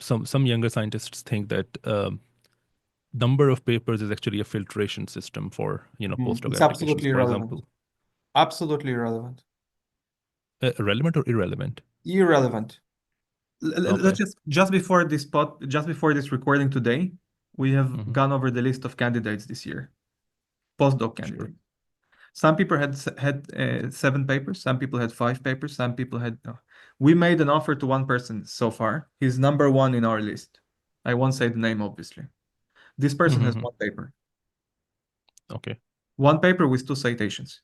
some younger scientists think that number of papers is actually a filtration system for postdoc It's applications, absolutely for irrelevant. example. Absolutely irrelevant. Relevant or irrelevant? Irrelevant. Okay. Let's just before this recording today, we have Hmm. gone over the list of candidates this year, postdoc Sure. candidates. Some people had 7 papers, some people had 5 papers, some people had no. We made an offer to one person so far. He's number 1 in our list. I won't say the name, obviously. This person has Hmm. 1 paper. Okay. 1 paper with 2 citations.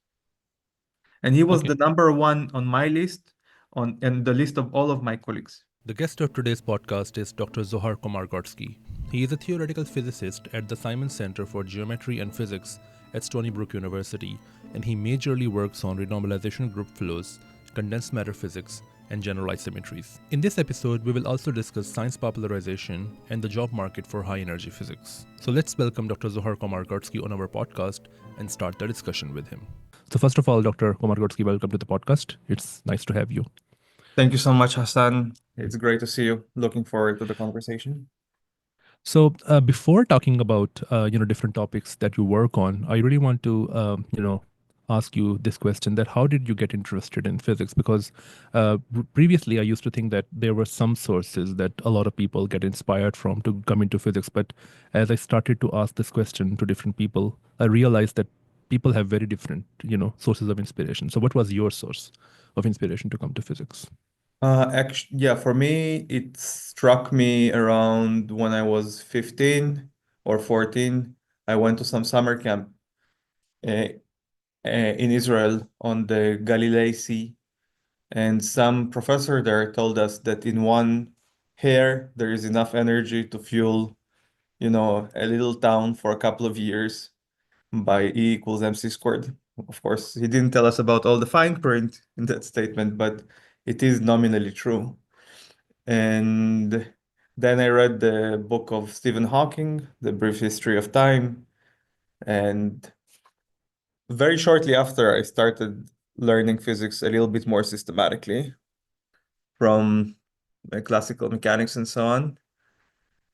And he was Okay. the number 1 on my list, and the list of all of my colleagues. The guest of today's podcast is Dr. Zohar Komargodski. He is a theoretical physicist at the Simon Center for Geometry and Physics at Stony Brook University, and he majorly works on renormalization group flows, condensed matter physics, and generalized symmetries. In this episode, we will also discuss science popularization and the job market for high-energy physics. So let's welcome Dr. Zohar Komargodski on our podcast and start the discussion with him. So first of all, Dr. Komargodski, welcome to the podcast. It's nice to have you. Thank you so much, Hassan. It's great to see you. Looking forward to the conversation. So before talking about different topics that you work on, I really want to ask you this question: that how did you get interested in physics? Because previously I used to think that there were some sources that a lot of people get inspired from to come into physics, but as I started to ask this question to different people, I realized that people have very different sources of inspiration. So what was your source of inspiration to come to physics? Actually, yeah, for me, it struck me around when I was 15 or 14. I went to some summer camp uh, in Israel on the Galilee Sea, and some professor there told us that in one hair there is enough energy to fuel, a little town for a couple of years by E equals mc squared. Of course, he didn't tell us about all the fine print in that statement, but it is nominally true. And then I read the book of Stephen Hawking, The Brief History of Time. And very shortly after, I started learning physics a little bit more systematically from classical mechanics and so on.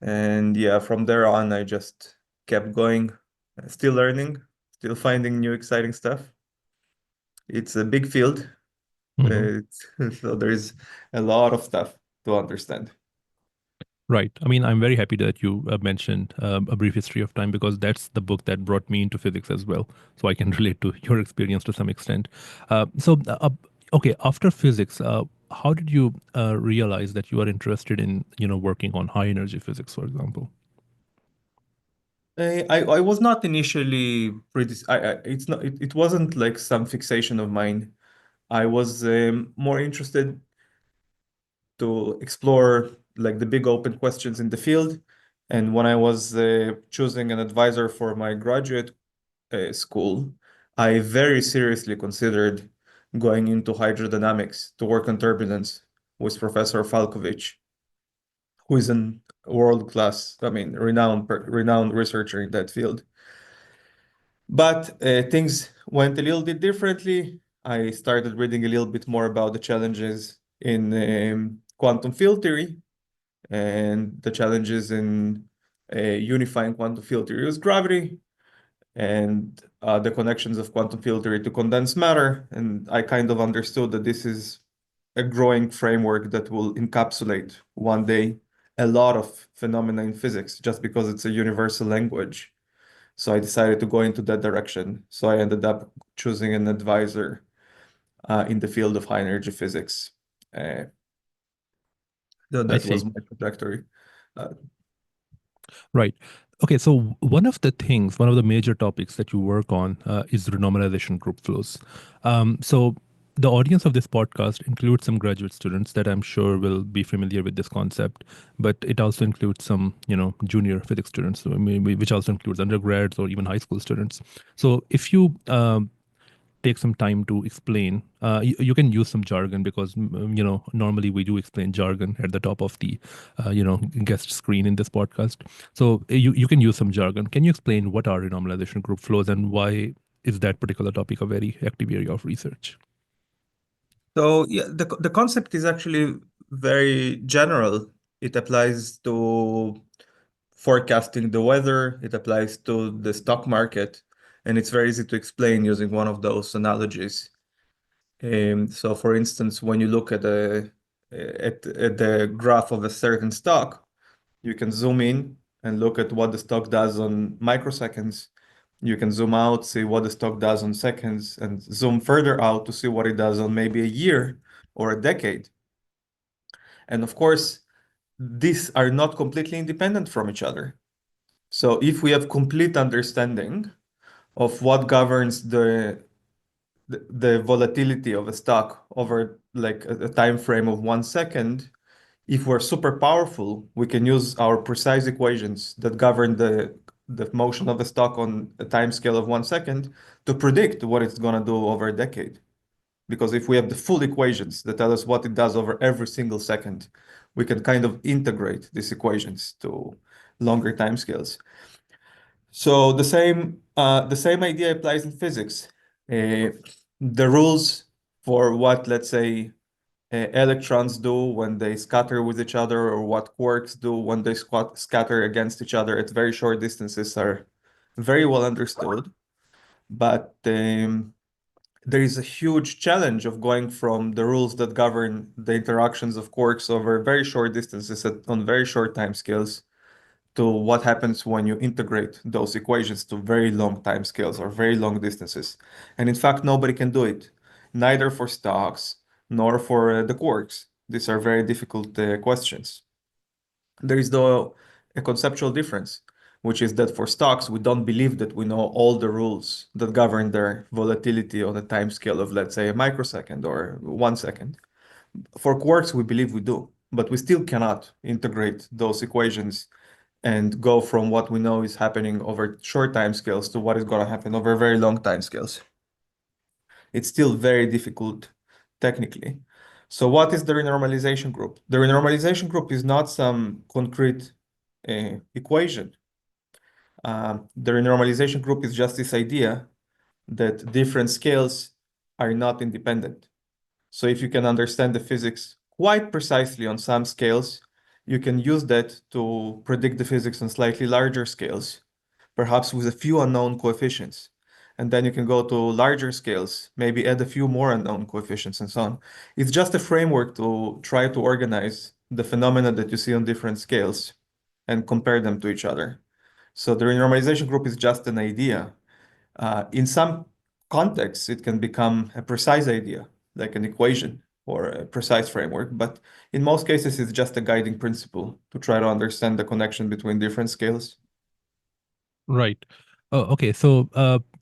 And yeah, from there on, I just kept going, still learning, still finding new exciting stuff. It's a big field, Mhm. so there's a lot of stuff to understand. Right. I mean, I'm very happy that you mentioned A Brief History of Time, because that's the book that brought me into physics as well. So I can relate to your experience to some extent. Okay, after physics, how did you realize that you are interested in, working on high energy physics, for example? I was not initially it wasn't like some fixation of mine. I was more interested to explore like the big open questions in the field. And when I was choosing an advisor for my graduate school, I very seriously considered going into hydrodynamics to work on turbulence with Professor Falkovich, who is a world-class, I mean, renowned researcher in that field. But things went a little bit differently. I started reading a little bit more about the challenges in quantum field theory and the challenges in unifying quantum field theory with gravity and the connections of quantum field theory to condensed matter. And I kind of understood that this is a growing framework that will encapsulate one day a lot of phenomena in physics just because it's a universal language. So I decided to go into that direction. So I ended up choosing an advisor in the field of high energy physics. Uh, I that was see. my trajectory. Uh, Right. Okay, so one of the major topics that you work on is renormalization group flows. So the audience of this podcast includes some graduate students that I'm sure will be familiar with this concept, but it also includes some, junior physics students, so which also includes undergrads or even high school students. So if you take some time to explain. You can use some jargon because normally we do explain jargon at the top of the guest screen in this podcast. So you can use some jargon. Can you explain what are renormalization group flows and why is that particular topic a very active area of research? so yeah, the concept is actually very general. It applies to forecasting the weather. It applies to the stock market. And it's very easy to explain using one of those analogies. So for instance, when you look at the graph of a certain stock, you can zoom in and look at what the stock does on microseconds. You can zoom out, see what the stock does on seconds, and zoom further out to see what it does on maybe a year or a decade. And of course, these are not completely independent from each other. So if we have complete understanding of what governs the volatility of a stock over like a time frame of 1 second, if we're super powerful, we can use our precise equations that govern the motion of the stock on a time scale of 1 second to predict what it's going to do over a decade. Because if we have the full equations that tell us what it does over every single second, we can kind of integrate these equations to longer time scales. So the same idea applies in physics. The rules for what, let's say, electrons do when they scatter with each other, or what quarks do when they scatter against each other at very short distances, are very well understood. But there is a huge challenge of going from the rules that govern the interactions of quarks over very short distances on very short time scales to what happens when you integrate those equations to very long time scales or very long distances. And in fact, nobody can do it, neither for stocks nor for the quarks. These are very difficult questions. There is, though, a conceptual difference, which is that for stocks, we don't believe that we know all the rules that govern their volatility on a time scale of, let's say, a microsecond or 1 second. For quarks, we believe we do, but we still cannot integrate those equations and go from what we know is happening over short time scales to what is going to happen over very long time scales. It's still very difficult technically. So what is the renormalization group? The renormalization group is not some concrete equation. The renormalization group is just this idea that different scales are not independent. So if you can understand the physics quite precisely on some scales, you can use that to predict the physics on slightly larger scales, perhaps with a few unknown coefficients. And then you can go to larger scales, maybe add a few more unknown coefficients and so on. It's just a framework to try to organize the phenomena that you see on different scales and compare them to each other. So the renormalization group is just an idea. In some contexts, it can become a precise idea, like an equation or a precise framework. But in most cases, it's just a guiding principle to try to understand the connection between different scales. Right. Okay. So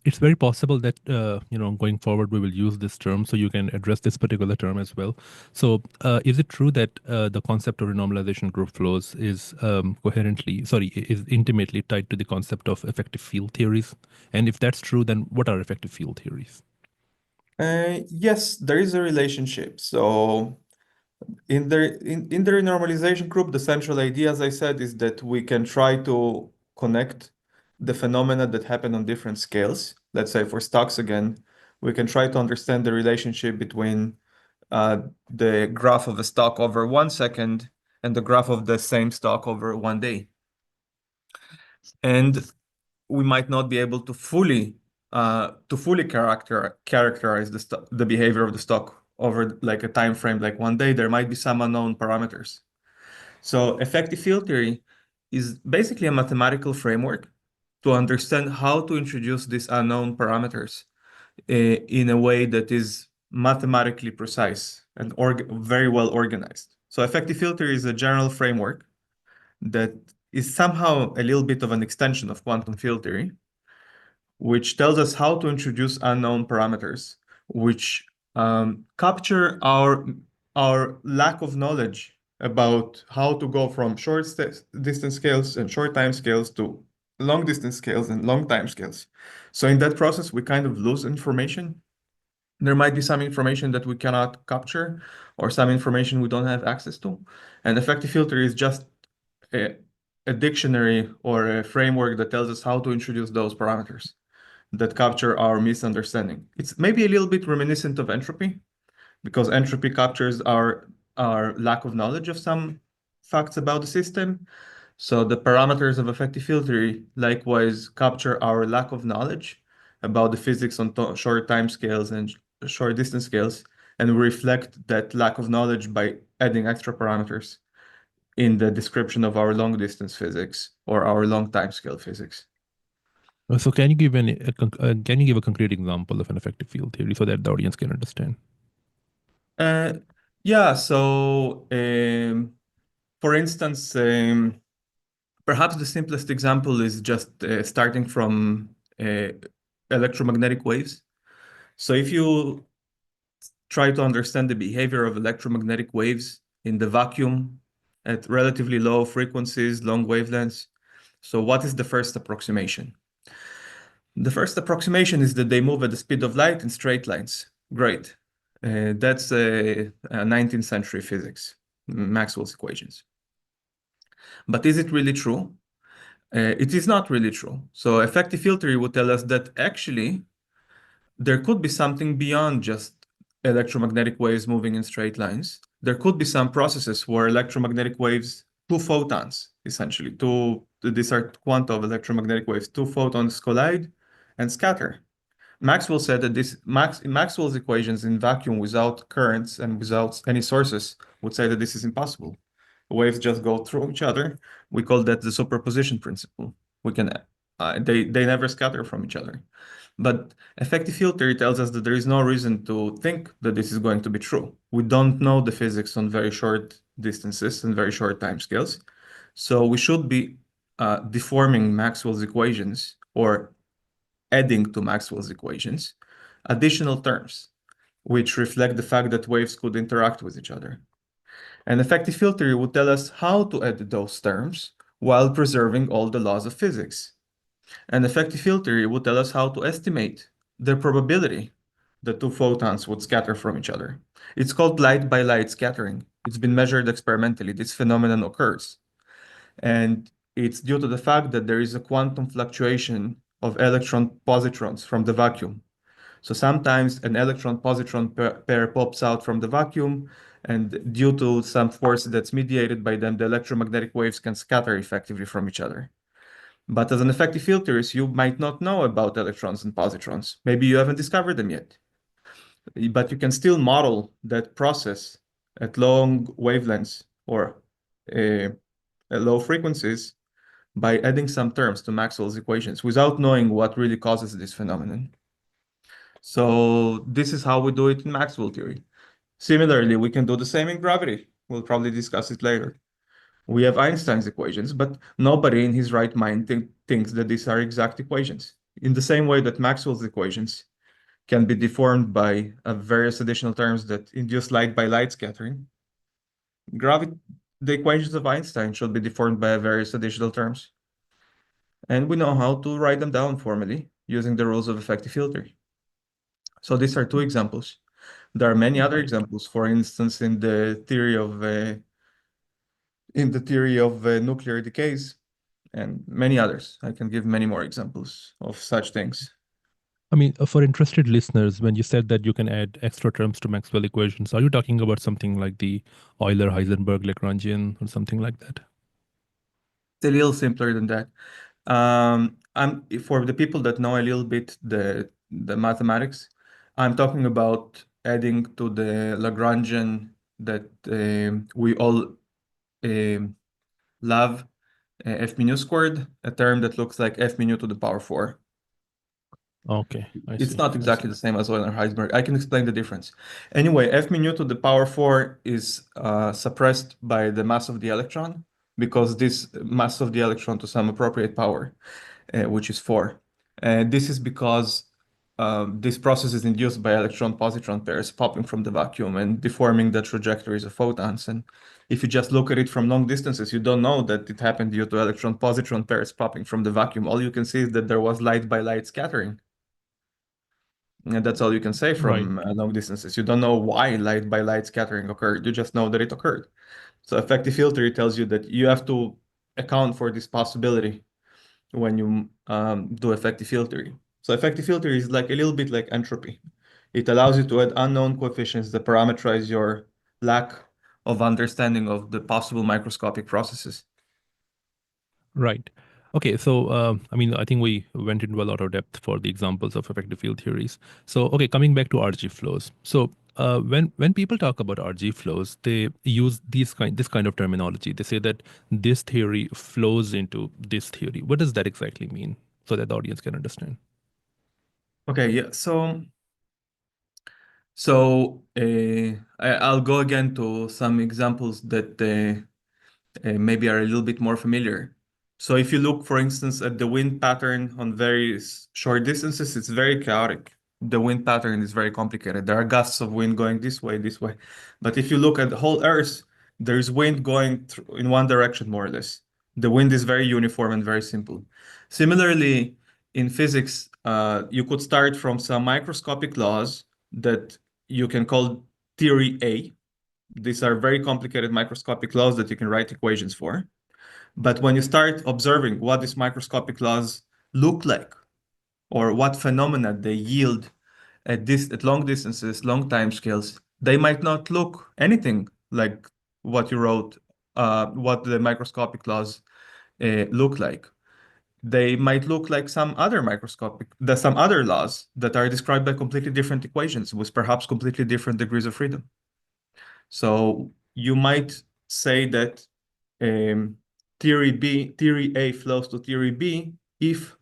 it's very possible that going forward we will use this term, so you can address this particular term as well. So is it true that the concept of renormalization group flows is is intimately tied to the concept of effective field theories? And if that's true, then what are effective field theories? Yes, there is a relationship. So in the renormalization group, the central idea, as I said, is that we can try to connect the phenomena that happen on different scales. Let's say for stocks again, we can try to understand the relationship between the graph of a stock over 1 second and the graph of the same stock over 1 day. And we might not be able to fully characterize the behavior of the stock over like a time frame like 1 day. There might be some unknown parameters. So effective field theory is basically a mathematical framework to understand how to introduce these unknown parameters in a way that is mathematically precise and very well organized. So effective field theory is a general framework that is somehow a little bit of an extension of quantum field theory, which tells us how to introduce unknown parameters, which capture our lack of knowledge about how to go from short distance scales and short time scales to long distance scales and long time scales. So in that process, we kind of lose information. There might be some information that we cannot capture or some information we don't have access to. And effective filter is just a, a dictionary or a framework that tells us how to introduce those parameters that capture our misunderstanding. It's maybe a little bit reminiscent of entropy, because entropy captures our lack of knowledge of some facts about the system. So the parameters of effective filtering likewise capture our lack of knowledge about the physics on short time scales and short distance scales, and we reflect that lack of knowledge by adding extra parameters in the description of our long distance physics or our long time scale physics. So can you give can you give a concrete example of an effective field theory so that the audience can understand? Uh, yeah, so for instance, perhaps the simplest example is just starting from uh, electromagnetic waves. So if you try to understand the behavior of electromagnetic waves in the vacuum at relatively low frequencies, long wavelengths, so what is the first approximation? The first approximation is that they move at the speed of light in straight lines. Great. That's 19th century physics, Maxwell's equations. But is it really true? It is not really true. So effective filtering would tell us that actually there could be something beyond just electromagnetic waves moving in straight lines. There could be some processes where electromagnetic waves, two photons, essentially, these are quanta of electromagnetic waves, two photons collide and scatter. Maxwell said that Maxwell's equations in vacuum without currents and without any sources would say that this is impossible. Waves just go through each other. We call that the superposition principle. We can they never scatter from each other. But effective field theory tells us that there is no reason to think that this is going to be true. We don't know the physics on very short distances and very short timescales. So we should be deforming Maxwell's equations or adding to Maxwell's equations additional terms, which reflect the fact that waves could interact with each other. And effective field theory would tell us how to add those terms while preserving all the laws of physics. And effective field theory would tell us how to estimate the probability that two photons would scatter from each other. It's called light by light scattering. It's been measured experimentally. This phenomenon occurs. And it's due to the fact that there is a quantum fluctuation of electron positrons from the vacuum. So sometimes an electron positron pair pops out from the vacuum, and due to some force that's mediated by them, the electromagnetic waves can scatter effectively from each other. But as an effective field theorist, you might not know about electrons and positrons. Maybe you haven't discovered them yet. But you can still model that process at long wavelengths or uh, at low frequencies by adding some terms to Maxwell's equations without knowing what really causes this phenomenon. So this is how we do it in Maxwell theory. Similarly, we can do the same in gravity. We'll probably discuss it later. We have Einstein's equations, but nobody in his right mind thinks that these are exact equations. In the same way that Maxwell's equations can be deformed by various additional terms that induce light by light scattering, gravity, the equations of Einstein should be deformed by various additional terms. And we know how to write them down formally using the rules of effective filtering. So these are two examples. There are many other Right. examples. For instance, in the theory of nuclear decays, and many others. I can give many more examples of such things. I mean, for interested listeners, when you said that you can add extra terms to Maxwell equations, are you talking about something like the Euler-Heisenberg-Lagrangian or something like that? It's a little simpler than that. I'm for the people that know a little bit the mathematics, I'm talking about adding to the Lagrangian that we all um, love, f mu squared, a term that looks like f mu to the power 4. Okay, I It's see. not I see. exactly the same as Euler-Heisenberg. I can explain the difference. Anyway, f mu to the power 4 is suppressed by the mass of the electron because this mass of the electron to some appropriate power, which is 4. And this is because this process is induced by electron-positron pairs popping from the vacuum and deforming the trajectories of photons. And if you just look at it from long distances, you don't know that it happened due to electron-positron pairs popping from the vacuum. All you can see is that there was light by light scattering. And that's all you can say Right. from long distances. You don't know why light by light scattering occurred. You just know that it occurred. So effective filter tells you that you have to account for this possibility when you do effective filtering. So effective filter is like a little bit like entropy. It allows you to add unknown coefficients that parameterize your lack of understanding of the possible microscopic processes. Right. Okay, so I mean, I think we went into a lot of depth for the examples of effective field theories. So, okay, coming back to RG flows. So, when people talk about RG flows, they use this kind of terminology. They say that this theory flows into this theory. What does that exactly mean, so that the audience can understand? Okay, yeah. I'll go again to some examples that maybe are a little bit more familiar. So if you look, for instance, at the wind pattern on very short distances, it's very chaotic. The wind pattern is very complicated. There are gusts of wind going this way, this way. But if you look at the whole Earth, there's wind going in one direction, more or less. The wind is very uniform and very simple. Similarly, in physics, you could start from some microscopic laws that you can call theory A. These are very complicated microscopic laws that you can write equations for. But when you start observing what these microscopic laws look like, or what phenomena they yield at long distances, long time scales, they might not look anything like what you wrote, what the microscopic laws look like. They might look like some other laws that are described by completely different equations with perhaps completely different degrees of freedom. So you might say that theory A flows to theory B if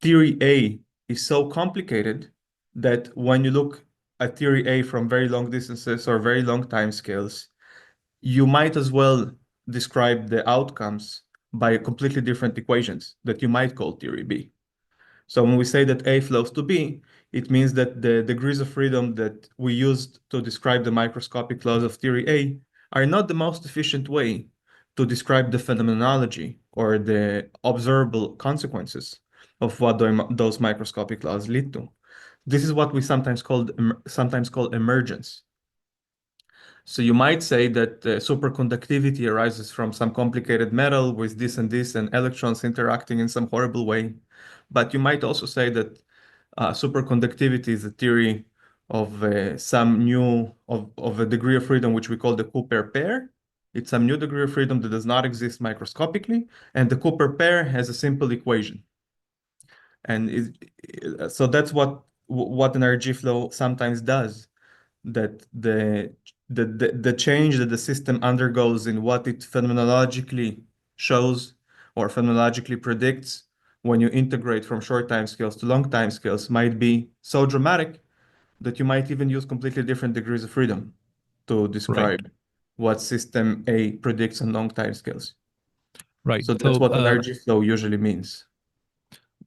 theory A is so complicated that when you look at theory A from very long distances or very long time scales, you might as well describe the outcomes by completely different equations that you might call theory B. So when we say that A flows to B, it means that the degrees of freedom that we used to describe the microscopic laws of theory A are not the most efficient way to describe the phenomenology or the observable consequences of what those microscopic laws lead to. This is what we sometimes call emergence. So you might say that superconductivity arises from some complicated metal with this and this and electrons interacting in some horrible way. But you might also say that superconductivity is a theory of of a degree of freedom which we call the Cooper pair. It's some new degree of freedom that does not exist microscopically, and the Cooper pair has a simple equation. So that's what an RG flow sometimes does, that the change that the system undergoes in what it phenomenologically shows or phenomenologically predicts when you integrate from short time scales to long time scales might be so dramatic that you might even use completely different degrees of freedom to Right. describe what system A predicts on long time scales. Right. So that's what an RG flow usually means.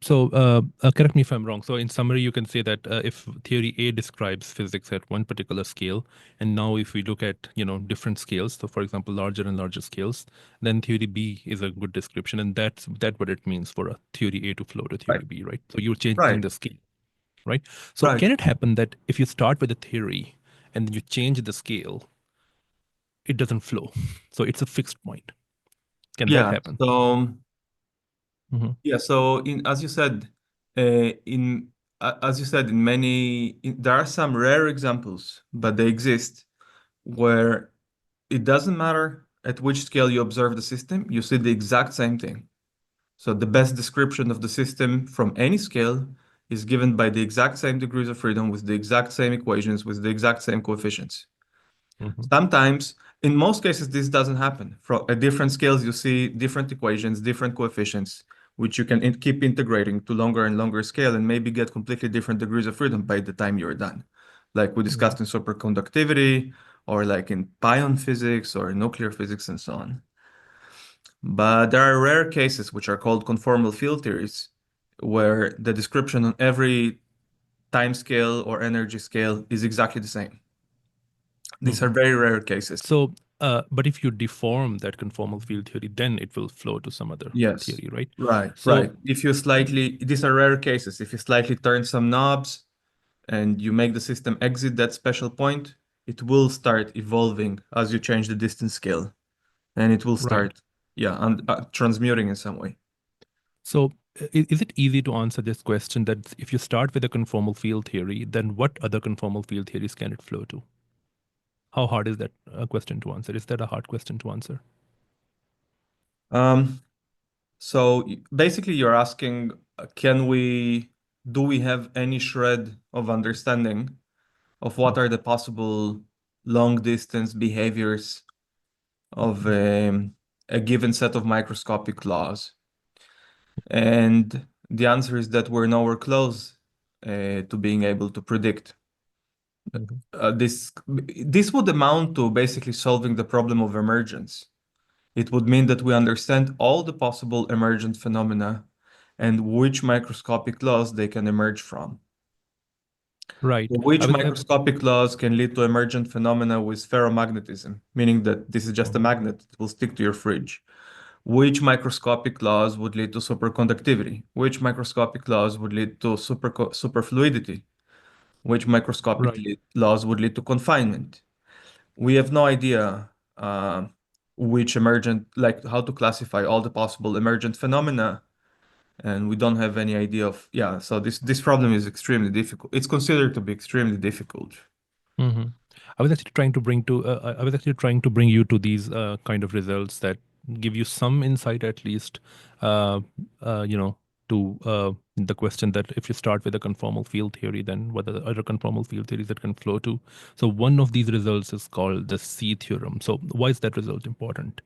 Correct me if I'm wrong. So, in summary, you can say that if theory A describes physics at one particular scale, and now if we look at different scales, so for example, larger and larger scales, then theory B is a good description, and that's what it means for a theory A to flow to Right, theory B, right? So you're changing right, the scale, right? So right. can it happen that if you start with a theory and then you change the scale, it doesn't flow? So it's a fixed point. Can that Yeah. happen? So Hmm. yeah, so in as you said, in as you said, there are some rare examples, but they exist where it doesn't matter at which scale you observe the system, you see the exact same thing. So the best description of the system from any scale is given by the exact same degrees of freedom with the exact same equations with the exact same coefficients. Hmm. Sometimes, in most cases, this doesn't happen. At different scales, you see different equations, different coefficients, which you can keep integrating to longer and longer scale and maybe get completely different degrees of freedom by the time you're done. Like we discussed in superconductivity, or like in Pion physics or nuclear physics and so on. But there are rare cases which are called conformal field theories, where the description on every time scale or energy scale is exactly the same. These are Hmm. very rare cases. But if you deform that conformal field theory, then it will flow to some other Yes, theory, right? right, So, right. If you slightly, these are rare cases. If you slightly turn some knobs and you make the system exit that special point, it will start evolving as you change the distance scale, and it will right. start, yeah, and transmuting in some way. So, is it easy to answer this question that if you start with a conformal field theory, then what other conformal field theories can it flow to? How hard is that question to answer? Is that a hard question to answer? Um, so basically you're asking, do we have any shred of understanding of what are the possible long distance behaviors of a given set of microscopic laws? And the answer is that we're nowhere close to being able to predict. Mhm. This would amount to basically solving the problem of emergence. It would mean that we understand all the possible emergent phenomena and which microscopic laws they can emerge from. Right. Which microscopic laws can lead to emergent phenomena with ferromagnetism, meaning that this is just a Mhm. magnet that will stick to your fridge. Which microscopic laws would lead to superconductivity? Which microscopic laws would lead to superfluidity? Which microscopic Right. laws would lead to confinement? We have no idea which emergent, like how to classify all the possible emergent phenomena, and we don't have any idea of, yeah, so this problem is extremely difficult. It's considered to be extremely difficult. Hmm. I was actually trying to bring you to these kind of results that give you some insight, at least, uh, you know, to the question that if you start with a conformal field theory, then what are the other conformal field theories that can flow to? So one of these results is called the C-theorem. So why is that result important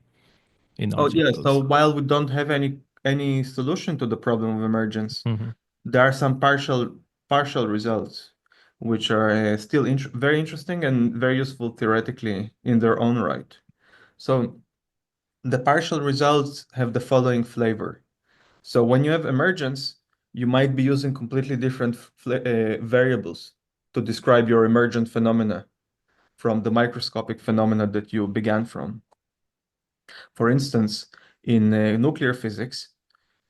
in Oh algebra yeah, so flows? while we don't have any solution to the problem of emergence, Hmm. there are some partial results which are still very interesting and very useful theoretically in their own right. So the partial results have the following flavor. So when you have emergence, you might be using completely different variables to describe your emergent phenomena from the microscopic phenomena that you began from. For instance, in nuclear physics,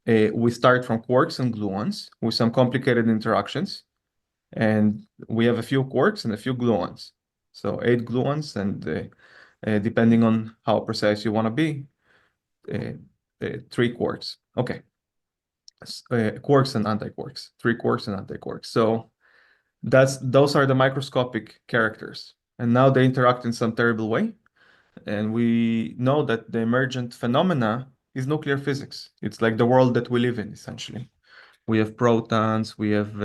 we start from quarks and gluons with some complicated interactions, and we have a few quarks and a few gluons. So 8 gluons, and depending on how precise you want to be, 3 quarks. Okay, quarks and antiquarks, 3 quarks and antiquarks. So those are the microscopic characters, and now they interact in some terrible way. And we know that the emergent phenomena is nuclear physics. It's like the world that we live in, essentially. We have protons, we have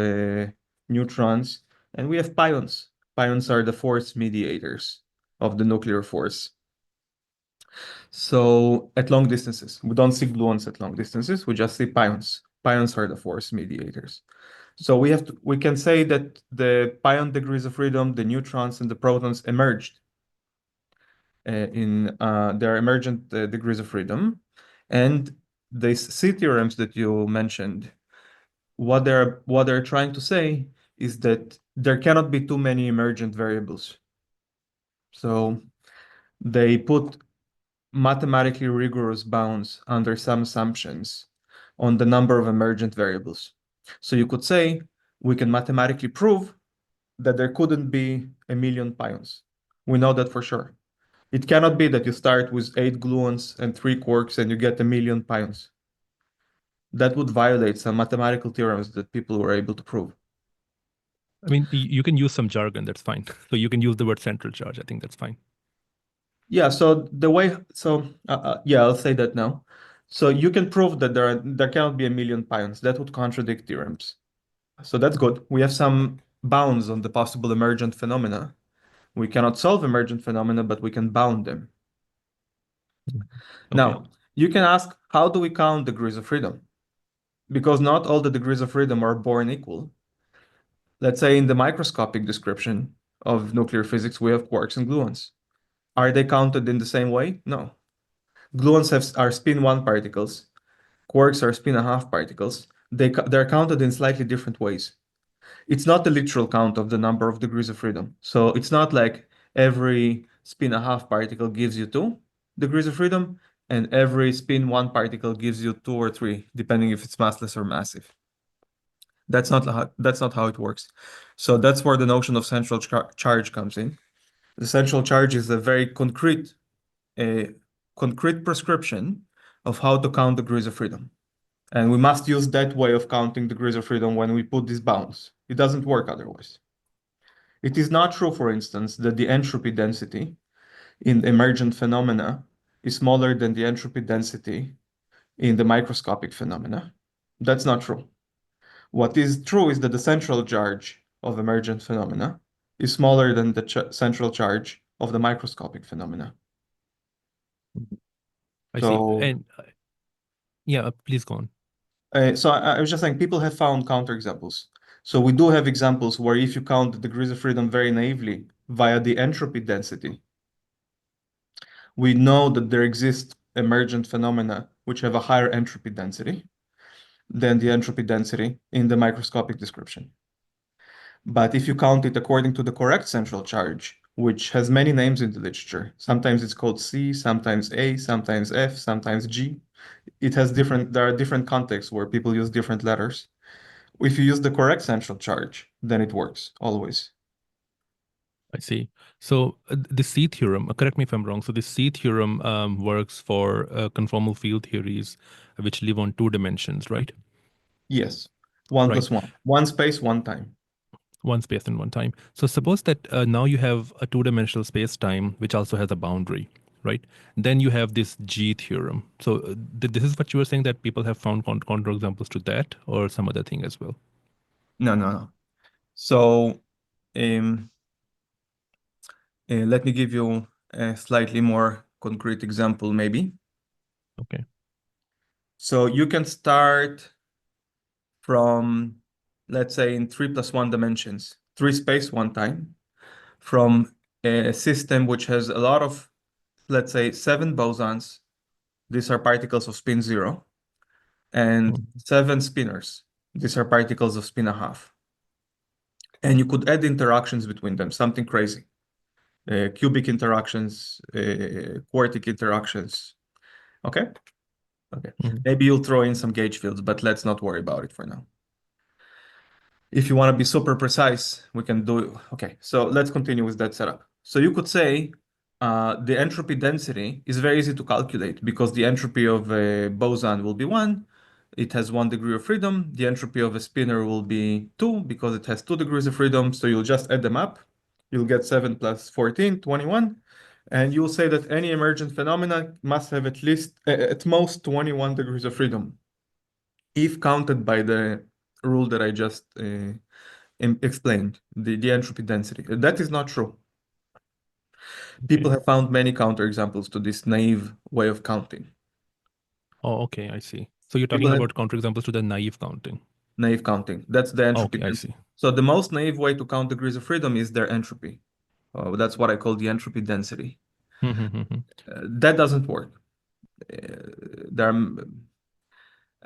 neutrons, and we have pions. Pions are the force mediators of the nuclear force. So at long distances, we don't see gluons at long distances, we just see pions. Pions are the force mediators. So we can say that the pion degrees of freedom, the neutrons and the protons emerged in their emergent degrees of freedom. And the c-theorems that you mentioned, what they're trying to say is that there cannot be too many emergent variables. So they put mathematically rigorous bounds under some assumptions on the number of emergent variables. So you could say we can mathematically prove that there couldn't be a million pions. We know that for sure. It cannot be that you start with 8 gluons and 3 quarks and you get a million pions. That would violate some mathematical theorems that people were able to prove. I mean, you can use some jargon, that's fine. So you can use the word central charge. I think that's fine. Yeah, yeah, I'll say that now. So you can prove that there cannot be a million pions. That would contradict theorems. So that's Mhm. good. We have some bounds on the possible emergent phenomena. We cannot solve emergent phenomena, but we can bound them. Okay. Now, you can ask, how do we count degrees of freedom? Because not all the degrees of freedom are born equal. Let's say in the microscopic description of nuclear physics, we have quarks and gluons. Are they counted in the same way? No. Gluons are spin 1 particles. Quarks are spin 1/2 particles. They're counted in slightly different ways. It's not a literal count of the number of degrees of freedom. So it's not like every spin 1/2 particle gives you 2 degrees of freedom, and every spin 1 particle gives you 2 or 3, depending if it's massless or massive. That's not how it works. So that's where the notion of central charge comes in. The central charge is a concrete prescription of how to count degrees of freedom. And we must use that way of counting degrees of freedom when we put these bounds. It doesn't work otherwise. It is not true, for instance, that the entropy density in emergent phenomena is smaller than the entropy density in the microscopic phenomena. That's not true. What is true is that the central charge of emergent phenomena is smaller than the central charge of the microscopic phenomena. I see. So, And yeah, please go on. I was just saying people have found counterexamples. So we do have examples where if you count the degrees of freedom very naively via the entropy density, we know that there exist emergent phenomena which have a higher entropy density than the entropy density in the microscopic description. But if you count it according to the correct central charge, which has many names in the literature, sometimes it's called C, sometimes A, sometimes F, sometimes G. There are different contexts where people use different letters. If you use the correct central charge, then it works always. I see. So the c-theorem, correct me if I'm wrong. So the c-theorem works for conformal field theories which live on two dimensions, right? Yes. One Right. plus one. One space, one time. One space and one time. So suppose that now you have a two-dimensional space-time which also has a boundary, right? Then you have this G theorem. So this is what you were saying, that people have found counterexamples to that, or some other thing as well. No, no, no. So um, let me give you a slightly more concrete example, maybe. Okay. So you can start from, let's say, in 3 plus 1 dimensions, three space, one time, from a system which has a lot of, let's say, 7 bosons. These are particles of spin 0, and Mhm. 7 spinors. These are particles of spin 1/2. And you could add interactions between them, something crazy. Cubic interactions, quartic interactions. Okay? Okay. Mhm. Maybe you'll throw in some gauge fields, but let's not worry about it for now. If you want to be super precise, we can do it. Okay, so let's continue with that setup. So you could say the entropy density is very easy to calculate because the entropy of a boson will be 1. It has 1 degree of freedom. The entropy of a spinor will be 2 because it has 2 degrees of freedom. So you'll just add them up. You'll get 7 plus 14, 21. And you'll say that any emergent phenomena must have at least, at most 21 degrees of freedom if counted by the rule that I just explained, the entropy density. That is not true. Okay. People have found many counterexamples to this naive way of counting. Oh, okay, I see. So you're People talking have about counterexamples to the naive counting. naive counting. That's the entropy Okay, I density. see. So the most naive way to count degrees of freedom is their entropy. That's what I call the entropy density. That doesn't work. There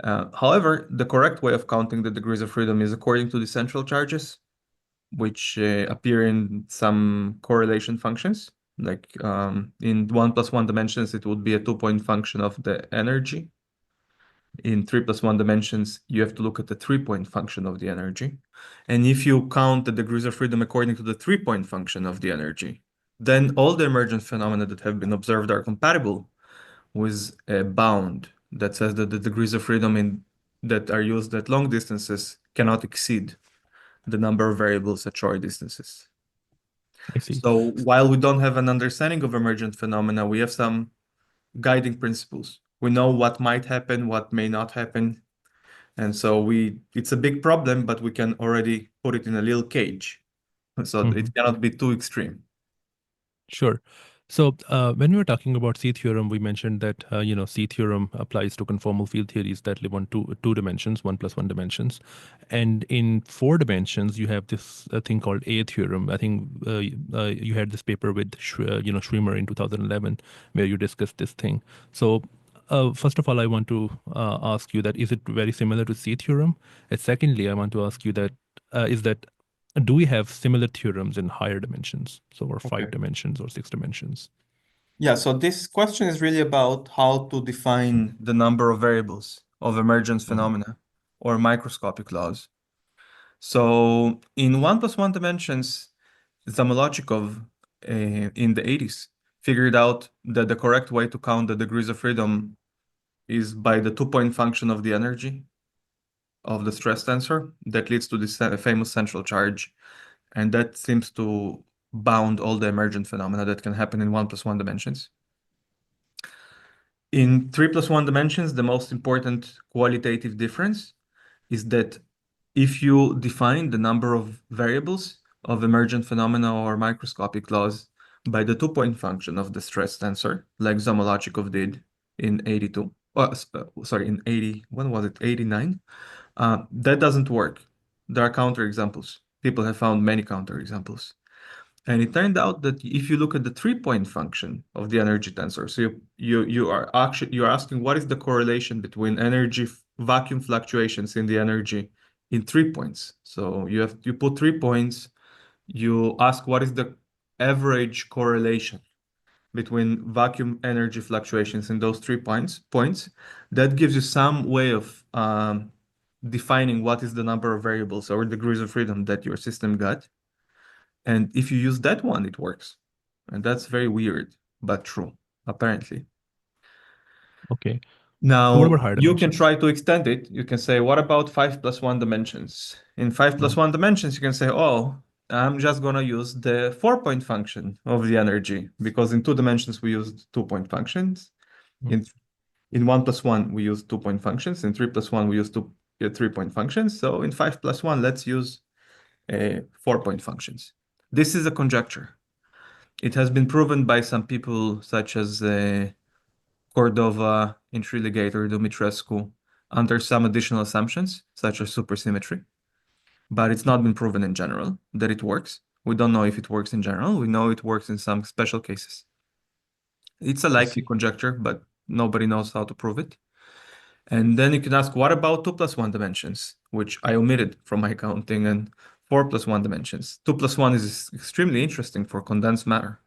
are, however, the correct way of counting the degrees of freedom is according to the central charges, which appear in some correlation functions. Like in 1 plus 1 dimensions, it would be a 2-point function of the energy. In 3 plus 1 dimensions, you have to look at the 3-point function of the energy. And if you count the degrees of freedom according to the 3-point function of the energy, then all the emergent phenomena that have been observed are compatible with a bound that says that the degrees of freedom that are used at long distances cannot exceed the number of variables at short distances. I see. So while we don't have an understanding of emergent phenomena, we have some guiding principles. We know what might happen, what may not happen. And so it's a big problem, but we can already put it in a little cage. So it cannot be too extreme. Sure. So when we were talking about C-theorem, we mentioned that C-theorem applies to conformal field theories that live on two dimensions, 1 plus 1 dimensions, and in 4 dimensions you have this thing called a-theorem. I think you had this paper with Schwimmer in 2011 where you discussed this thing. So first of all, I want to ask you that is it very similar to C-theorem? And secondly, I want to ask you that is that do we have similar theorems in higher dimensions, so or Okay. 5 dimensions or 6 dimensions? Yeah, so this question is really about how to define the number of variables of emergence Mhm. phenomena or microscopic laws. So in 1 plus 1 dimensions, Zamolodchikov in the 80s figured out that the correct way to count the degrees of freedom is by the 2-point function of the energy of the stress tensor that leads to this famous central charge And that seems to bound all the emergent phenomena that can happen in 1 plus 1 dimensions. In 3 plus 1 dimensions, the most important qualitative difference is that if you define the number of variables of emergent phenomena or microscopic laws by the two-point function of the stress tensor, like Zomolodchikov did in 82, sorry, in 80, when was it, 89? That doesn't work. There are counterexamples. People have found many counterexamples. And it turned out that if you look at the three-point function of the energy tensor, so you're asking what is the correlation between energy vacuum fluctuations in the energy in 3 points. So you put 3 points, you ask what is the average correlation between vacuum energy fluctuations in those 3 points. That gives you some way of defining what is the number of variables or degrees of freedom that your system got. And if you use that one, it works. And that's very weird, but true, apparently. Okay. So what about Now, higher you can dimensions? try to extend it. You can say, what about 5 plus 1 dimensions? In 5 plus 1 dimensions, you can say, oh, I'm just going to use the 4-point function of the energy, because in 2 dimensions, we used 2-point functions. Mm. In, in 1 plus 1, we use 2-point functions. In 3 plus 1, we use 3-point functions. So in 5 plus 1, let's use 4-point functions. This is a conjecture. It has been proven by some people such as Cordova, Intriligator, Dumitrescu, under some additional assumptions, such as supersymmetry. But it's not been proven in general that it works. We don't know if it works in general. We know it works in some special cases. It's a I likely see. conjecture, but nobody knows how to prove it. And then you can ask, what about 2 plus 1 dimensions, which I omitted from my counting, and 4 plus 1 dimensions. 2 plus 1 is extremely interesting for condensed matter.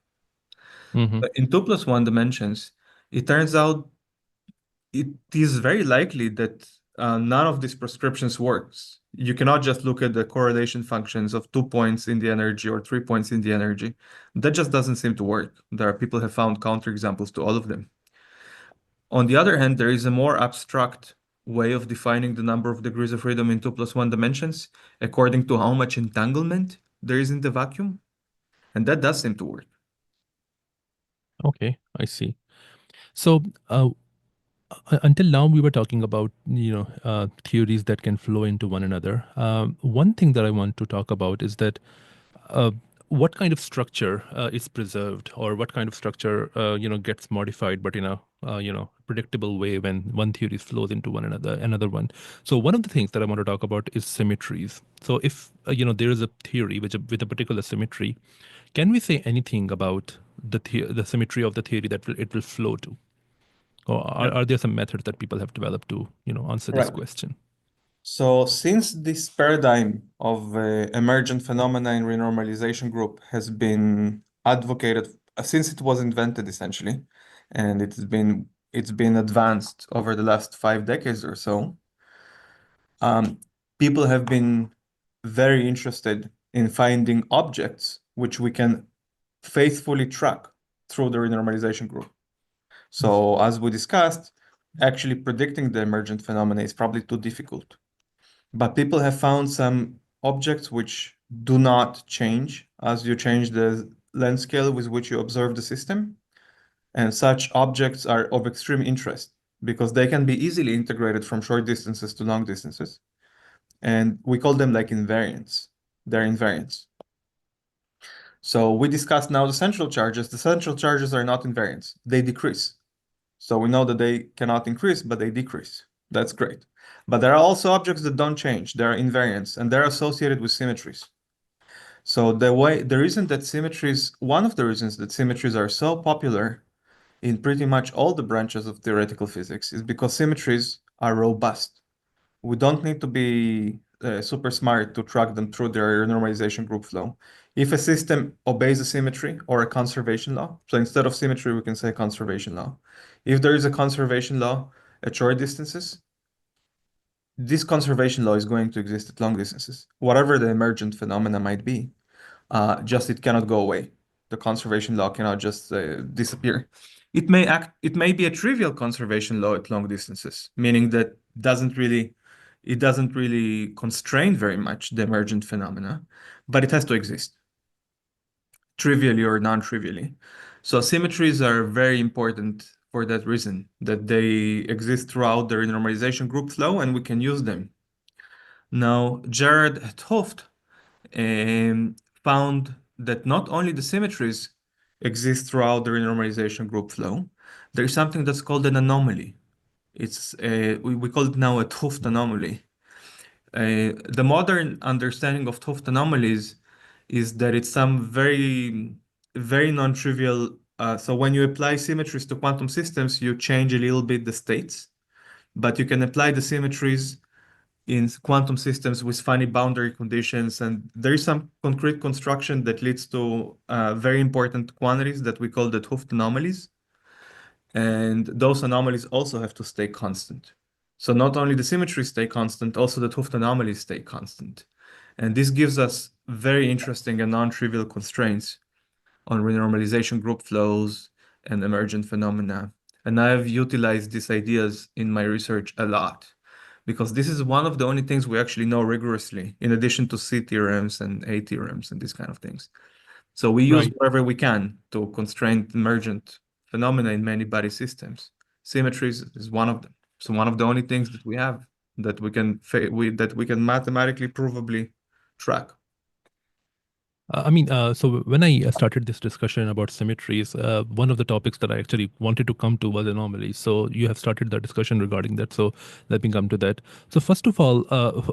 Hmm. But in 2 plus 1 dimensions, it turns out it is very likely that none of these prescriptions works. You cannot just look at the correlation functions of 2 points in the energy or 3 points in the energy. That just doesn't seem to work. There are people have found counterexamples to all of them. On the other hand, there is a more abstract way of defining the number of degrees of freedom in 2 plus 1 dimensions according to how much entanglement there is in the vacuum. And that does seem to work. Okay, I see. So until now, we were talking about theories that can flow into one another. One thing that I want to talk about is that uh, what kind of structure is preserved, or what kind of structure gets modified, but in a predictable way when one theory flows into another one. So one of the things that I want to talk about is symmetries. So if there is a theory with a particular symmetry, can we say anything about the symmetry of the theory that it will flow to? Or Yeah. are there some methods that people have developed to, answer this Right. question? So since this paradigm of emergent phenomena in renormalization group has been advocated since it was invented essentially, and it's been advanced over the last 5 decades or so, um, people have been very interested in finding objects which we can faithfully track through the renormalization group. So as we discussed, actually predicting the emergent phenomena is probably too difficult. But people have found some objects which do not change as you change the length scale with which you observe the system. And such objects are of extreme interest because they can be easily integrated from short distances to long distances. And we call them like invariants. They're invariants. So we discussed now the central charges. The central charges are not invariants. They decrease. So we know that they cannot increase, but they decrease. That's great. But there are also objects that don't change. They are invariants, and they're associated with symmetries. So one of the reasons that symmetries are so popular in pretty much all the branches of theoretical physics is because symmetries are robust. We don't need to be super smart to track them through their normalization group flow. If a system obeys a symmetry or a conservation law, so instead of symmetry, we can say conservation law. If there is a conservation law at short distances, this conservation law is going to exist at long distances, whatever the emergent phenomena might be. Just it cannot go away. The conservation law cannot just disappear. It may be a trivial conservation law at long distances, meaning that doesn't really It doesn't really constrain very much the emergent phenomena, but it has to exist, trivially or non-trivially. So symmetries are very important for that reason, that they exist throughout the renormalization group flow and we can use them. Now, Jared at Hooft found that not only the symmetries exist throughout the renormalization group flow, there is something that's called an anomaly. We call it now a thooft anomaly. The modern understanding of thooft anomalies is that it's some very non-trivial. So when you apply symmetries to quantum systems, you change a little bit the states, but you can apply the symmetries in quantum systems with funny boundary conditions, and there is some concrete construction that leads to very important quantities that we call the thooft anomalies. And those anomalies also have to stay constant. So not only the symmetries stay constant, also the thooft anomalies stay constant. And this gives us very interesting and non-trivial constraints on renormalization group flows and emergent phenomena. And I've utilized these ideas in my research a lot because this is one of the only things we actually know rigorously, in addition to c-theorems and a-theorems and these kind of things. So we use Right. whatever we can to constrain emergent phenomena in many body systems. Symmetries is one of them. So one of the only things that we have that that we can mathematically provably track. So when I started this discussion about symmetries, one of the topics that I actually wanted to come to was anomalies. So you have started the discussion regarding that. So let me come to that. So first of all,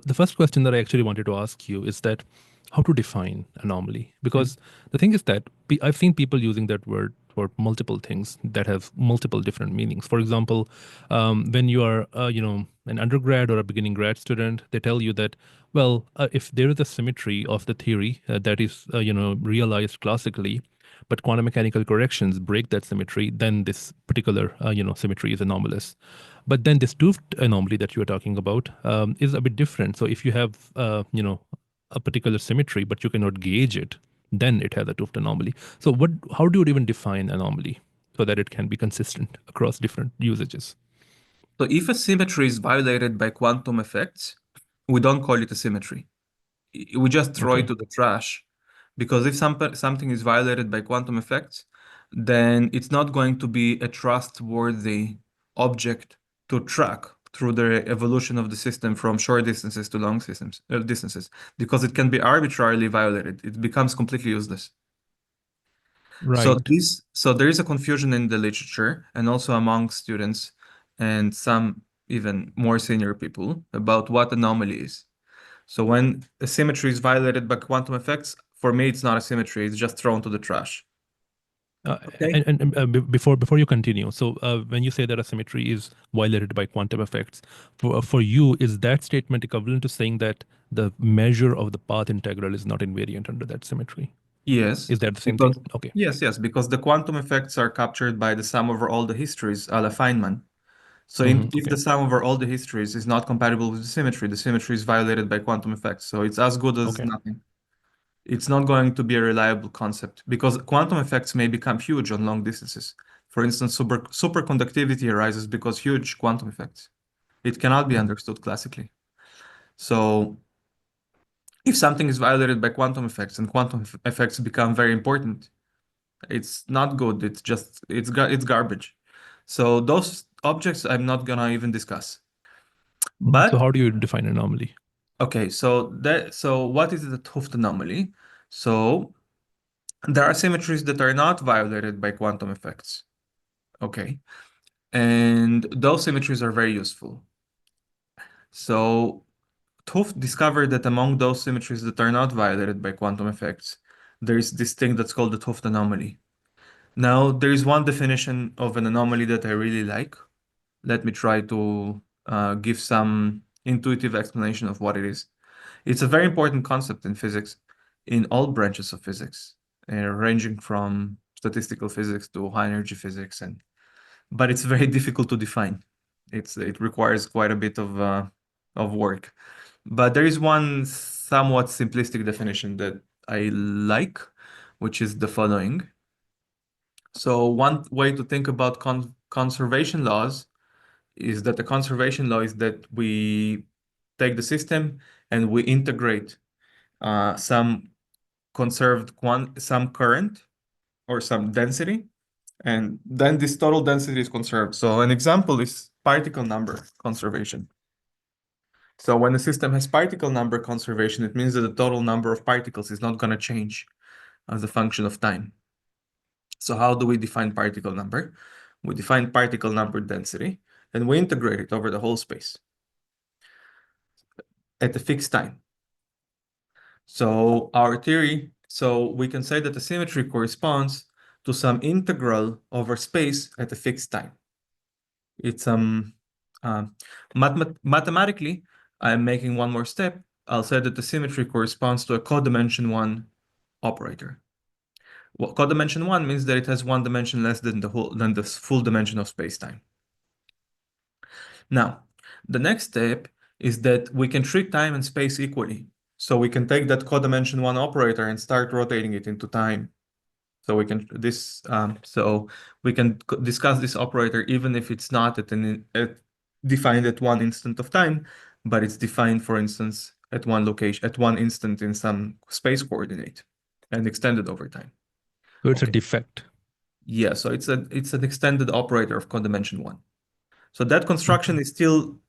the first question that I actually wanted to ask you is that how to define anomaly? Because the thing is that I've seen people using that word for multiple things that have multiple different meanings. For example, when you are, an undergrad or a beginning grad student, they tell you that, well, if there is a symmetry of the theory that is, realized classically, but quantum mechanical corrections break that symmetry, then this particular, symmetry is anomalous. But then this thooft anomaly that you are talking about is a bit different. So if you have, a particular symmetry, but you cannot gauge it, then it has a thooft anomaly. So how do you even define anomaly so that it can be consistent across different usages? So if a symmetry is violated by quantum effects, we don't call it a symmetry. We just throw it Okay. to the trash because if something is violated by quantum effects, then it's not going to be a trustworthy object to track through the evolution of the system from short distances to long distances because it can be arbitrarily violated. It becomes completely useless. Right. So there is a confusion in the literature and also among students and some even more senior people about what anomaly is. So when a symmetry is violated by quantum effects, for me, it's not a symmetry. It's just thrown to the trash. Uh, Okay. before you continue, so when you say that a symmetry is violated by quantum effects, for you, is that statement equivalent to saying that the measure of the path integral is not invariant under that symmetry? Yes, Is that the same thing? because Okay. yes, because the quantum effects are captured by the sum over all the histories, a la Feynman. So if the Okay. sum over all the histories is not compatible with the symmetry is violated by quantum effects. So it's as good as Okay. nothing. It's not going to be a reliable concept because quantum effects may become huge on long distances. For instance, superconductivity arises because huge quantum effects. It cannot be Mhm. understood classically. So if something is violated by quantum effects and quantum effects become very important, it's not good. It's garbage. So those objects I'm not gonna even discuss. So But how do you define anomaly? okay, so what is the thooft anomaly? So there are symmetries that are not violated by quantum effects. Okay. And those symmetries are very useful. So thooft discovered that among those symmetries that are not violated by quantum effects, there is this thing that's called the thooft anomaly. Now, there is one definition of an anomaly that I really like. Let me try to give some intuitive explanation of what it is. It's a very important concept in physics, in all branches of physics, ranging from statistical physics to high energy physics, but it's very difficult to define. It requires quite a bit of work. But there is one somewhat simplistic definition that I like, which is the following. So one way to think about conservation laws is that the conservation law is that take the system and we integrate some some current or some density, and then this total density is conserved. So an example is particle number conservation. So when a system has particle number conservation, it means that the total number of particles is not going to change as a function of time. So how do we define particle number? We define particle number density, and we integrate it over the whole space at a fixed time. So we can say that the symmetry corresponds to some integral over space at a fixed time. It's mathematically, I'm making one more step. I'll say that the symmetry corresponds to a codimension 1 operator. Well, codimension 1 means that it has one dimension less than the full dimension of space-time. Now, the next step is that we can treat time and space equally. So we can take that codimension 1 operator and start rotating it into time. So we can discuss this operator even if it's not defined at one instant of time, but it's defined, for instance, at one location, at one instant in some space coordinate, and extended over time. So it's a Okay. defect. Yeah, so it's an extended operator of codimension 1. So that construction is still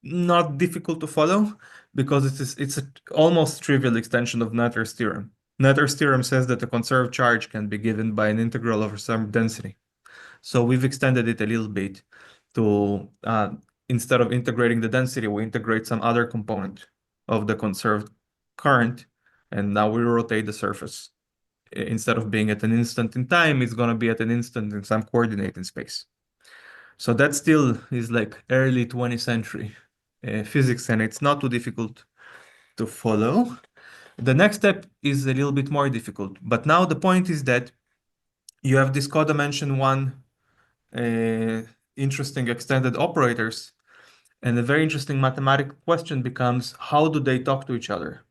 not difficult to follow because it's an almost trivial extension of Noether's theorem. Noether's theorem says that a conserved charge can be given by an integral over some density. So we've extended it a little bit to, instead of integrating the density, we integrate some other component of the conserved current, and now we rotate the surface. Instead of being at an instant in time, it's going to be at an instant in some coordinate in space. So that still is like early 20th century physics, and it's not too difficult to follow. The next step is a little bit more difficult, but now the point is that you have this codimension 1 interesting extended operators, and a very interesting mathematical question becomes, how do they talk to each other?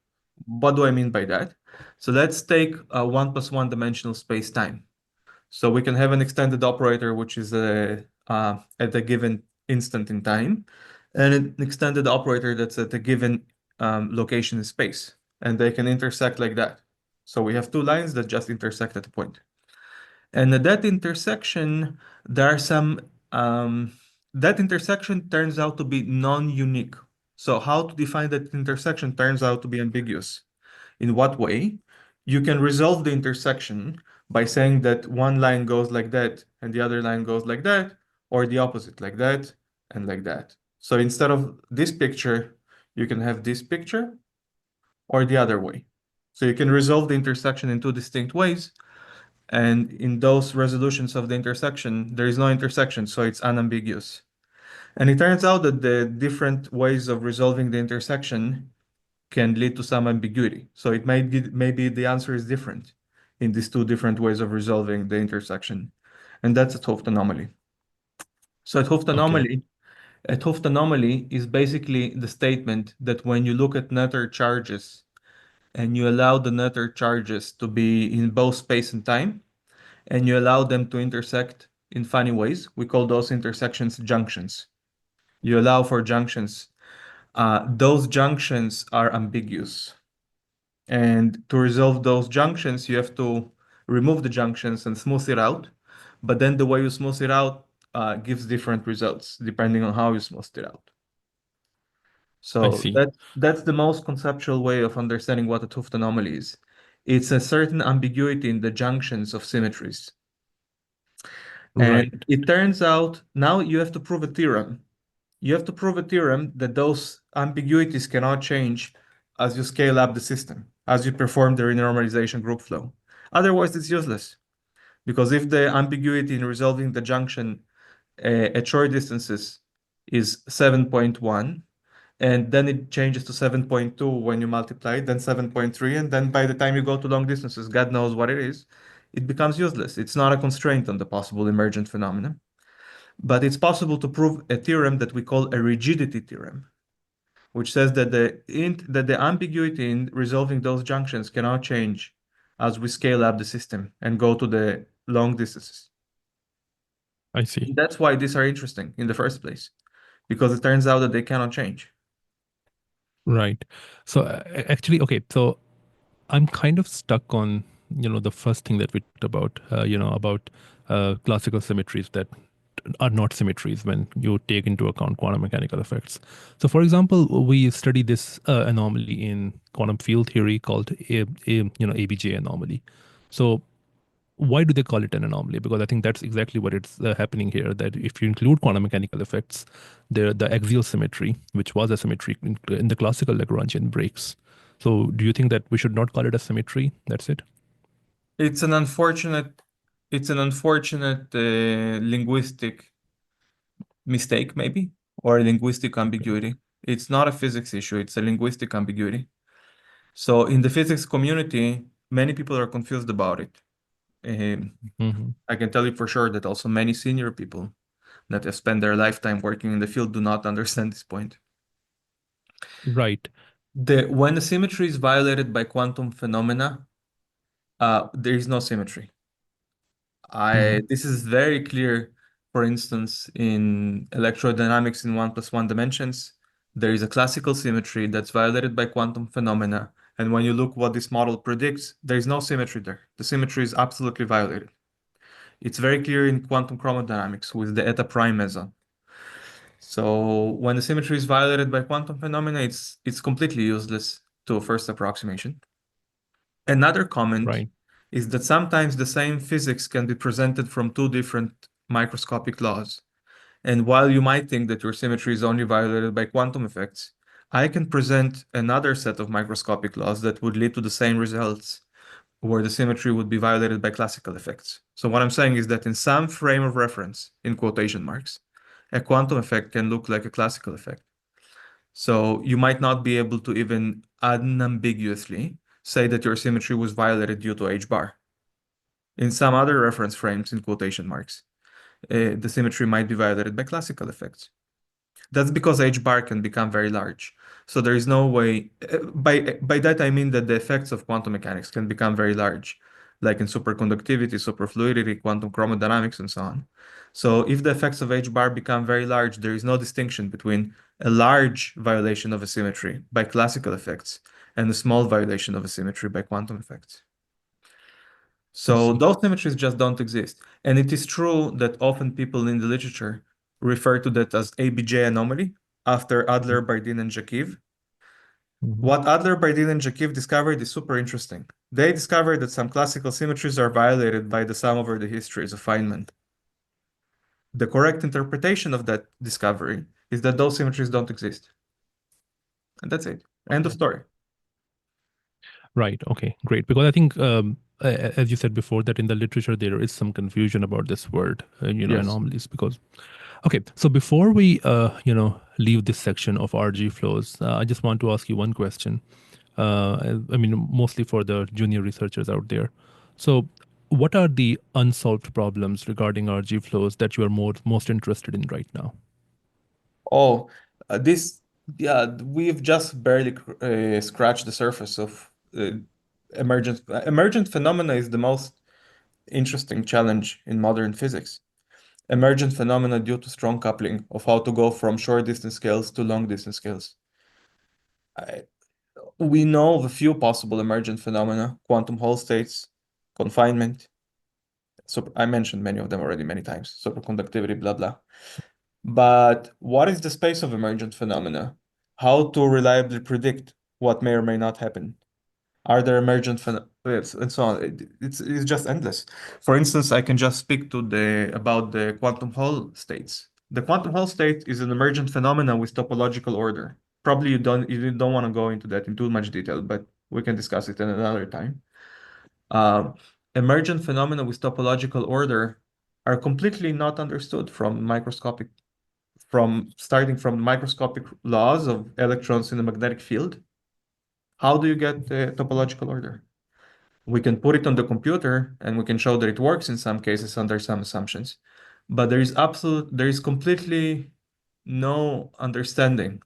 What do I mean by that? So let's take a 1 plus 1 dimensional space-time. So we can have an extended operator which is at a given instant in time, and an extended operator that's at a given location in space, and they can intersect like that. So we have two lines that just intersect at a point. And at that intersection, there are that intersection turns out to be non-unique. So how to define that intersection turns out to be ambiguous. In what way? You can resolve the intersection by saying that one line goes like that and the other line goes like that, or the opposite, like that and like that. So instead of this picture, you can have this picture or the other way. So you can resolve the intersection in two distinct ways. And in those resolutions of the intersection, there is no intersection, so it's unambiguous. And it turns out that the different ways of resolving the intersection can lead to some ambiguity. So it might be maybe the answer is different in these two different ways of resolving the intersection. And that's a thooft anomaly. So Okay. a thooft anomaly is basically the statement that when you look at Noether charges and you allow the Noether charges to be in both space and time, and you allow them to intersect in funny ways, we call those intersections junctions. You allow for junctions. Those junctions are ambiguous. And to resolve those junctions, you have to remove the junctions and smooth it out. But then the way you smooth it out gives different results depending on how you smooth it out. I So see. that's the most conceptual way of understanding what a thooft anomaly is. It's a certain ambiguity in the junctions of symmetries. And Right. it turns out now you have to prove a theorem. You have to prove a theorem that those ambiguities cannot change as you scale up the system, as you perform the renormalization group flow. Otherwise, it's useless. Because if the ambiguity in resolving the junction at short distances is 7.1, and then it changes to 7.2 when you multiply it, then 7.3, and then by the time you go to long distances, God knows what it becomes useless. It's not a constraint on the possible emergent phenomena. But it's possible to prove a theorem that we call a rigidity theorem, which says that the ambiguity in resolving those junctions cannot change as we scale up the system and go to the long distances. I see. That's why these are interesting in the first place, because it turns out that they cannot change. Right. So actually, okay. So I'm kind of stuck on, the first thing that we talked about, about classical symmetries that are not symmetries when you take into account quantum mechanical effects. So, for example, we study this anomaly in quantum field theory called ABJ anomaly. So, why do they call it an anomaly? Because I think that's exactly what it's happening here. That if you include quantum mechanical effects, the axial symmetry, which was a symmetry in the classical Lagrangian, breaks. So, do you think that we should not call it a symmetry? That's it. It's an unfortunate, it's an unfortunate linguistic mistake, maybe, or a linguistic Okay. ambiguity. It's not a physics issue, it's a linguistic ambiguity. So in the physics community, many people are confused about it. Um, Hmm. I can tell you for sure that also many senior people that have spent their lifetime working in the field do not understand this point. Right. When the symmetry is violated by quantum phenomena, there is no symmetry. Hmm. This is very clear, for instance, in electrodynamics in 1 plus 1 dimensions. There is a classical symmetry that's violated by quantum phenomena. And when you look what this model predicts, there is no symmetry there. The symmetry is absolutely violated. It's very clear in quantum chromodynamics with the eta prime meson. So when the symmetry is violated by quantum phenomena, it's completely useless to a first approximation. Another comment Right. is that sometimes the same physics can be presented from two different microscopic laws. And while you might think that your symmetry is only violated by quantum effects, I can present another set of microscopic laws that would lead to the same results, where the symmetry would be violated by classical effects. So what I'm saying is that in some frame of reference, in quotation marks, a quantum effect can look like a classical effect. So you might not be able to even unambiguously say that your symmetry was violated due to H bar. In some other reference frames, in quotation marks, the symmetry might be violated by classical effects. That's because H bar can become very large. So there is no way, by that I mean that the effects of quantum mechanics can become very large, like in superconductivity, superfluidity, quantum chromodynamics, and so on. So if the effects of H bar become very large, there is no distinction between a large violation of a symmetry by classical effects and a small violation of a symmetry by quantum effects. I So see. those symmetries just don't exist. And it is true that often people in the literature refer to that as ABJ anomaly after Adler, Bardeen, and Jakiv. Hmm. What Adler, Bardeen, and Jakiv discovered is super interesting. They discovered that some classical symmetries are violated by the sum over the histories of Feynman. The correct interpretation of that discovery is that those symmetries don't exist. And that's it. End of Okay. story. Right. Okay. Great. Because I think, as you said before, that in the literature there is some confusion about this word, Yes. anomalies. Because, okay. So before we, leave this section of RG flows, I just want to ask you one question. I mean, mostly for the junior researchers out there. So, what are the unsolved problems regarding RG flows that you are most interested in right now? Oh, this, yeah, we've just barely scratched the surface of emergent phenomena is the most interesting challenge in modern physics. Emergent phenomena due to strong coupling of how to go from short distance scales to long distance scales. I, we know of a few possible emergent phenomena, quantum Hall states, confinement. So I mentioned many of them already many times, superconductivity, blah, blah. But what is the space of emergent phenomena? How to reliably predict what may or may not happen? Are there emergent phenomena? And so on. It's just endless. For instance, I can just speak to the about the quantum Hall states. The quantum Hall state is an emergent phenomena with topological order. Probably you don't want to go into that in too much detail, but we can discuss it in another time. Uh, Emergent phenomena with topological order are completely not understood from starting from microscopic laws of electrons in the magnetic field. How do you get the topological order? We can put it on the computer and we can show that it works in some cases under some assumptions, but there is completely no understanding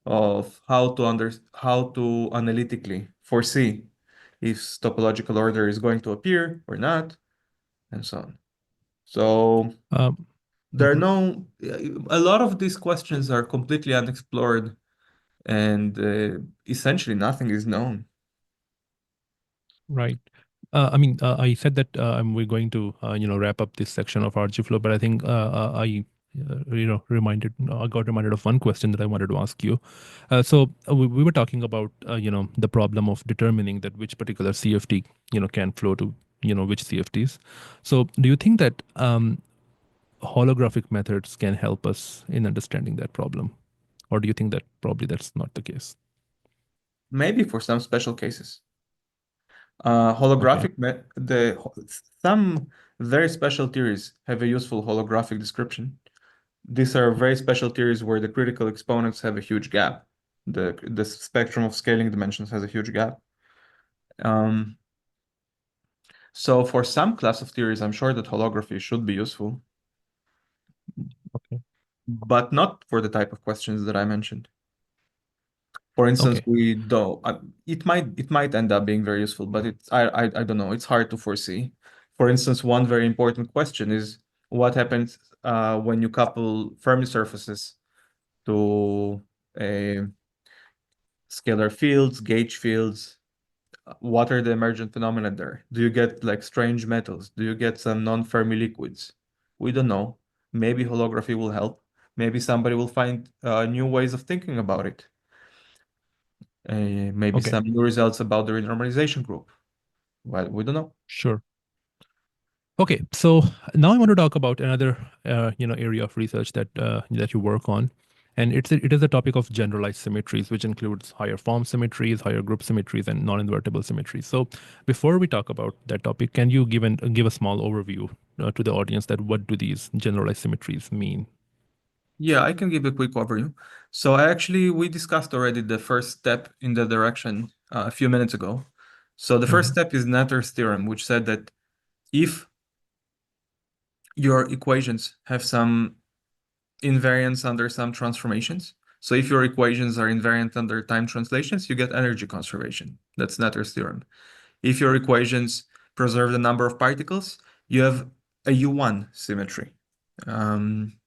of how to analytically foresee if topological order is going to appear or not, and so on. So Um, there are mhm. no, a lot of these questions are completely unexplored and essentially nothing is known. Right. I said that we're going to, wrap up this section of RG but I think I got reminded of one question that I wanted to ask you. We were talking about, the problem of determining that which particular CFT, can flow to, which CFTs. So do you think that holographic methods can help us in understanding that problem? Or do you think that probably that's not the case? Maybe for some special cases. Okay. Some very special theories have a useful holographic description. These are very special theories where the critical exponents have a huge gap. The spectrum of scaling dimensions has a huge gap. Um, so for some class of theories, I'm sure that holography should be useful, Okay. but not for the type of questions that I mentioned. For instance, Okay. we don't. It might end up being very useful, but I don't know. It's hard to foresee. For instance, one very important question is what happens when you couple Fermi surfaces to a scalar fields, gauge fields. What are the emergent phenomena there? Do you get like strange metals? Do you get some non-Fermi liquids? We don't know. Maybe holography will help. Maybe somebody will find new ways of thinking about it. Maybe Okay. some new results about the renormalization group. Well, we don't know. Sure. Okay, so now I want to talk about another area of research that you work on, and it is a topic of generalized symmetries, which includes higher form symmetries, higher group symmetries, and non-invertible symmetries. So before we talk about that topic, can you give a small overview to the audience that what do these generalized symmetries mean? Yeah, I can give a quick overview. So actually, we discussed already the first step in the direction a few minutes ago. So the first Hmm. step is Netter's theorem, which said that if your equations have some invariance under some transformations, so if your equations are invariant under time translations, you get energy conservation. That's Netter's theorem. If your equations preserve the number of particles, you have a U1 symmetry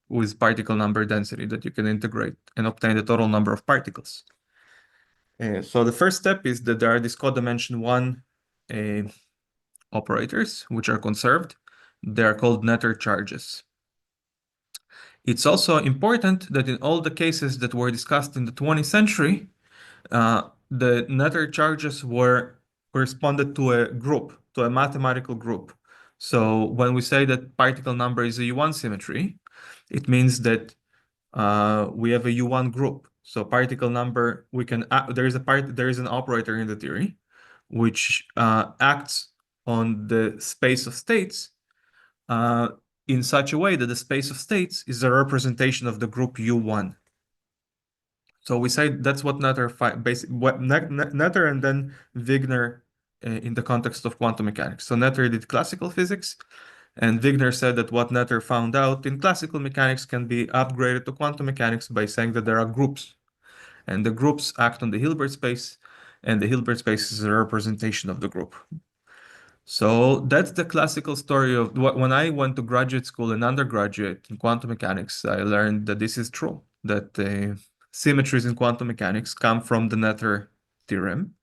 with particle number density that you can integrate and obtain the total number of particles. So the first step is that there are these codimension 1 uh, operators, which are conserved. They are called Netter charges. It's also important that in all the cases that were discussed in the 20th century, the Netter charges were corresponded to a group, to a mathematical group. So when we say that particle number is a U1 symmetry, it means that we have a U1 group. So particle number, there is an operator in the theory which acts on the space of states uh, in such a way that the space of states is a representation of the group U1. So we say that's what Netter and then Wigner in the context of quantum mechanics. So Netter did classical physics, and Wigner said that what Netter found out in classical mechanics can be upgraded to quantum mechanics by saying that there are groups, and the groups act on the Hilbert space, and the Hilbert space is a representation of the group. So that's the classical story of when I went to graduate school and undergraduate in quantum mechanics, I learned that this is true, that symmetries in quantum mechanics come from the Nether theorem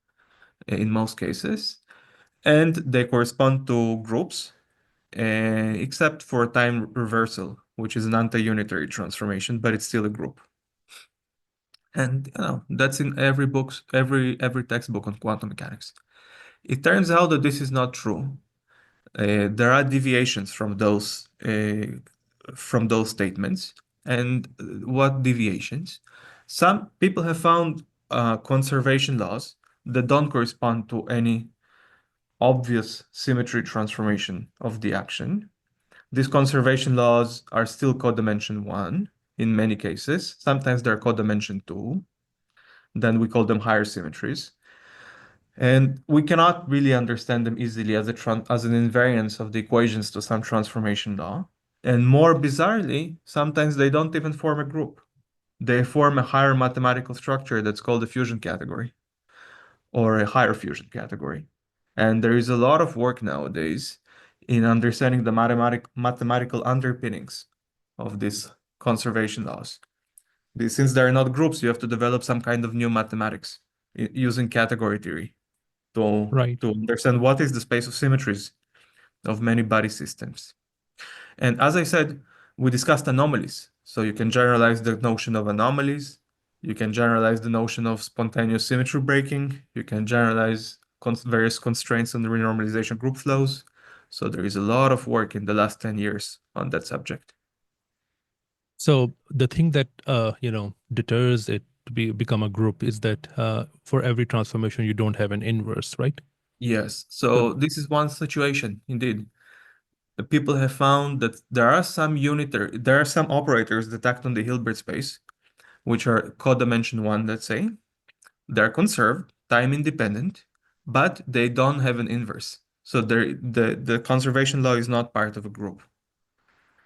in most cases, and they correspond to groups, except for time reversal, which is an anti-unitary transformation, but it's still a group. And that's in every books, every textbook on quantum mechanics. It turns out that this is not true. There are deviations from those statements. And what deviations? Some people have found conservation laws that don't correspond to any obvious symmetry transformation of the action. These conservation laws are still codimension 1 in many cases. Sometimes they're codimension 2. Then we call them higher symmetries. And we cannot really understand them easily as an invariance of the equations to some transformation law. And more bizarrely, sometimes they don't even form a group. They form a higher mathematical structure that's called a fusion category or a higher fusion category. And there is a lot of work nowadays in understanding the mathematical underpinnings of these conservation laws. Since they're not groups, you have to develop some kind of new mathematics using category theory Right. to understand what is the space of symmetries of many body systems. And as I said, we discussed anomalies. So you can generalize the notion of anomalies. You can generalize the notion of spontaneous symmetry breaking. You can generalize various constraints on the renormalization group flows. So there is a lot of work in the last 10 years on that subject. So the thing that deters it to become a group is that for every transformation you don't have an inverse, right? Yes, So so this is one situation indeed. The people have found that there are some operators that act on the Hilbert space, which are codimension one, let's say. They're conserved, time independent, but they don't have an inverse. So the conservation law is not part of a group.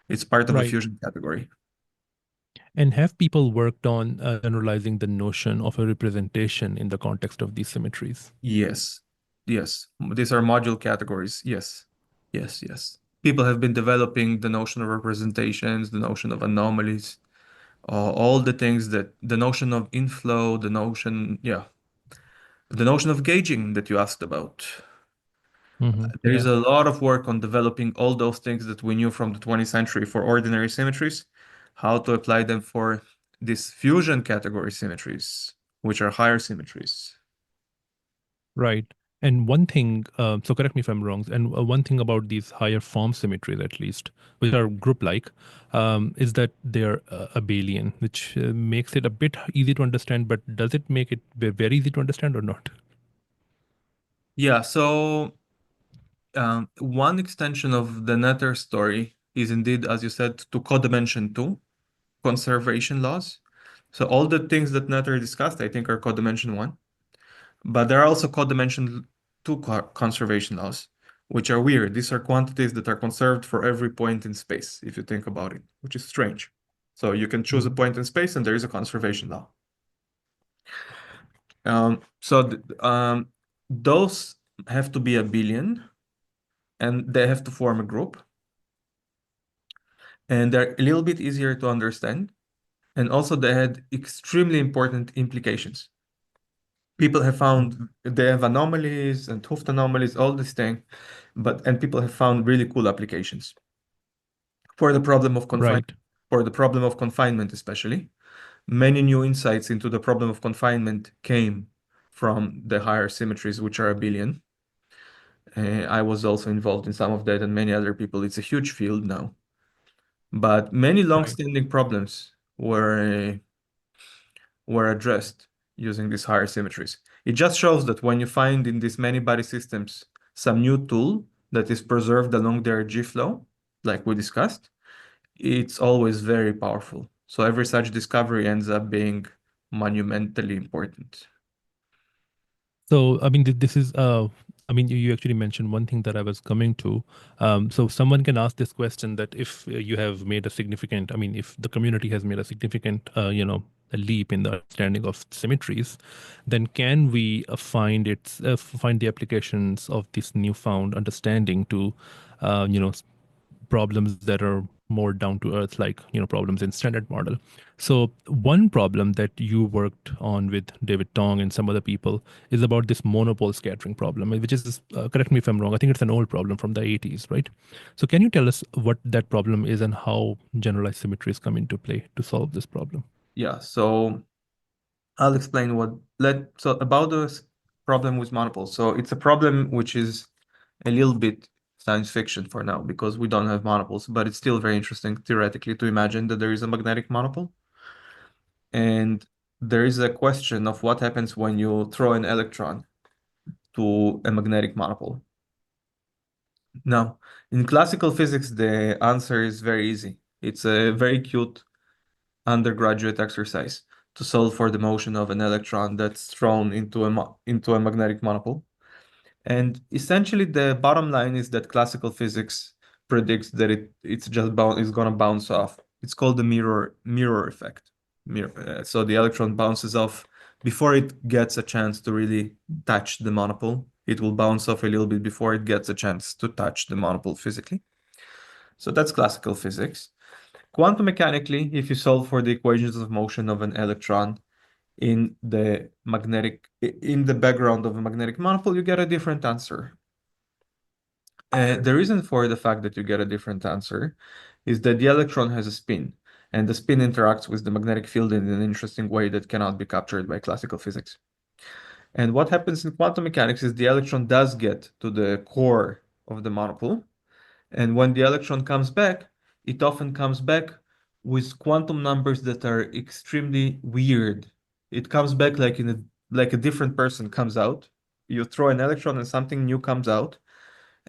It's part of a right. fusion category. And have people worked on generalizing the notion of a representation in the context of these symmetries? Yes. Yes. These are module categories. Yes. Yes, yes. People have been developing the notion of representations, the notion of anomalies, all the things that the notion of inflow, the notion of gauging that you asked about. There is Yeah. a lot of work on developing all those things that we knew from the 20th century for ordinary symmetries, how to apply them for these fusion category symmetries, which are higher symmetries. Right. And one thing, so correct me if I'm wrong, and one thing about these higher form symmetries, at least, which are group-like, is that they're abelian, which makes it a bit easy to understand, but does it make it very easy to understand or not? Yeah, so one extension of the Netter story is indeed, as you said, to codimension 2, conservation laws. So all the things that Netter discussed, I think, are codimension 1. But there are also codimension 2 conservation laws, which are weird. These are quantities that are conserved for every point in space, if you think about it, which is strange. So you can choose a Mhm. point in space and there is a conservation law. So those have to be abelian and they have to form a group. And they're a little bit easier to understand. And also they had extremely important implications. People have found they have anomalies and thooft anomalies, all this thing, and people have found really cool applications for the problem of Right. confinement, especially. Many new insights into the problem of confinement came from the higher symmetries, which are abelian. I was also involved in some of that, and many other people. It's a huge field now, but many Right. long-standing problems were addressed using these higher symmetries. It just shows that when you find in these many body systems some new tool that is preserved along their G flow, like we discussed, it's always very powerful. So every such discovery ends up being monumentally important. So, I mean, this is, I mean, you actually mentioned one thing that I was coming to. So, someone can ask this question that if you have made a significant, I mean, if the community has made a significant, a leap in the understanding of symmetries, then can we find the applications of this newfound understanding to, uh, you know, problems that are more down to earth, like problems in standard model. So one problem that you worked on with David Tong and some other people is about this monopole scattering problem, which is, correct me if I'm wrong, I think it's an old problem from the 80s, right? So can you tell us what that problem is and how generalized symmetries come into play to solve this problem? Yeah, so I'll explain so about this problem with monopoles. So it's a problem which is a little bit science fiction for now because we don't have monopoles, but it's still very interesting theoretically to imagine that there is a magnetic monopole. And there is a question of what happens when you throw an electron to a magnetic monopole. Now, in classical physics, the answer is very easy. It's a very cute undergraduate exercise to solve for the motion of an electron that's thrown into a magnetic monopole. And essentially, the bottom line is that classical physics predicts that it's gonna bounce off. It's called the mirror effect. So the electron bounces off before it gets a chance to really touch the monopole. It will bounce off a little bit before it gets a chance to touch the monopole physically. So that's classical physics. Quantum mechanically, if you solve for the equations of motion of an electron in the background of a magnetic monopole, you get a different answer. The reason for the fact that you get a different answer is that the electron has a spin, and the spin interacts with the magnetic field in an interesting way that cannot be captured by classical physics. And what happens in quantum mechanics is the electron does get to the core of the monopole, and when the electron comes back, it often comes back with quantum numbers that are extremely weird. It comes back like a different person comes out. You throw an electron and something new comes out.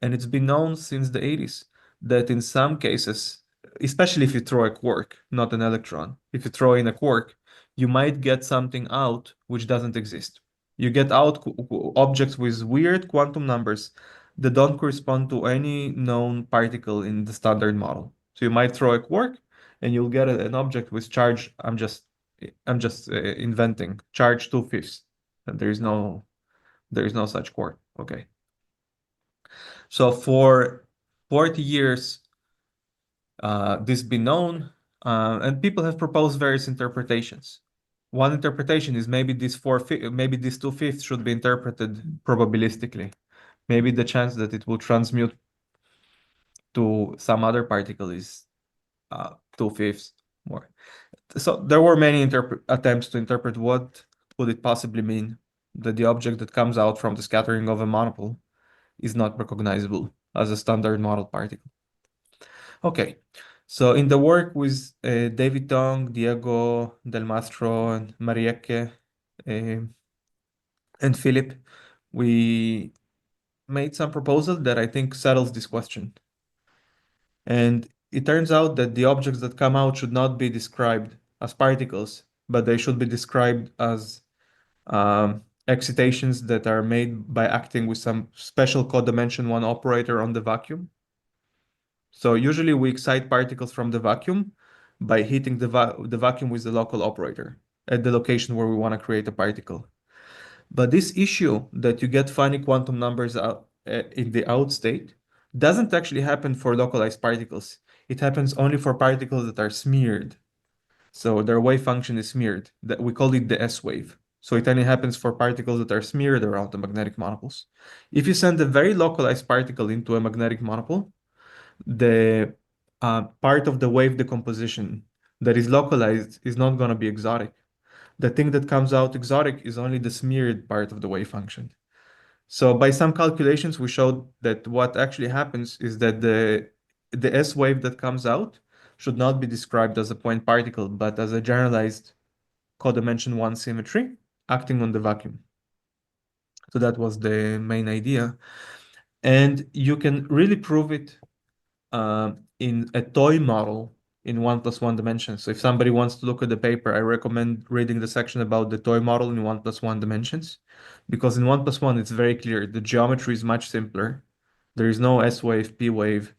And it's been known since the 80s that in some cases, especially if you throw a quark, not an electron, if you throw in a quark, you might get something out which doesn't exist. You get out objects with weird quantum numbers that don't correspond to any known particle in the standard model. So you might throw a quark and you'll get an object with charge. I'm just inventing charge 2/5. And there is no such quark. Okay. So for 40 years, this has been known, and people have proposed various interpretations. One interpretation is maybe this 2/5 should be interpreted probabilistically. Maybe the chance that it will transmute to some other particle is 2/5 more. So there were many attempts to interpret what would it possibly mean that the object that comes out from the scattering of a monopole is not recognizable as a standard model particle. Okay, so in the work with David Tong, Diego Del Mastro, and Marieke, and Philip, we made some proposal that I think settles this question. And it turns out that the objects that come out should not be described as particles, but they should be described as excitations that are made by acting with some special codimension one operator on the vacuum. So usually we excite particles from the vacuum by hitting the vacuum with the local operator at the location where we want to create a particle. But this issue that you get funny quantum numbers out, in the out state doesn't actually happen for localized particles. It happens only for particles that are smeared. So their wave function is smeared. That we call it the S wave. So it only happens for particles that are smeared around the magnetic monopoles. If you send a very localized particle into a magnetic monopole, the part of the wave decomposition that is localized is not going to be exotic. The thing that comes out exotic is only the smeared part of the wave function. So by some calculations, we showed that what actually happens is that the S wave that comes out should not be described as a point particle, but as a generalized codimension one symmetry acting on the vacuum. So that was the main idea. And you can really prove it in a toy model in 1+1 dimensions. So if somebody wants to look at the paper, I recommend reading the section about the toy model in 1+1 dimensions, because in 1+1 it's very clear. The geometry is much simpler. There is no S wave, P wave.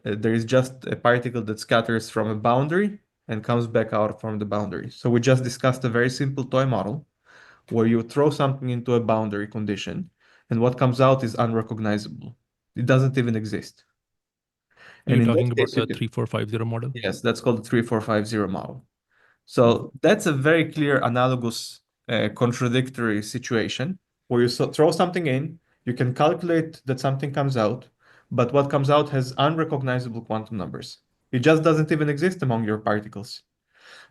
There is just a particle that scatters from a boundary and comes back out from the boundary. So we just discussed a very simple toy model where you throw something into a boundary condition, and what comes out is unrecognizable. It doesn't even exist. Are you And in talking that about case, you the can 3450 model? Yes, that's called the 3450 model. Hmm. So that's a very clear analogous contradictory situation where you throw something in, you can calculate that something comes out, but what comes out has unrecognizable quantum numbers. It just doesn't even exist among your particles.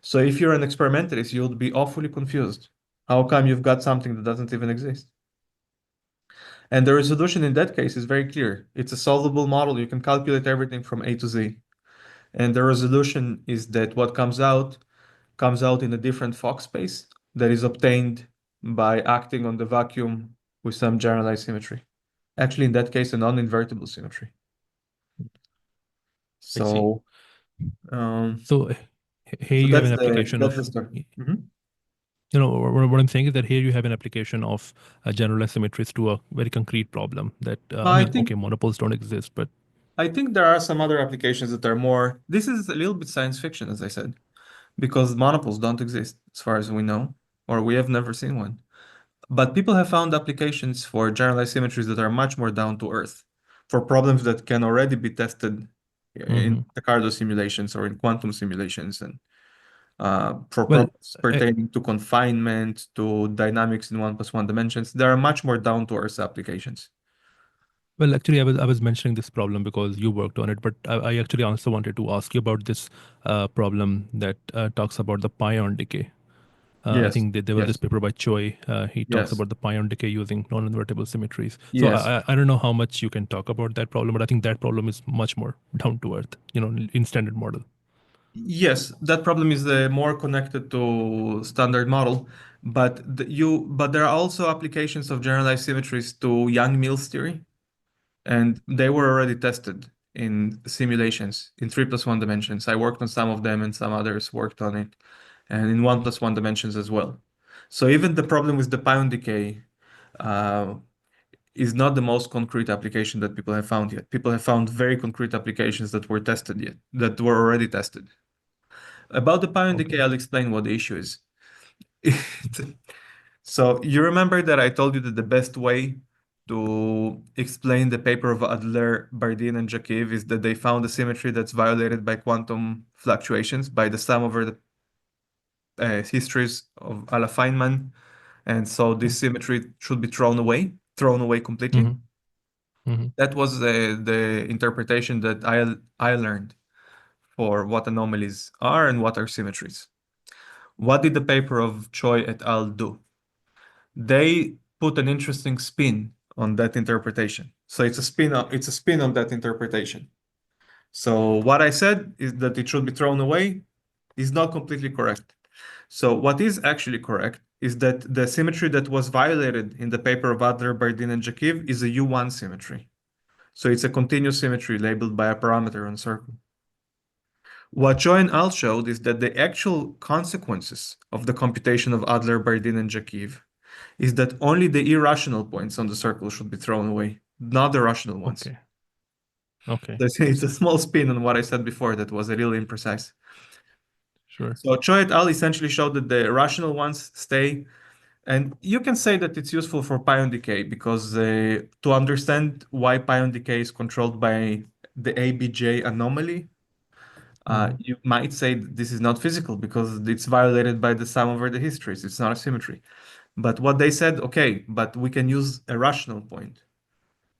So if you're an experimentalist, you'll be awfully confused. How come you've got something that doesn't even exist? And the resolution in that case is very clear. It's a solvable model. You can calculate everything from A to Z. And the resolution is that what comes out in a different Fock space that is obtained by acting on the vacuum with some generalized symmetry. Actually, in that case, a non-invertible symmetry. I see. So, um, So here so you have that's an the application that's the of, story. you Mhm. know, what I'm saying is that here you have an application of generalized symmetries to a very concrete problem that, I I mean, think okay, monopoles don't exist, but I think there are some other applications that are more. This is a little bit science fiction, as I said, because monopoles don't exist as far as we know, or we have never seen one. But people have found applications for generalized symmetries that are much more down to earth, for problems that can already be tested in Mm-hmm. Ricardo simulations or in quantum simulations, and for Well, problems uh, pertaining to confinement, to dynamics in 1+1 dimensions. There are much more down to earth applications. well, actually, I was mentioning this problem because you worked on it, but I actually also wanted to ask you about this problem that talks about the pion decay. I Yes, think that there was this yes, paper by Choi. He talks yes, about the pion decay using non-invertible symmetries. So yes. I don't know how much you can talk about that problem, but I think that problem is much more down to earth, in standard model. Yes, that problem is more connected to standard model, but there are also applications of generalized symmetries to Yang-Mills theory, and they were already tested in simulations in 3+1 dimensions. I worked on some of them, and some others worked on it, and in 1+1 dimensions as well. So even the problem with the pion decay uh, is not the most concrete application that people have found yet. People have found very concrete applications that were tested yet, that were already tested. About the pion decay, Okay. I'll explain what the issue is. So you remember that I told you that the best way to explain the paper of Adler, Bardeen, and Jakiv is that they found a symmetry that's violated by quantum fluctuations, by the sum over the histories of Ala Feynman, and so this symmetry should be thrown away completely. Mm-hmm. Mm-hmm. That was the interpretation that I learned for what anomalies are and what are symmetries. What did the paper of Choi et al. Do? They put an interesting spin on that interpretation. So it's a spin on that interpretation. So what I said is that it should be thrown away is not completely correct. So what is actually correct is that the symmetry that was violated in the paper of Adler, Bardeen, and Jakiv is a U1 symmetry. So it's a continuous symmetry labeled by a parameter on circle. What Choi and Al showed is that the actual consequences of the computation of Adler, Bardeen, and Jakiv is that only the irrational points on the circle should be thrown away, not the rational ones. Okay. Okay. So I it's a see. small spin on what I said before that was a really imprecise. Sure. So Choi et al. Essentially showed that the rational ones stay, and you can say that it's useful for pion decay because to understand why pion decay is controlled by the ABJ anomaly, Mm-hmm. you might say that this is not physical because it's violated by the sum over the histories. It's not a symmetry. But what they said, okay, but we can use a rational point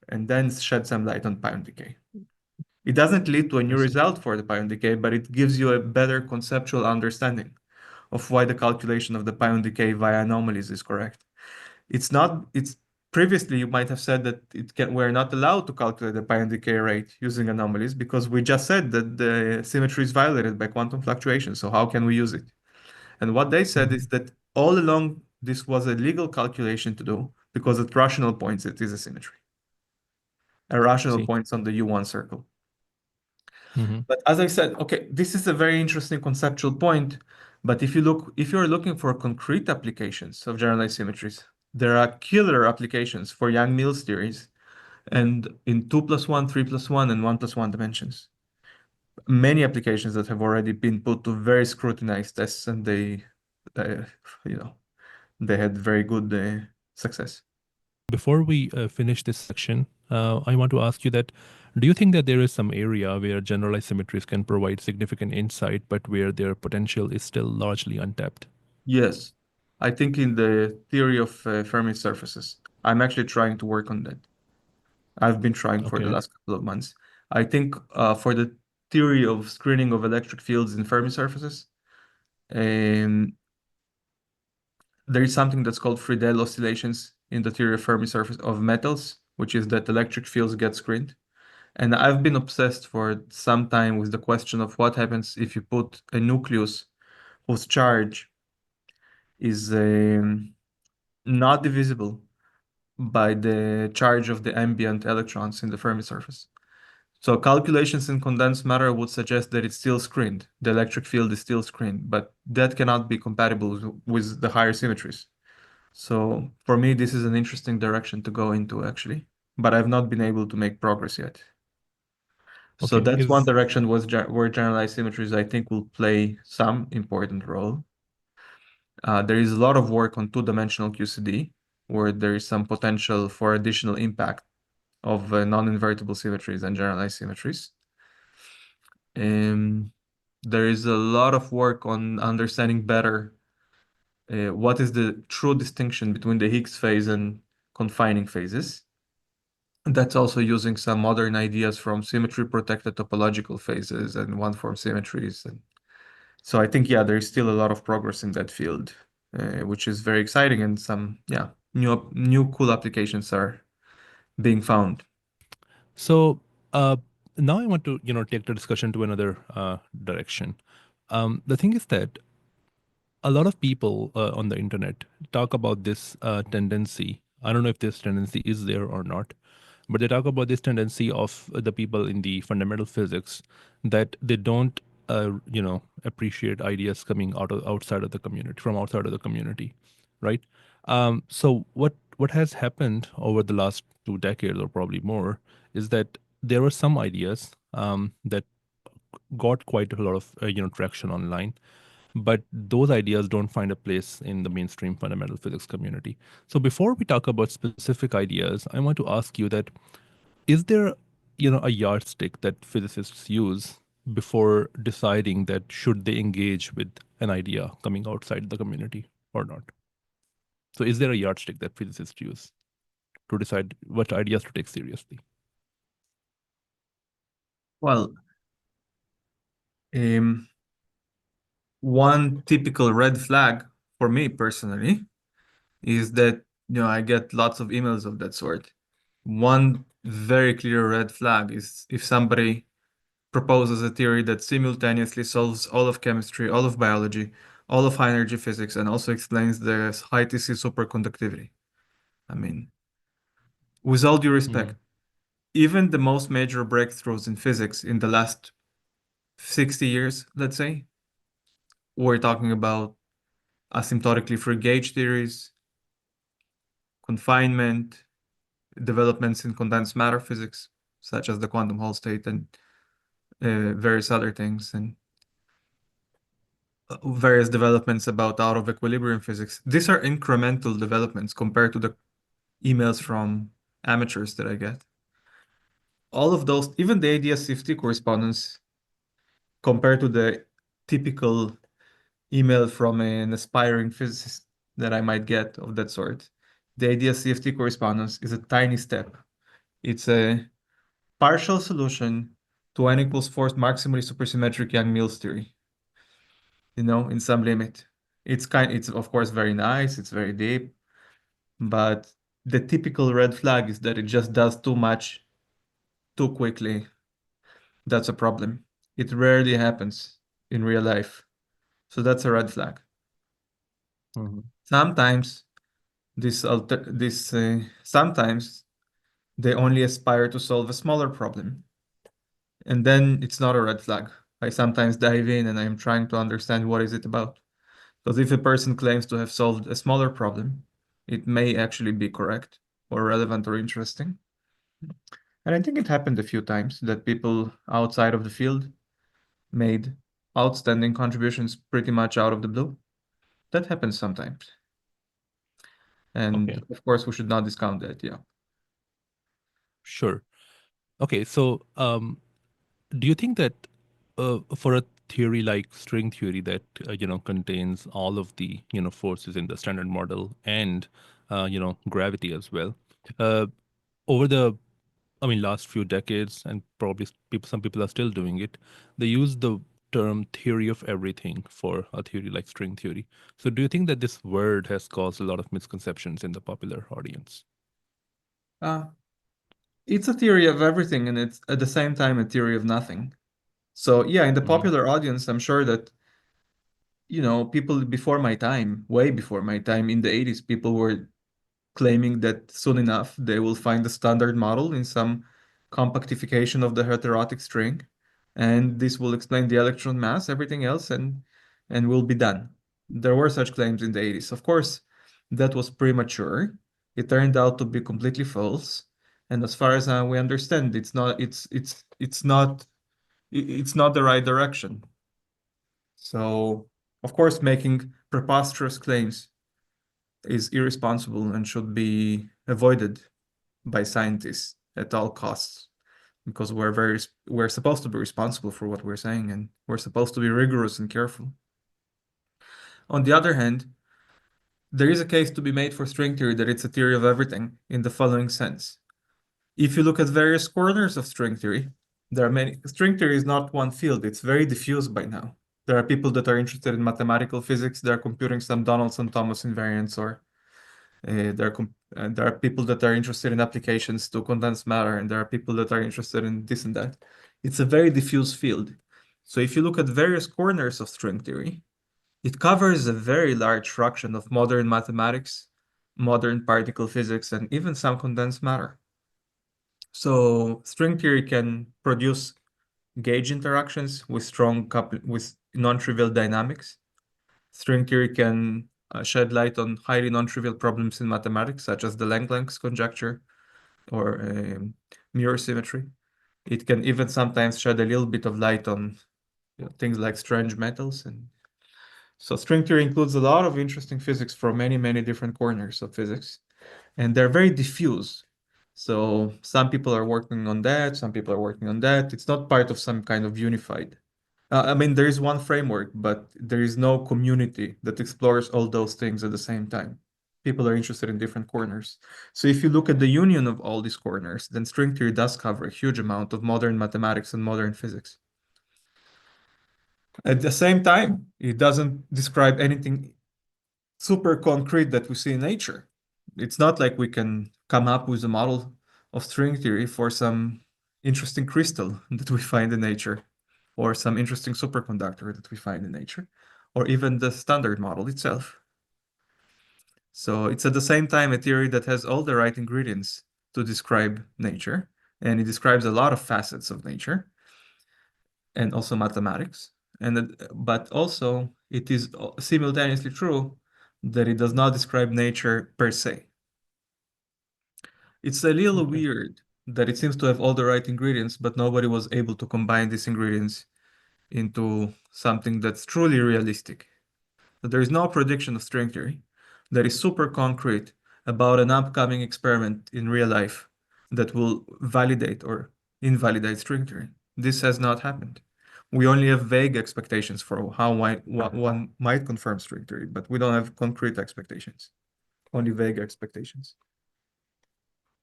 and then shed some light on pion decay. It doesn't lead to a I new see. result for the pion decay, but it gives you a better conceptual understanding of why the calculation of the pion decay via anomalies is correct. It's not, it's previously you might have said that we're not allowed to calculate the pion decay rate using anomalies because we just said that the symmetry is violated by quantum fluctuations. So how can we use it? And what they said Mm-hmm. is that all along this was a legal calculation to do because at rational points it is a symmetry. A I rational see. points on the U1 circle. Mm-hmm. But as I said, okay, this is a very interesting conceptual point. But if you're looking for concrete applications of generalized symmetries, there are killer applications for Yang-Mills theories and in 2+1, 3+1, and 1+1 dimensions. Many applications that have already been put to very scrutinized tests, and uh, you know, they had very good success. Before we finish this section, I want to ask you that do you think that there is some area where generalized symmetries can provide significant insight, but where their potential is still largely untapped? Yes, I think in the theory of Fermi surfaces, I'm actually trying to work on that. I've been trying for the Okay. last couple of months. I think for the theory of screening of electric fields in Fermi surfaces, um, there is something that's called Friedel oscillations in the theory of Fermi surface of metals, which is that electric fields get screened. And I've been obsessed for some time with the question of what happens if you put a nucleus whose charge is not divisible by the charge of the ambient electrons in the Fermi surface. So calculations in condensed matter would suggest that it's still screened. The electric field is still screened, but that cannot be compatible with the higher symmetries. So for me, this is an interesting direction to go into actually, but I've not been able to make progress yet. So Okay. that's one Is direction where generalized symmetries, I think, will play some important role. There is a lot of work on two-dimensional QCD, where there is some potential for additional impact of non-invertible symmetries and generalized symmetries. Um, there is a lot of work on understanding better what is the true distinction between the Higgs phase and confining phases. That's also using some modern ideas from symmetry-protected topological phases and one-form symmetries. And so I think, yeah, there is still a lot of progress in that field, which is very exciting, and some, yeah, new cool applications are being found. So uh, now I want to, take the discussion to another direction. The thing is that a lot of people on the internet talk about this tendency. I don't know if this tendency is there or not, but they talk about this tendency of the people in the fundamental physics that they don't, appreciate ideas coming outside of the community, from outside of the community, right? So what has happened over the last 2 decades or probably more is that there were some ideas that got quite a lot of traction online, but those ideas don't find a place in the mainstream fundamental physics community. So before we talk about specific ideas, I want to ask you that is there, a yardstick that physicists use before deciding that should they engage with an idea coming outside the community or not? So is there a yardstick that physicists use to decide what ideas to take seriously? Well, um, one typical red flag for me personally is that, I get lots of emails of that sort. One very clear red flag is if somebody proposes a theory that simultaneously solves all of chemistry, all of biology, all of high energy physics, and also explains the high TC superconductivity. I mean, with all due Hmm. respect, even the most major breakthroughs in physics in the last 60 years, let's say, we're talking about asymptotically free gauge theories, confinement, developments in condensed matter physics, such as the quantum Hall state and various other things, and various developments about out of equilibrium physics. These are incremental developments compared to the emails from amateurs that I get. All of those, even the ADS-CFT correspondence, compared to the typical email from an aspiring physicist that I might get of that sort, the ADS-CFT correspondence is a tiny step. It's a partial solution to n equals 4 maximally supersymmetric Yang-Mills theory, in some limit. It's of course very nice, it's very deep, but the typical red flag is that it just does too much too quickly. That's a problem. It rarely happens in real life. So that's a red flag. Mhm. Sometimes sometimes they only aspire to solve a smaller problem. And then it's not a red flag. I sometimes dive in and I'm trying to understand what is it about. Because if a person claims to have solved a smaller problem, it may actually be correct or relevant or interesting. And I think it happened a few times that people outside of the field made outstanding contributions pretty much out of the blue. That happens sometimes. And Okay, of course, we should not discount that. Yeah. sure. Okay, so do you think that for a theory like string theory that contains all of the forces in the standard model and gravity as well, uh, over the last few decades, and probably some people are still doing it, they use the term theory of everything for a theory like string theory. So do you think that this word has caused a lot of misconceptions in the popular audience? Uh, it's a theory of everything, and it's at the same time a theory of nothing. So yeah, in the Hmm. popular audience, I'm sure that, people before my time, way before my time in the 80s, people were claiming that soon enough they will find the standard model in some compactification of the heterotic string, and this will explain the electron mass, everything else, and we'll be done. There were such claims in the 80s. Of course, that was premature. It turned out to be completely false. And as far as we understand, it's not the right direction. So, of course, making preposterous claims is irresponsible and should be avoided by scientists at all costs. because we're supposed to be responsible for what we're saying, and we're supposed to be rigorous and careful. On the other hand, there is a case to be made for string theory that it's a theory of everything in the following sense. If you look at various corners of string theory, there are many. String theory is not one field, it's very diffuse by now. There are people that are interested in mathematical physics, they're computing some Donaldson-Thomas invariants, or there are people that are interested in applications to condensed matter, and there are people that are interested in this and that. It's a very diffuse field. So if you look at various corners of string theory, it covers a very large fraction of modern mathematics, modern particle physics, and even some condensed matter. So string theory can produce gauge interactions with with non-trivial dynamics. String theory can shed light on highly non-trivial problems in mathematics, such as the Langlands conjecture or mirror symmetry. It can even sometimes shed a little bit of light on things like strange metals. And so string theory includes a lot of interesting physics from many, many different corners of physics, and they're very diffuse. So some people are working on that, some people are working on that. It's not part of some kind of unified. I mean, there is one framework, but there is no community that explores all those things at the same time. People are interested in different corners. So if you look at the union of all these corners, then string theory does cover a huge amount of modern mathematics and modern physics. At the same time, it doesn't describe anything super concrete that we see in nature. It's not like we can come up with a model of string theory for some interesting crystal that we find in nature, or some interesting superconductor that we find in nature, or even the standard model itself. So it's at the same time a theory that has all the right ingredients to describe nature, and it describes a lot of facets of nature and also mathematics. But also it is simultaneously true that it does not describe nature per se. It's a little Okay. weird that it seems to have all the right ingredients, but nobody was able to combine these ingredients into something that's truly realistic. So there is no prediction of string theory that is super concrete about an upcoming experiment in real life that will validate or invalidate string theory. This has not happened. We only have vague expectations for how one might confirm string theory, but we don't have concrete expectations, only vague expectations.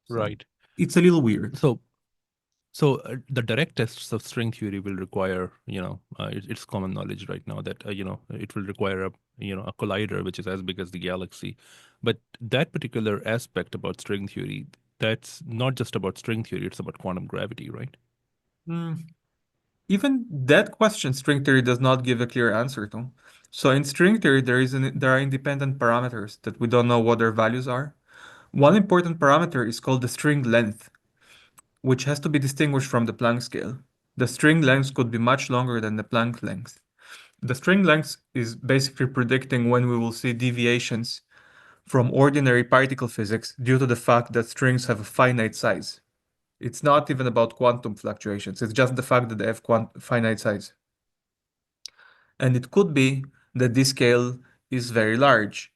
So Right. it's a little weird. So the direct tests of string theory will require, it's common knowledge right now that, it will require a collider which is as big as the galaxy. But that particular aspect about string theory, that's not just about string theory, it's about quantum gravity, right? Hmm. Even that question, string theory does not give a clear answer to. So in string theory, there are independent parameters that we don't know what their values are. One important parameter is called the string length, which has to be distinguished from the Planck scale. The string length could be much longer than the Planck length. The string length is basically predicting when we will see deviations from ordinary particle physics due to the fact that strings have a finite size. It's not even about quantum fluctuations, it's just the fact that they have finite size. And it could be that this scale is very large.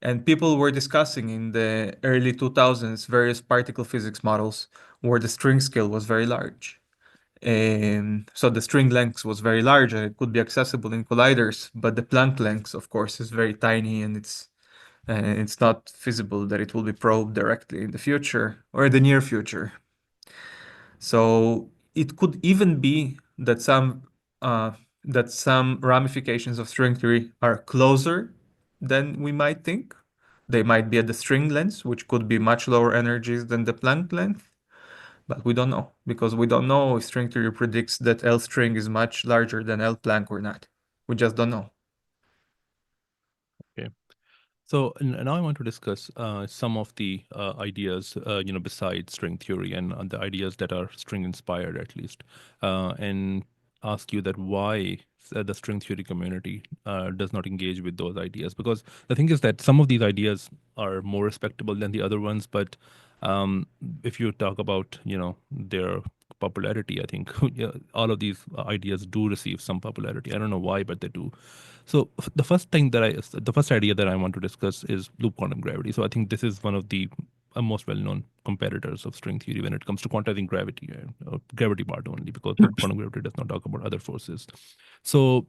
And people were discussing in the early 2000s various particle physics models where the string scale was very large. So the string length was very large and it could be accessible in colliders, but the Planck length, of course, is very tiny and it's not feasible that it will be probed directly in the future or the near future. So it could even be uh, that some ramifications of string theory are closer than we might think. They might be at the string length, which could be much lower energies than the Planck length, but we don't know because we don't know if string theory predicts that L string is much larger than L Planck or not. We just don't know. Okay. So now I want to discuss some of the ideas, besides string theory and the ideas that are string inspired at least, and ask you that why the string theory community does not engage with those ideas. Because the thing is that some of these ideas are more respectable than the other ones, but um, if you talk about, their popularity, I think yeah, all of these ideas do receive some popularity. I don't know why, but they do. So the first idea that I want to discuss is loop quantum gravity. So I think this is one of the most well-known competitors of string theory when it comes to quantizing gravity, or gravity part only, because the quantum gravity does not talk about other forces. So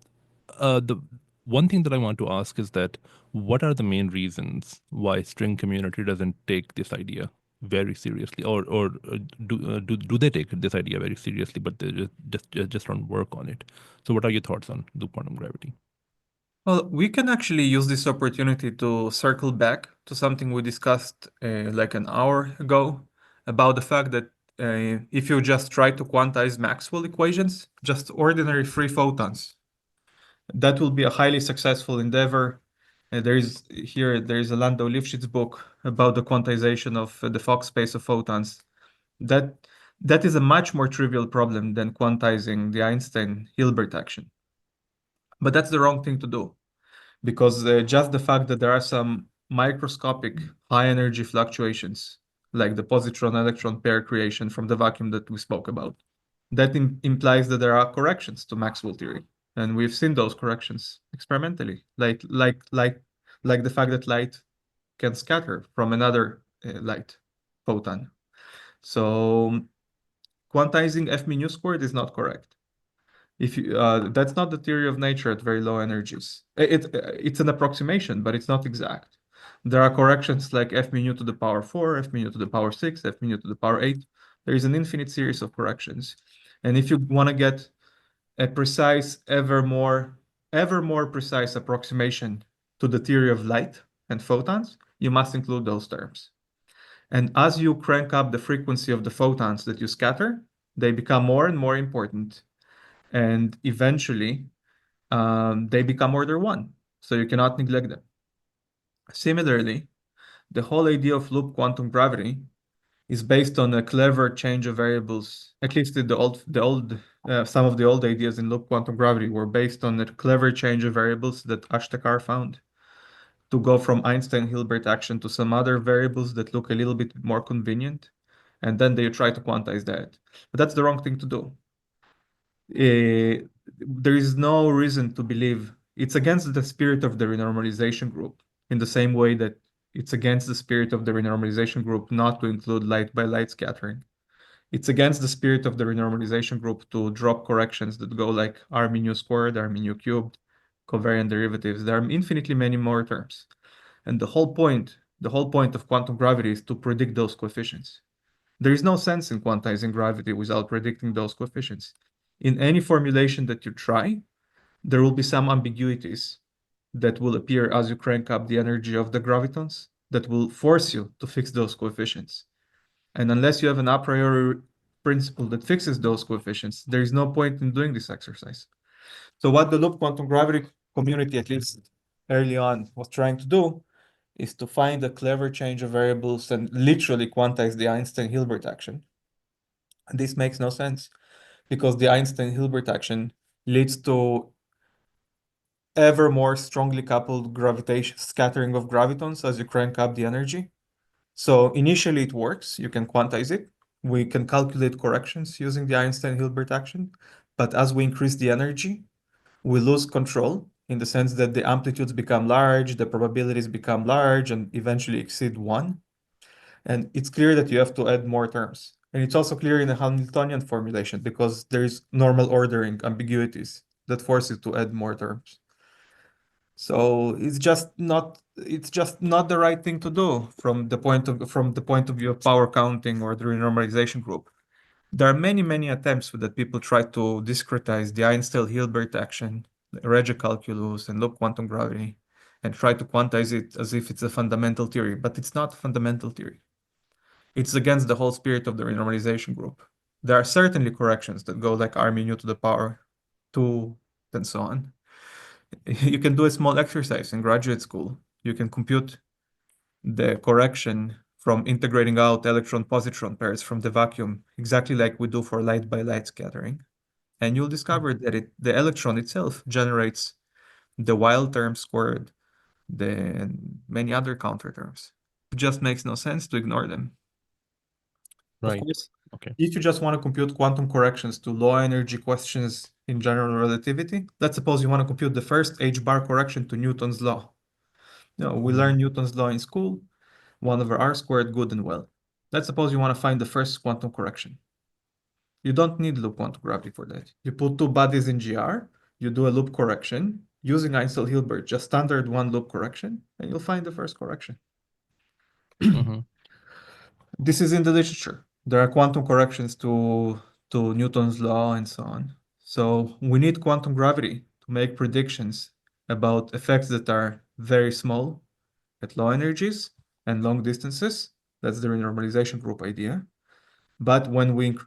the one thing that I want to ask is that what are the main reasons why string community doesn't take this idea very seriously, or do they take this idea very seriously, but they just don't work on it? So what are your thoughts on loop quantum gravity? Well, we can actually use this opportunity to circle back to something we discussed like an hour ago about the fact that if you just try to quantize Maxwell equations, just ordinary free photons, that will be a highly successful endeavor. There is a Landau Lifshitz book about the quantization of the Fock space of photons. That that is a much more trivial problem than quantizing the Einstein-Hilbert action. But that's the wrong thing to do because just the fact that there are some microscopic high energy fluctuations, like the positron-electron pair creation from the vacuum that we spoke about, that implies that there are corrections to Maxwell theory. And we've seen those corrections experimentally, like the fact that light can scatter from another light photon. So quantizing F mu squared is not correct. If you That's not the theory of nature at very low energies. It's an approximation, but it's not exact. There are corrections like F mu to the power 4, F mu to the power 6, F mu to the power 8. There is an infinite series of corrections. And if you want to get a precise, ever more precise approximation to the theory of light and photons, you must include those terms. And as you crank up the frequency of the photons that you scatter, they become more and more important. And eventually, they become order one. So you cannot neglect them. Similarly, the whole idea of loop quantum gravity is based on a clever change of variables. At least some of the old ideas in loop quantum gravity were based on a clever change of variables that Ashtekar found to go from Einstein-Hilbert action to some other variables that look a little bit more convenient, and then they try to quantize that. But that's the wrong thing to do. There is no reason to believe it's against the spirit of the renormalization group, in the same way that it's against the spirit of the renormalization group not to include light by light scattering. It's against the spirit of the renormalization group to drop corrections that go like r mu squared, r mu cubed, covariant derivatives. There are infinitely many more terms. And the whole point of quantum gravity is to predict those coefficients. There is no sense in quantizing gravity without predicting those coefficients. In any formulation that you try, there will be some ambiguities that will appear as you crank up the energy of the gravitons that will force you to fix those coefficients. And unless you have an a priori principle that fixes those coefficients, there is no point in doing this exercise. So what the loop quantum gravity community, at least early on, was trying to do is to find a clever change of variables and literally quantize the Einstein-Hilbert action. And this makes no sense because the Einstein-Hilbert action leads to ever more strongly coupled gravitation scattering of gravitons as you crank up the energy. So initially it works, you can quantize it. We can calculate corrections using the Einstein-Hilbert action. But as we increase the energy, we lose control in the sense that the amplitudes become large, the probabilities become large, and eventually exceed 1. And it's clear that you have to add more terms. And it's also clear in the Hamiltonian formulation because there's normal ordering ambiguities that force you to add more terms. So it's just not the right thing to do from the point of view of power counting or the renormalization group. There are many, many attempts that people try to discretize the Einstein-Hilbert action, Regge calculus, and loop quantum gravity, and try to quantize it as if it's a fundamental theory, but it's not a fundamental theory. It's against the whole spirit of the renormalization group. There are certainly corrections that go like r mu to the power 2 and so on. You can do a small exercise in graduate school. You can compute the correction from integrating out electron-positron pairs from the vacuum, exactly like we do for light by light scattering. And you'll discover that the electron itself generates the wild term squared, and many other counter terms. It just makes no sense to ignore them. Of Right. course, Okay. if you just want to compute quantum corrections to low energy questions in general relativity, let's suppose you want to compute the first h bar correction to Newton's law. We learn Newton's law in school. 1 over r squared, good and well. Let's suppose you want to find the first quantum correction. You don't need loop quantum gravity for that. You put two bodies in GR, you do a loop correction using Einstein-Hilbert, just standard one loop correction, and you'll find the first correction. Mm-hmm. This is in the literature. There are quantum corrections to Newton's law and so on. So we need quantum gravity to make predictions about effects that are very small at low energies and long distances. That's the renormalization group idea. But when we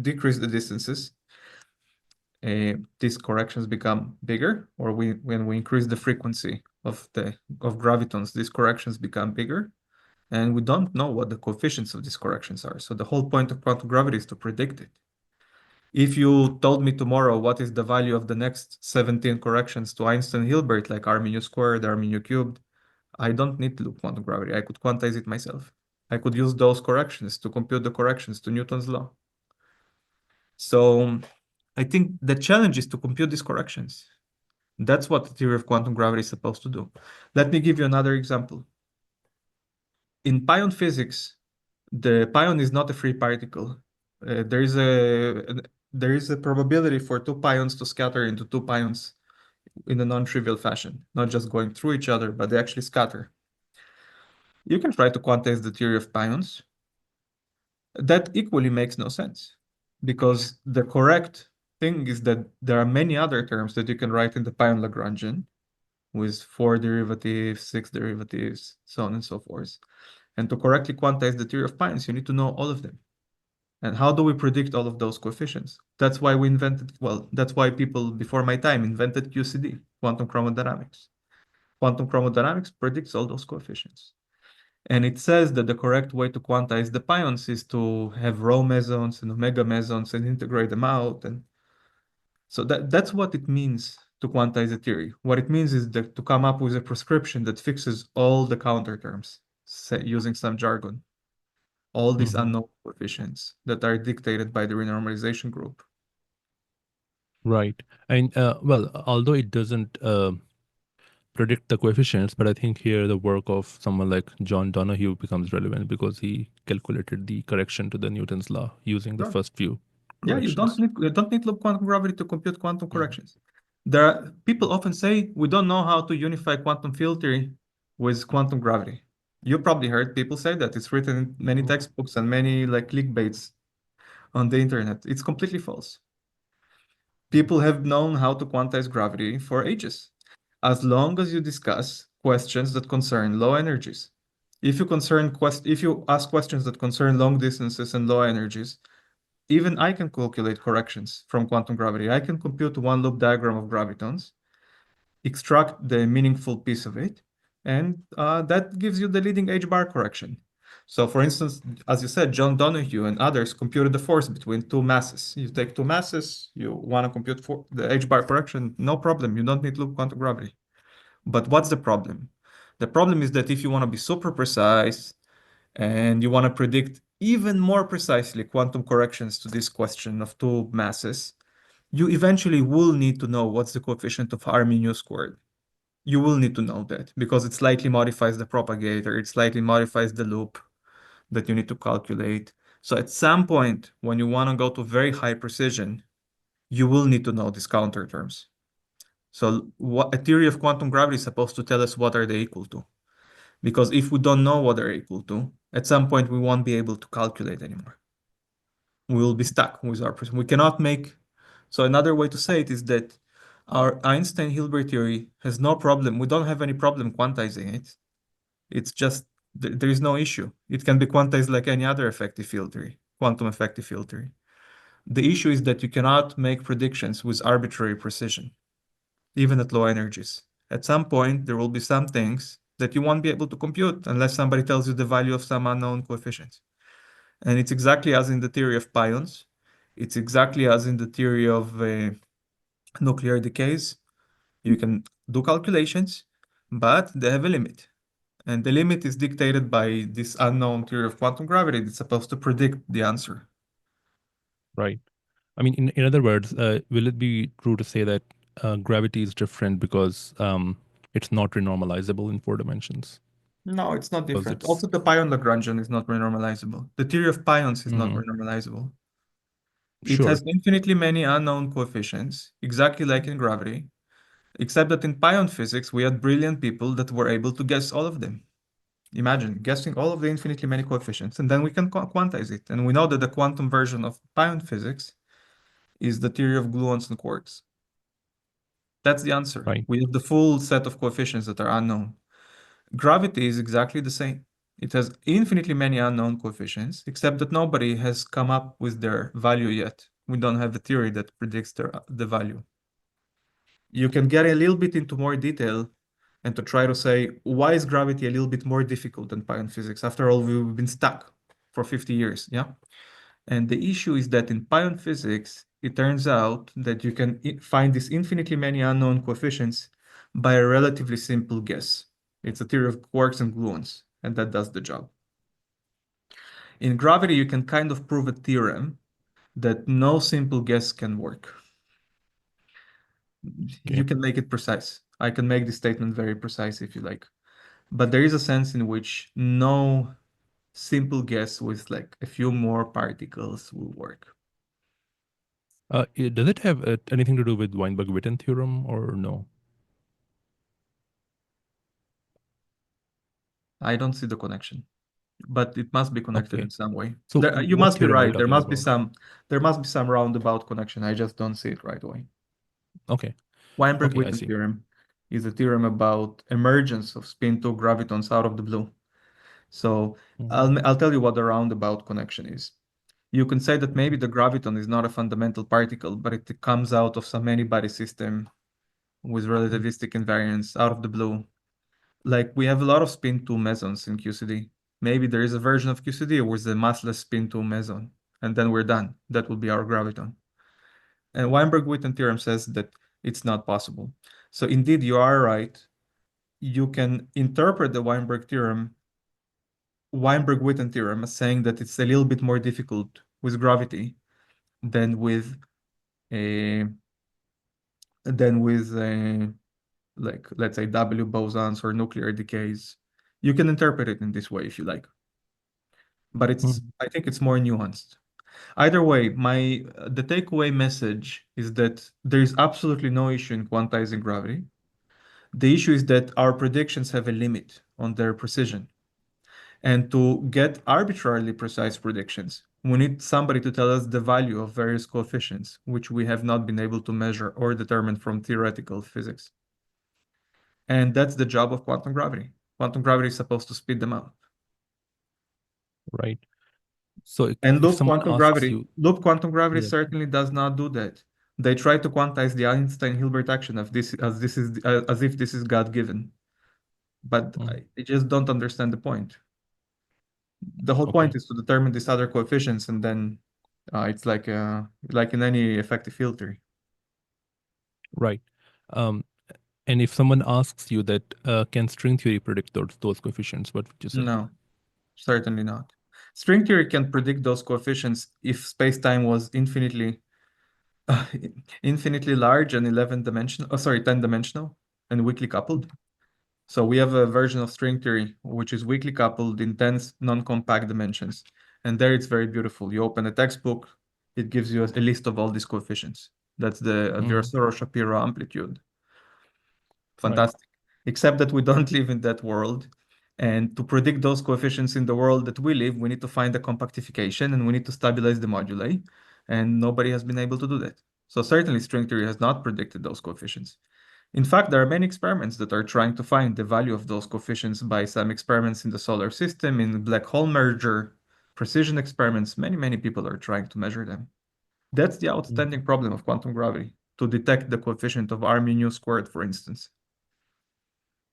decrease the distances, these corrections become bigger, or when we increase the frequency of gravitons, these corrections become bigger, and we don't know what the coefficients of these corrections are. So the whole point of quantum gravity is to predict it. If you told me tomorrow what is the value of the next 17 corrections to Einstein-Hilbert, like r mu squared, r mu cubed, I don't need to look quantum gravity. I could quantize it myself. I could use those corrections to compute the corrections to Newton's law. So I think the challenge is to compute these corrections. That's what the theory of quantum gravity is supposed to do. Let me give you another example. In Pion physics, the pion is not a free particle. There is a probability for two pions to scatter into two pions in a non-trivial fashion, not just going through each other, but they actually scatter. You can try to quantize the theory of pions. That equally makes no sense because the correct thing is that there are many other terms that you can write in the pion Lagrangian with 4 derivatives, 6 derivatives, so on and so forth. And to correctly quantize the theory of pions, you need to know all of them. And how do we predict all of those coefficients? That's why we invented, well, that's why people before my time invented QCD, quantum chromodynamics. Quantum chromodynamics predicts all those coefficients. And it says that the correct way to quantize the pions is to have rho mesons and omega mesons and integrate them out. And so that's what it means to quantize a theory. What it means is that to come up with a prescription that fixes all the counter terms, say, using some jargon, all these Mm-hmm. unknown coefficients that are dictated by the renormalization group. Right. And well, although it doesn't predict the coefficients, but I think here the work of someone like John Donahue becomes relevant because he calculated the correction to the Newton's law using the Sure. first few Yeah, corrections. you don't need loop quantum gravity to compute quantum Mhm. corrections. There are, people often say we don't know how to unify quantum field theory with quantum gravity. You probably heard people say that. It's written in many Mhm. textbooks and many like clickbaits on the internet. It's completely false. People have known how to quantize gravity for ages, as long as you discuss questions that concern low energies. If you ask questions that concern long distances and low energies, even I can calculate corrections from quantum gravity. I can compute one loop diagram of gravitons, extract the meaningful piece of it, and that gives you the leading H bar correction. So for instance, as you said, John Donahue and others computed the force between two masses. You take two masses, you want to compute for the H bar correction, no problem. You don't need loop quantum gravity. But what's the problem? The problem is that if you want to be super precise and you want to predict even more precisely quantum corrections to this question of two masses, you eventually will need to know what's the coefficient of r mu squared. You will need to know that because it slightly modifies the propagator, it slightly modifies the loop that you need to calculate. So at some point, when you want to go to very high precision, you will need to know these counter terms. So what a theory of quantum gravity is supposed to tell us what are they equal to. Because if we don't know what they're equal to, at some point we won't be able to calculate anymore. We will be stuck with our precision. We cannot make. So another way to say it is that our Einstein-Hilbert theory has no problem. We don't have any problem quantizing it. It's just there is no issue. It can be quantized like any other effective field theory, quantum effective field theory. The issue is that you cannot make predictions with arbitrary precision, even at low energies. At some point, there will be some things that you won't be able to compute unless somebody tells you the value of some unknown coefficient. And it's exactly as in the theory of pions. It's exactly as in the theory of nuclear decays. You can do calculations, but they have a limit. And the limit is dictated by this unknown theory of quantum gravity that's supposed to predict the answer. Right. I mean, in other words, will it be true to say that gravity is different because it's not renormalizable in four dimensions? No, it's not because different. it's. Also, the Pion Lagrangian is not renormalizable. The theory of pions is not Mhm. renormalizable. It Sure. has infinitely many unknown coefficients, exactly like in gravity, except that in pion physics, we had brilliant people that were able to guess all of them. Imagine guessing all of the infinitely many coefficients, and then we can quantize it. And we know that the quantum version of pion physics is the theory of gluons and quarks. That's the answer. Right. We have the full set of coefficients that are unknown. Gravity is exactly the same. It has infinitely many unknown coefficients, except that nobody has come up with their value yet. We don't have a theory that predicts the value. You can get a little bit into more detail and to try to say, why is gravity a little bit more difficult than Pion physics? After all, we've been stuck for 50 years, yeah? And the issue is that in Pion physics, it turns out that you can find these infinitely many unknown coefficients by a relatively simple guess. It's a theory of quarks and gluons, and that does the job. In gravity, you can kind of prove a theorem that no simple guess can work. You Okay. can make it precise. I can make this statement very precise if you like. But there is a sense in which no simple guess with like a few more particles will work. Does it have anything to do with Weinberg-Witten theorem or no? I don't see the connection, but it must be connected Okay. in some way. So You what must be theorem are you right. talking about? There must be some roundabout connection. I just don't see it right away. Okay. Okay, I Weinberg-Witten see. theorem is a theorem about emergence of spin 2 gravitons out of the blue. So Mhm. I'll tell you what the roundabout connection is. You can say that maybe Mhm. the graviton is not a fundamental particle, but it comes out of some many-body system with Mhm. relativistic invariance out of the blue. Like we have a lot of spin 2 mesons in QCD. Maybe there is a version of QCD with a massless spin 2 meson, and then we're done. That will be our graviton. And Weinberg-Witten theorem says that it's not possible. So indeed, you are right. You can interpret the Weinberg-Witten theorem as saying that it's a little bit more difficult with gravity than with a than with a, like let's say W bosons or nuclear decays. You can interpret it in this way if you like, but Mhm. I think it's more nuanced. Either way, my the takeaway message is that there is absolutely no issue in quantizing gravity. The issue is that our predictions have a limit on their precision. And to get arbitrarily precise predictions, we need somebody to tell us the value of various coefficients, which we have not been able to measure or determine from theoretical physics. And that's the job of quantum gravity. Quantum gravity is supposed to speed them up. Right. So And if someone asks you, loop quantum gravity yeah. certainly does not do that. They try to quantize the Einstein-Hilbert action of this as if this is God-given, but Mhm. I just don't understand the point. The whole point Okay. is to determine these other coefficients, and then it's like in any effective field theory. Right. Um, and if someone asks you that, can string theory predict those coefficients, what would you say? No, certainly not. String theory can predict those coefficients if space-time was infinitely large and 11 dimensional, oh, sorry, 10 dimensional and weakly coupled. So we have a version of string theory which is weakly coupled in 10 non-compact dimensions. And there it's very beautiful. You open a textbook, it gives you a list of all these coefficients. That's the Mhm. Virasoro-Shapiro amplitude. Right. Fantastic. Except that we don't live in that world. And to predict those coefficients in the world that we live, we need to find the compactification and we need to stabilize the moduli. And nobody has been able to do that. So certainly string theory has not predicted those coefficients. In fact, there are many experiments that are trying to find the value of those coefficients by some experiments in the solar system, in black hole merger, precision experiments. Many, many people are trying to measure them. That's the Mhm. outstanding problem of quantum gravity, to detect the coefficient of r mu nu squared, for instance.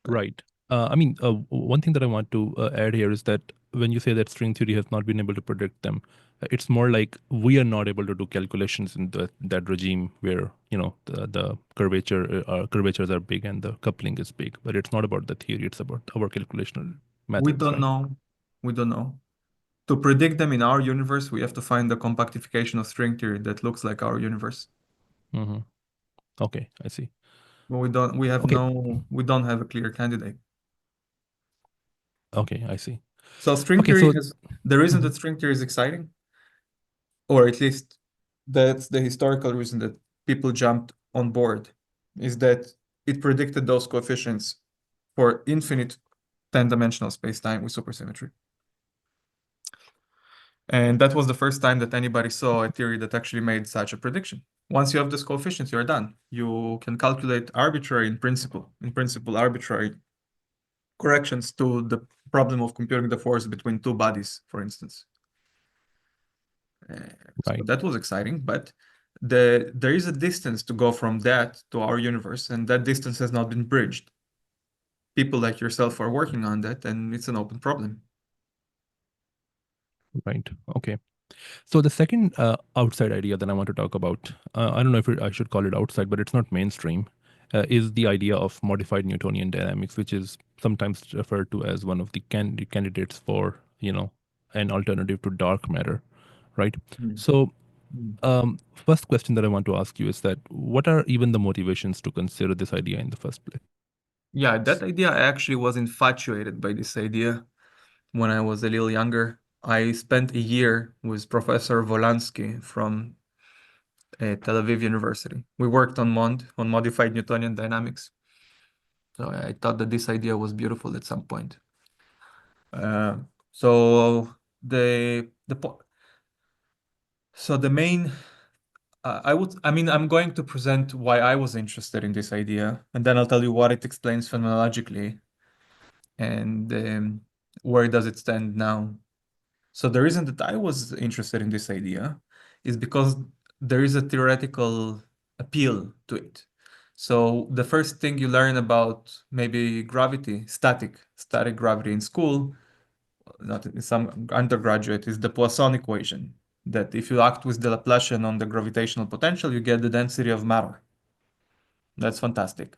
Right. I mean, one thing that I want to add here is that when you say that string theory has not been able to predict them, it's more like we are not able to do calculations in that regime where the curvatures are big and the coupling is big. But it's not about the theory; it's about our calculational We methods, don't right? know. We don't know. To predict them in our universe, we have to find the compactification of string theory that looks like our universe. Hmm. Okay, I see. But Okay. we don't have a clear candidate. Okay, I see. So string Okay, theory so has the reason mhm, that string theory is exciting, or at least that's the historical reason that people jumped on board, is that it predicted those coefficients for infinite 10-dimensional space-time with supersymmetry. And that was the first time that anybody saw a theory that actually made such a prediction. Once you have these coefficients, you're done. You can calculate arbitrary in principle, arbitrary corrections to the problem of computing the force between two bodies, for instance. Uh, so right, that was exciting, but there is a distance to go from that to our universe, and that distance has not been bridged. People like yourself are working on that, and it's an open problem. right. Okay. So the second outside idea that I want to talk about, I don't know if I should call it outside, but it's not mainstream, is the idea of modified Newtonian dynamics, which is sometimes referred to as one of the candidates for, an alternative to dark matter, right? Mm. So Mm. first question that I want to ask you is that what are even the motivations to consider this idea in the first place? Yeah, that idea, I actually was infatuated by this idea when I was a little younger. I spent a year with Professor Volansky from Tel Aviv University. We worked on MOND, on modified Newtonian dynamics. So I thought that this idea was beautiful at some point. Uh, so the po- so the main I mean, I'm going to present why I was interested in this idea, and then I'll tell you what it explains phenomenologically and where does it stand now. So the reason that I was interested in this idea is because there is a theoretical appeal to it. So the first thing you learn about maybe gravity, static gravity in school, not in some undergraduate, is the Poisson equation. That if you act with the Laplacian on the gravitational potential, you get the density of matter. That's fantastic.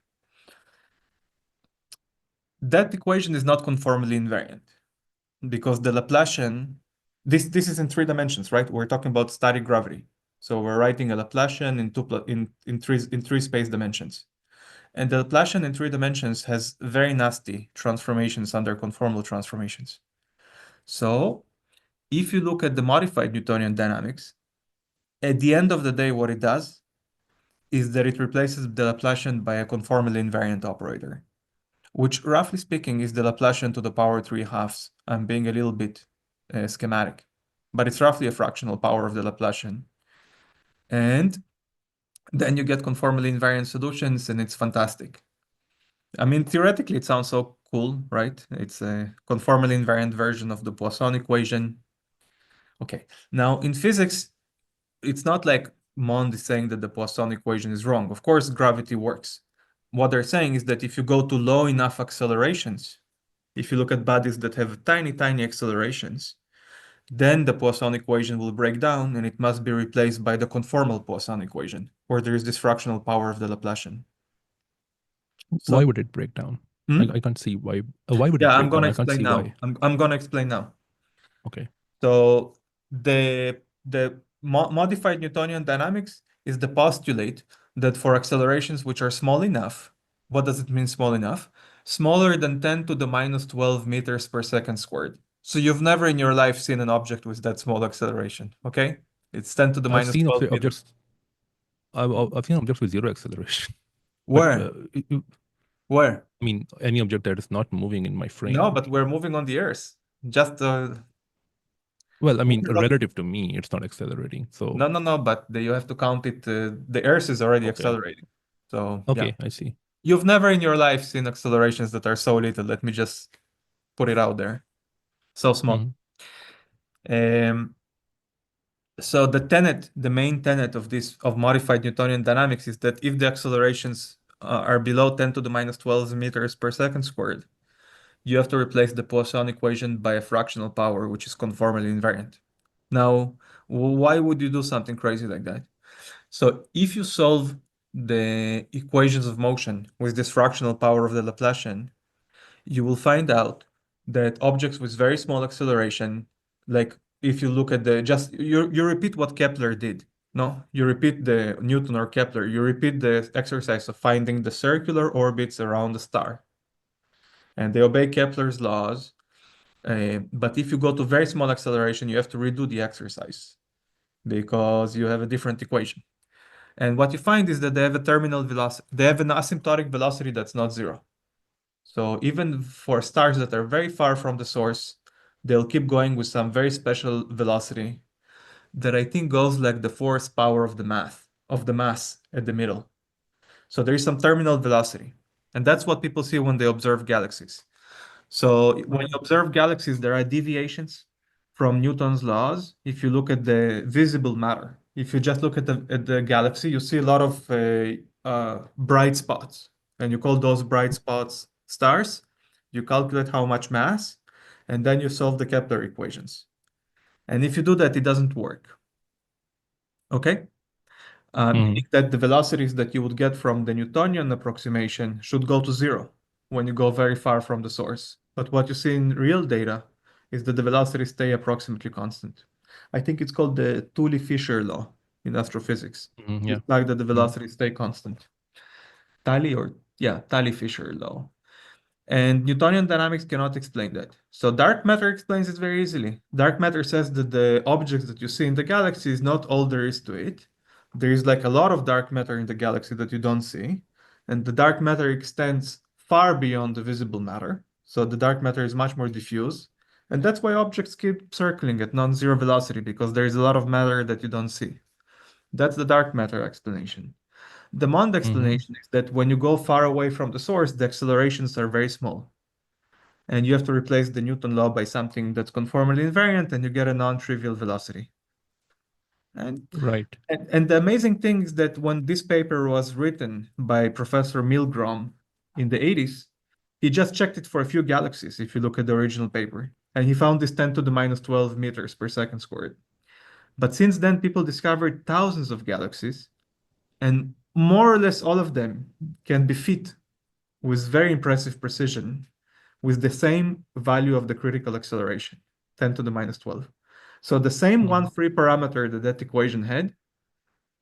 That equation is not conformally invariant because the Laplacian, this is in three dimensions, right? We're talking about static gravity. So we're writing a Laplacian in three space dimensions. And the Laplacian in three dimensions has very nasty transformations under conformal transformations. So if you look at the modified Newtonian dynamics, at the end of the day, what it does is that it replaces the Laplacian by a conformally invariant operator, which roughly speaking is the Laplacian to the power 3/2. I'm being a little bit schematic, but it's roughly a fractional power of the Laplacian. And then you get conformally invariant solutions, and it's fantastic. I mean, theoretically, it sounds so cool, right? It's a conformally invariant version of the Poisson equation. Okay, now in physics, it's not like MOND is saying that the Poisson equation is wrong. Of course, gravity works. What they're saying is that if you go to low enough accelerations, if you look at bodies that have tiny, tiny accelerations, then the Poisson equation will break down and it must be replaced by the conformal Poisson equation, where there is this fractional power of the Laplacian. Why So, would it break down? I hmm? can't see why. Why would it Yeah, I'm break gonna down? I can't explain see now. why. I'm gonna explain now. Okay. So the modified Newtonian dynamics is the postulate that for accelerations which are small enough, what does it mean small enough? Smaller than 10 to the minus 12 meters per second squared. So you've never in your life seen an object with that small acceleration, okay? It's 10 to the I've minus seen 12 meters. objects. I've seen objects with zero acceleration, but Where? Where? I mean, any object that is not moving in my No, frame. but we're moving on the Earth. Just Well, I mean, we're not- relative to me, it's not accelerating. So, no, but you have to count it. The Earth is already okay. accelerating. So yeah. Okay, I see. You've never in your life seen accelerations that are so little. Let me just put it out there. So small. Mhm. Um, so the main tenet of this of modified Newtonian dynamics is that if the accelerations are below 10 to the minus 12 meters per second squared, you have to replace the Poisson equation by a fractional power, which is conformally invariant. Now, why would you do something crazy like that? So if you solve the equations of motion with this fractional power of the Laplacian, you will find out that objects with very small acceleration, like if you look at the just you repeat what Kepler did. No, you repeat the Newton or Kepler, you repeat the exercise of finding the circular orbits around the star. And they obey Kepler's laws. But if you go to very small acceleration, you have to redo the exercise because you have a different equation. And what you find is that they have a terminal velocity, they have an asymptotic velocity that's not zero. So even for stars that are very far from the source, they'll keep going with some very special velocity that I think goes like the fourth power of the mass at the middle. So there is some terminal velocity. And that's what people see when they observe galaxies. So when you observe galaxies, there are deviations from Newton's laws. If you look at the visible matter, if you just look at the galaxy, you see a lot of bright spots, and you call those bright spots stars. You calculate how much mass, and then you solve the Kepler equations. And if you do that, it doesn't work. Okay? Hmm. Meaning that the velocities that you would get from the Newtonian approximation should go to zero when you go very far from the source. But what you see in real data is that the velocities stay approximately constant. I think it's called the Tully-Fisher law in astrophysics. Hmm. It's Yeah. like that the Hmm. velocities stay constant. Tully-Fisher law. And Newtonian dynamics cannot explain that. So dark matter explains it very easily. Dark matter says that the objects that you see in the galaxy is not all there is to it. There is like a lot of dark matter in the galaxy that you don't see. And the dark matter extends far beyond the visible matter. So the dark matter is much more diffuse. And that's why objects keep circling at non-zero velocity, because there is a lot of matter that you don't see. That's the dark matter explanation. The MOND Hmm. explanation is that when you go far away from the source, the accelerations are very small. And you have to replace the Newton law by something that's conformally invariant, and you get a non-trivial velocity. And, Right. and the amazing thing is that when this paper was written by Professor Milgrom in the 80s, he just checked it for a few galaxies, if you look at the original paper. And he found this 10 to the minus 12 meters per second squared. But since then, people discovered thousands of galaxies, and more or less all of them can be fit with very impressive precision with the same value of the critical acceleration, 10 to the minus 12. So the same one Hmm. free parameter that that equation had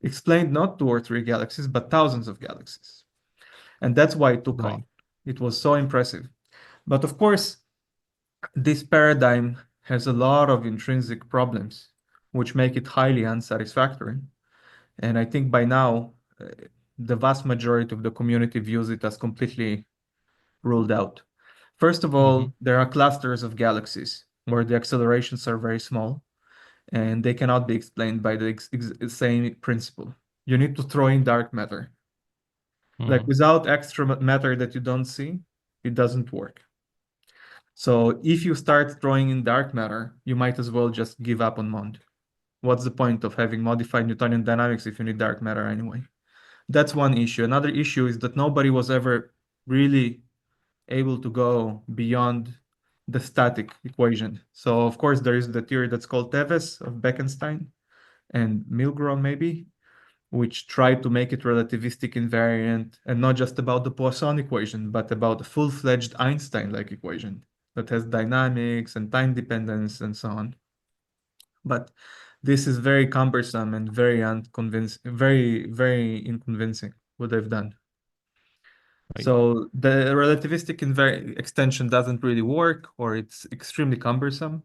explained not two or three galaxies, but thousands of galaxies. And that's why it took off. Right. It was so impressive. But of course, this paradigm has a lot of intrinsic problems, which make it highly unsatisfactory. And I think by now, the vast majority of the community views it as completely ruled out. First of Hmm. all, there are clusters of galaxies where the accelerations are very small and they cannot be explained by the same principle. You need to throw in dark matter. Like Hmm. without extra matter that you don't see, it doesn't work. So if you start throwing in dark matter, you might as well just give up on MOND. What's the point of having modified Newtonian dynamics if you need dark matter anyway? That's one issue. Another issue is that nobody was ever really able to go beyond the static equation. So of course there is the theory that's called Teves of Bekenstein and Milgrom maybe, which tried to make it relativistic invariant and not just about the Poisson equation, but about a full-fledged Einstein-like equation that has dynamics and time dependence and so on. But this is very cumbersome and very unconvincing, very inconvincing what they've done. Right. So the relativistic extension doesn't really work, or it's extremely cumbersome.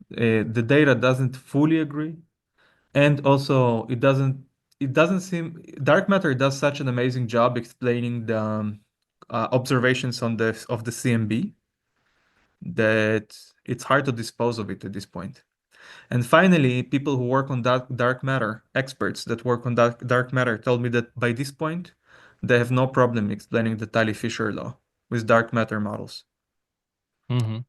The data doesn't fully agree, and also it doesn't seem dark matter does such an amazing job explaining the observations on the CMB that it's hard to dispose of it at this point. And finally, people who work on dark matter, experts that work on dark matter, told me that by this point, they have no problem explaining the Tully-Fisher law with dark matter models. Hmm.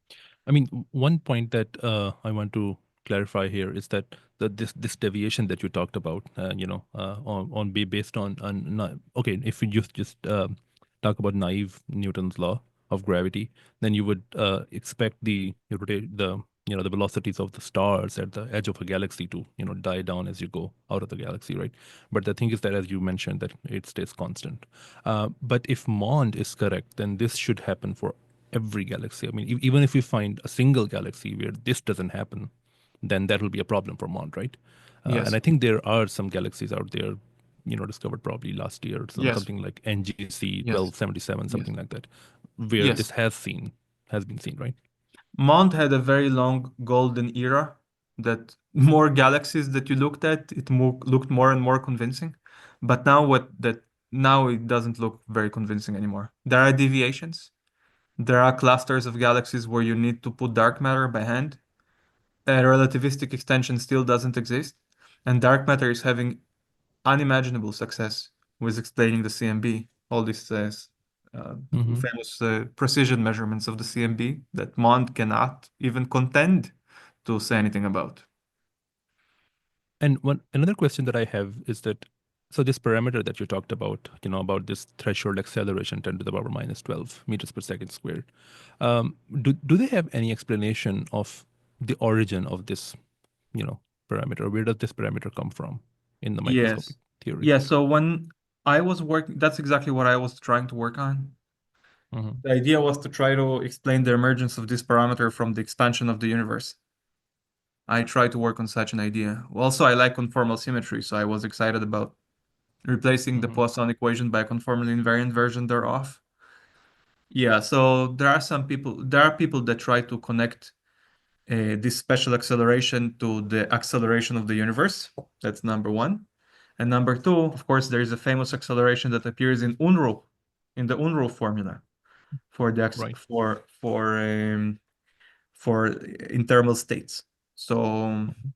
I mean, one point that I want to clarify here is that this deviation that you talked about, on be based on okay, if you just talk about naive Newton's law of gravity, then you would expect the rotate the velocities of the stars at the edge of a galaxy to die down as you go out of the galaxy, right? But the thing is that, as you mentioned, that it stays constant. But if MOND is correct, then this should happen for every galaxy. I mean, even if we find a single galaxy where this doesn't happen, then that will be a problem for MOND, right? And Yes, I think there are some galaxies out there, discovered probably last year, yes, something like NGC yes, 1277, yes, something like that, where this yes. has been seen, right? MOND had a very long golden era that more galaxies that you looked at, it looked more and more convincing. But now it doesn't look very convincing anymore. There are deviations. There are clusters of galaxies where you need to put dark matter by hand. A relativistic extension still doesn't exist, and dark matter is having unimaginable success with explaining the CMB, all these uh, Hmm. famous precision measurements of the CMB that MOND cannot even contend to say anything about. And one another question that I have is that so this parameter that you talked about, about this threshold acceleration 10 to the power minus 12 meters per second squared, do they have any explanation of the origin of this, you know, parameter? Where does this parameter come from in the microscopic Yes. theory? Yeah, so when I was working, that's exactly what I was trying to work on. Hmm. The idea was to try to explain the emergence of this parameter from the expansion of the universe. I tried to work on such an idea. Also, I like conformal symmetry, so I was excited about replacing the Hmm. Poisson equation by a conformally invariant version thereof. Yeah, so there are people that try to connect this special acceleration to the acceleration of the universe. That's number one. And number two, of course, there is a famous acceleration that appears in UNRU, in the UNRU formula for the Right. for internal states. So Mhm.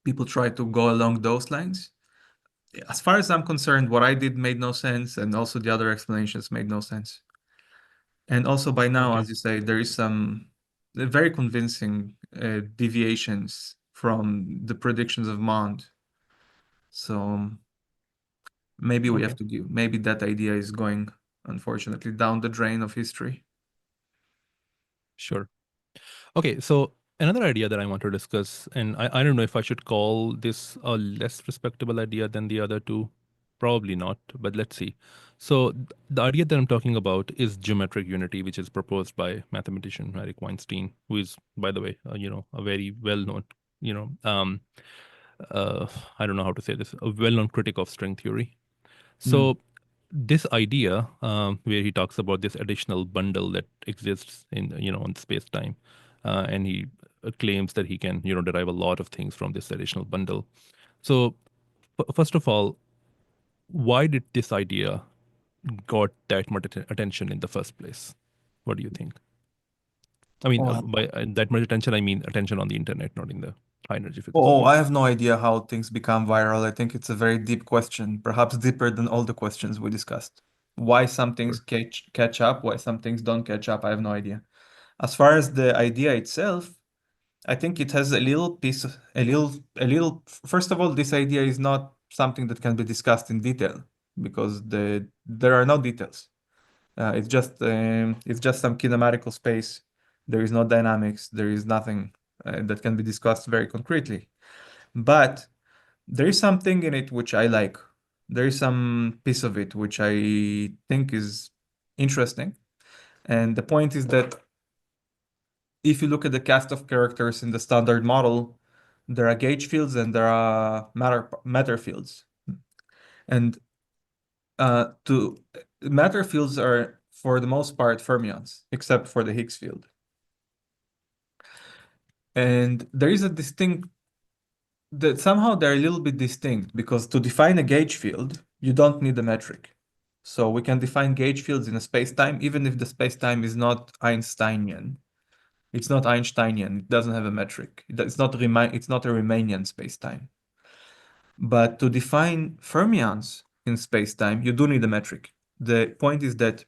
people try to go along those lines. As far as I'm concerned, what I did made no sense, and also the other explanations made no sense. And also by now, Okay. as you say, there is some very convincing deviations from the predictions of MOND. So maybe we have Okay. to give, maybe that idea is going, unfortunately, down the drain of history. Sure. Okay, so another idea that I want to discuss, and I don't know if I should call this a less respectable idea than the other two. Probably not, but let's see. So the idea that I'm talking about is geometric unity, which is proposed by mathematician Eric Weinstein, who is, by the way, a very well-known, you know, uh, I don't know how to say this, a well-known critic of string theory. Mm. So this idea, where he talks about this additional bundle that exists in on space-time, and he claims that he can derive a lot of things from this additional bundle. So first of all, why did this idea got that much attention in the first place? What do you think? I mean, Oh, by that much attention, I mean attention on the internet, not in the high energy physics oh, field. I have no idea how things become viral. I think it's a very deep question, perhaps deeper than all the questions we discussed. Why some things Sure. catch up, why some things don't catch up, I have no idea. As far as the idea itself, I think it has a little piece, first of all, this idea is not something that can be discussed in detail because there are no details. It's just some kinematical space. There is no dynamics. There is nothing that can be discussed very concretely. But there is something in it which I like. There is some piece of it which I think is interesting. And the point is that if you look at the cast of characters in the standard model, there are gauge fields and there are matter fields. And to matter fields are for the most part fermions, except for the Higgs field. And there is a distinct that somehow they're a little bit distinct because to define a gauge field, you don't need a metric. So we can define gauge fields in a space-time, even if the space-time is not Einsteinian. It's not Einsteinian. It doesn't have a metric. It's not a Riemannian space-time. But to define fermions in space-time, you do need a metric. The point is that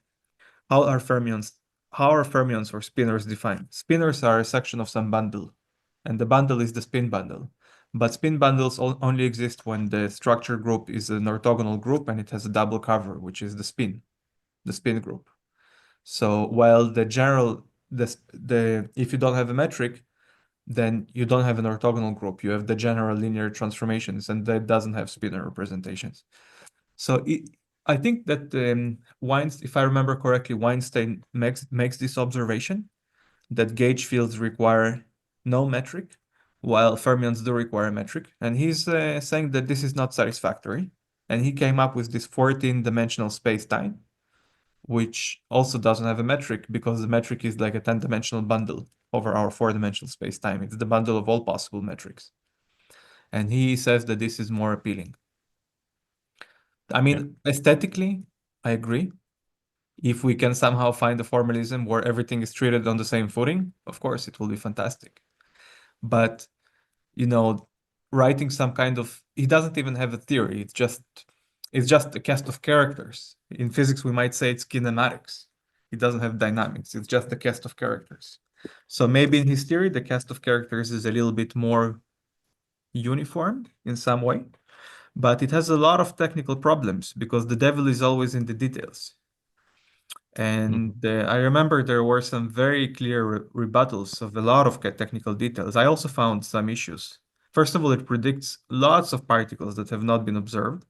how are fermions how are fermions or spinors defined? Spinors are a section of some bundle, and the bundle is the spin bundle. But spin bundles only exist when the structure group is an orthogonal group and it has a double cover, which is the spin group. So while the if you don't have a metric, then you don't have an orthogonal group. You have the general linear transformations, and that doesn't have spinor representations. So I think that Weinstein, if I remember correctly, Weinstein makes this observation that gauge fields require no metric, while fermions do require a metric. And he's saying that this is not satisfactory. And he came up with this 14-dimensional space-time, which also doesn't have a metric because the metric is like a 10-dimensional bundle. over our four-dimensional space-time. It's the bundle of all possible metrics. And he says that this is more appealing. I Yeah. mean, aesthetically, I agree. If we can somehow find a formalism where everything is treated on the same footing, of course, it will be fantastic. But, you know, writing some kind of, he doesn't even have a theory. It's just a cast of characters. In physics, we might say it's kinematics. It doesn't have dynamics. It's just a cast of characters. So maybe in his theory, the cast of characters is a little bit more uniform in some way, but it has a lot of technical problems because the devil is always in the details. Mhm. And I remember there were some very clear rebuttals of a lot of technical details. I also found some issues. First of all, it predicts lots of particles that have not been observed.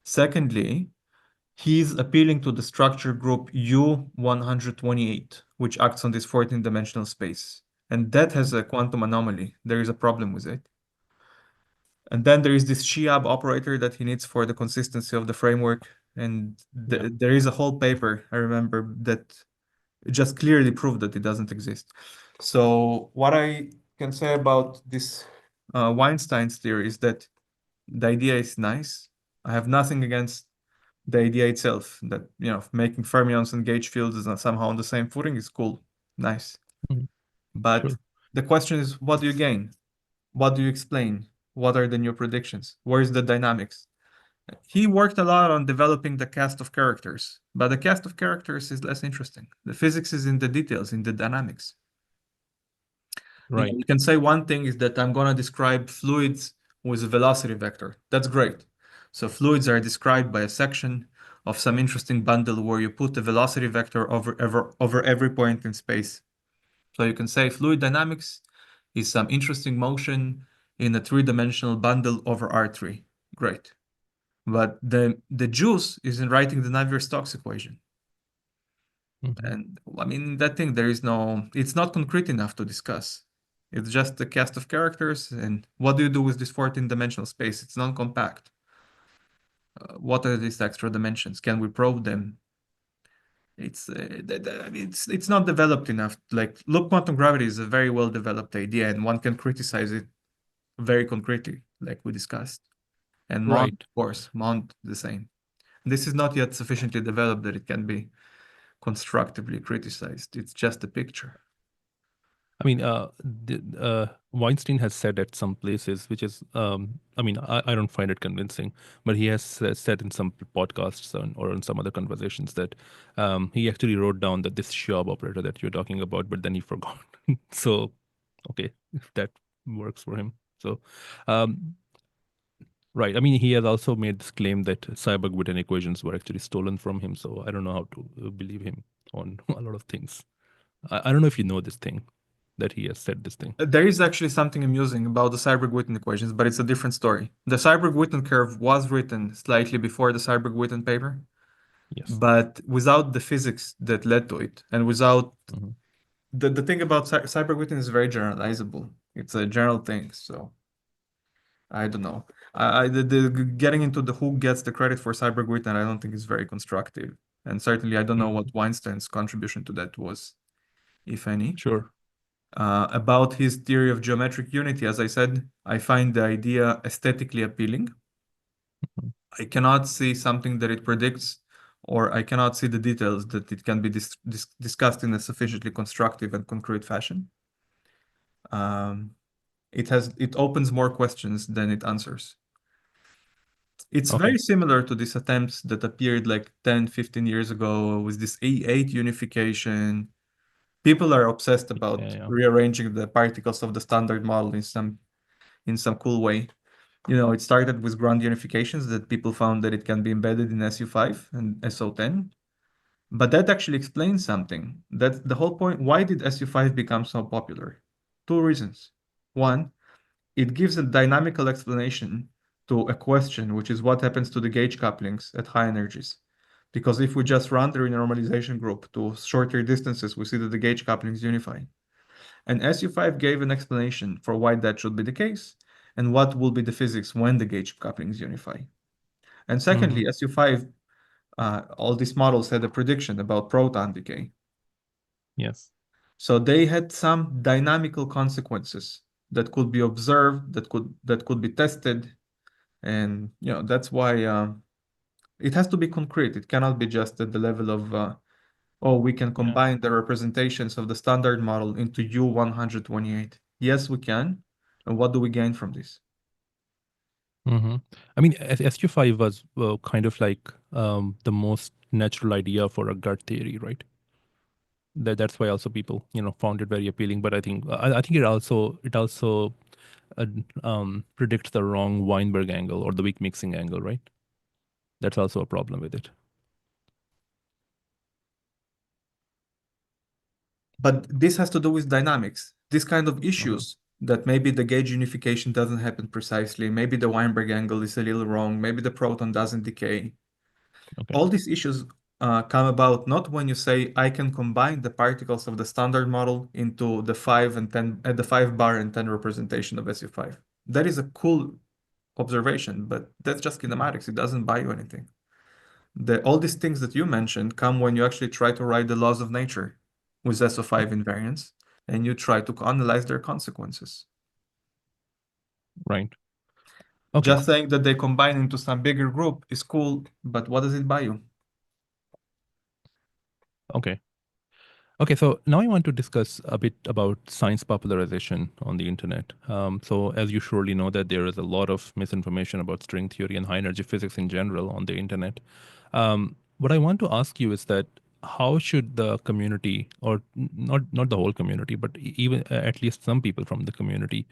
Secondly, he's appealing to the structure group U128, which acts on this 14-dimensional space. And that has a quantum anomaly. There is a problem with it. And then there is this Shiab operator that he needs for the consistency of the framework. And Yeah. there is a whole paper, I remember, that just clearly proved that it doesn't exist. So what I can say about this Weinstein's theory is that the idea is nice. I have nothing against the idea itself that, making fermions and gauge fields is not somehow on the same footing is cool, nice. Mhm. But Sure. the question is, what do you gain? What do you explain? What are the new predictions? Where is the dynamics? He worked a lot on developing the cast of characters, but the cast of characters is less interesting. The physics is in the details, in the dynamics. You Right. can say one thing is that I'm going to describe fluids with a velocity vector. That's great. So fluids are described by a section of some interesting bundle where you put the velocity vector over every point in space. So you can say fluid dynamics is some interesting motion in a three-dimensional bundle over R3. Great. But the juice is in writing the Navier-Stokes equation. Mhm. And I mean, that thing, it's not concrete enough to discuss. It's just a cast of characters. And what do you do with this 14-dimensional space? It's non-compact. What are these extra dimensions? Can we probe them? It's not developed enough. Like, loop quantum gravity is a very well developed idea, and one can criticize it very concretely, like we discussed. And MOND, Right. of course, MOND the same. This is not yet sufficiently developed that it can be constructively criticized. It's just a picture. I mean, Weinstein has said at some places, which is, I mean, I don't find it convincing, but he has said in some podcasts or in some other conversations that he actually wrote down that this Schwab operator that you're talking about, but then he forgot. So, okay, if that works for him. So, um, right. I mean, he has also made this claim that Seiberg-Witten equations were actually stolen from him. So I don't know how to believe him on a lot of things. I don't know if you know this thing that he has said this thing. There is actually something amusing about the Seiberg-Witten equations, but it's a different story. The Seiberg-Witten curve was written slightly before the Seiberg-Witten paper, Yes. but without the physics that led to it, and without Mhm. the thing about Seiberg-Witten is very generalizable. It's a general thing, so I don't know. The getting into the who gets the credit for Seiberg-Witten, I don't think is very constructive, and certainly I don't know what Mhm. Weinstein's contribution to that was, if any. Sure. About his theory of geometric unity, as I said, I find the idea aesthetically appealing. Mhm. I cannot see something that it predicts, or I cannot see the details that it can be discussed in a sufficiently constructive and concrete fashion. Um, it opens more questions than it answers. It's very Okay. similar to these attempts that appeared like 10, 15 years ago with this A8 unification. People are obsessed Yeah. about Yeah. rearranging the particles of the standard model in some cool way. It started with ground unifications that people found that it can be embedded in SU5 and SO10. But that actually explains something. That's the whole point. Why did SU5 become so popular? Two reasons. One, it gives a dynamical explanation to a question, which is what happens to the gauge couplings at high energies. Because if we just run the renormalization group to shorter distances, we see that the gauge couplings unify. And SU5 gave an explanation for why that should be the case and what will be the physics when the gauge couplings unify. And Hmm. secondly, SU5, all these models had a prediction about proton decay. Yes. So they had some dynamical consequences that could be observed, that could be tested, and that's why it has to be concrete. It cannot be just at the level of oh, we can Yeah. combine the representations of the standard model into U128. Yes, we can. And what do we gain from this? hmm I mean, SQ5 was kind of like the most natural idea for a gut theory, right? That's why also people, found it very appealing. But I think it also uh, predicts the wrong Weinberg angle or the weak mixing angle, right? That's also a problem with it. But this has to do with dynamics. These kind of Okay. issues that maybe the gauge unification doesn't happen precisely, maybe the Weinberg angle is a little wrong, maybe the proton doesn't decay. Okay. All these issues come about not when you say I can combine the particles of the standard model into the 5 and 10 at the 5 bar and 10 representation of SU5. That is a cool observation, but that's just Yeah. kinematics. It doesn't buy you anything. All these things that you mentioned come when you actually try to write the laws of nature with SO5 invariants and you try to analyze their consequences. Right. Okay. Just saying that they combine into some bigger group is cool, but what does it buy you? Okay. Okay, so now I want to discuss a bit about science popularization on the internet. So, as you surely know, that there is a lot of misinformation about string theory and high energy physics in general on the internet. What I want to ask you is that how should the community, or not the whole community, but even at least some people from the community,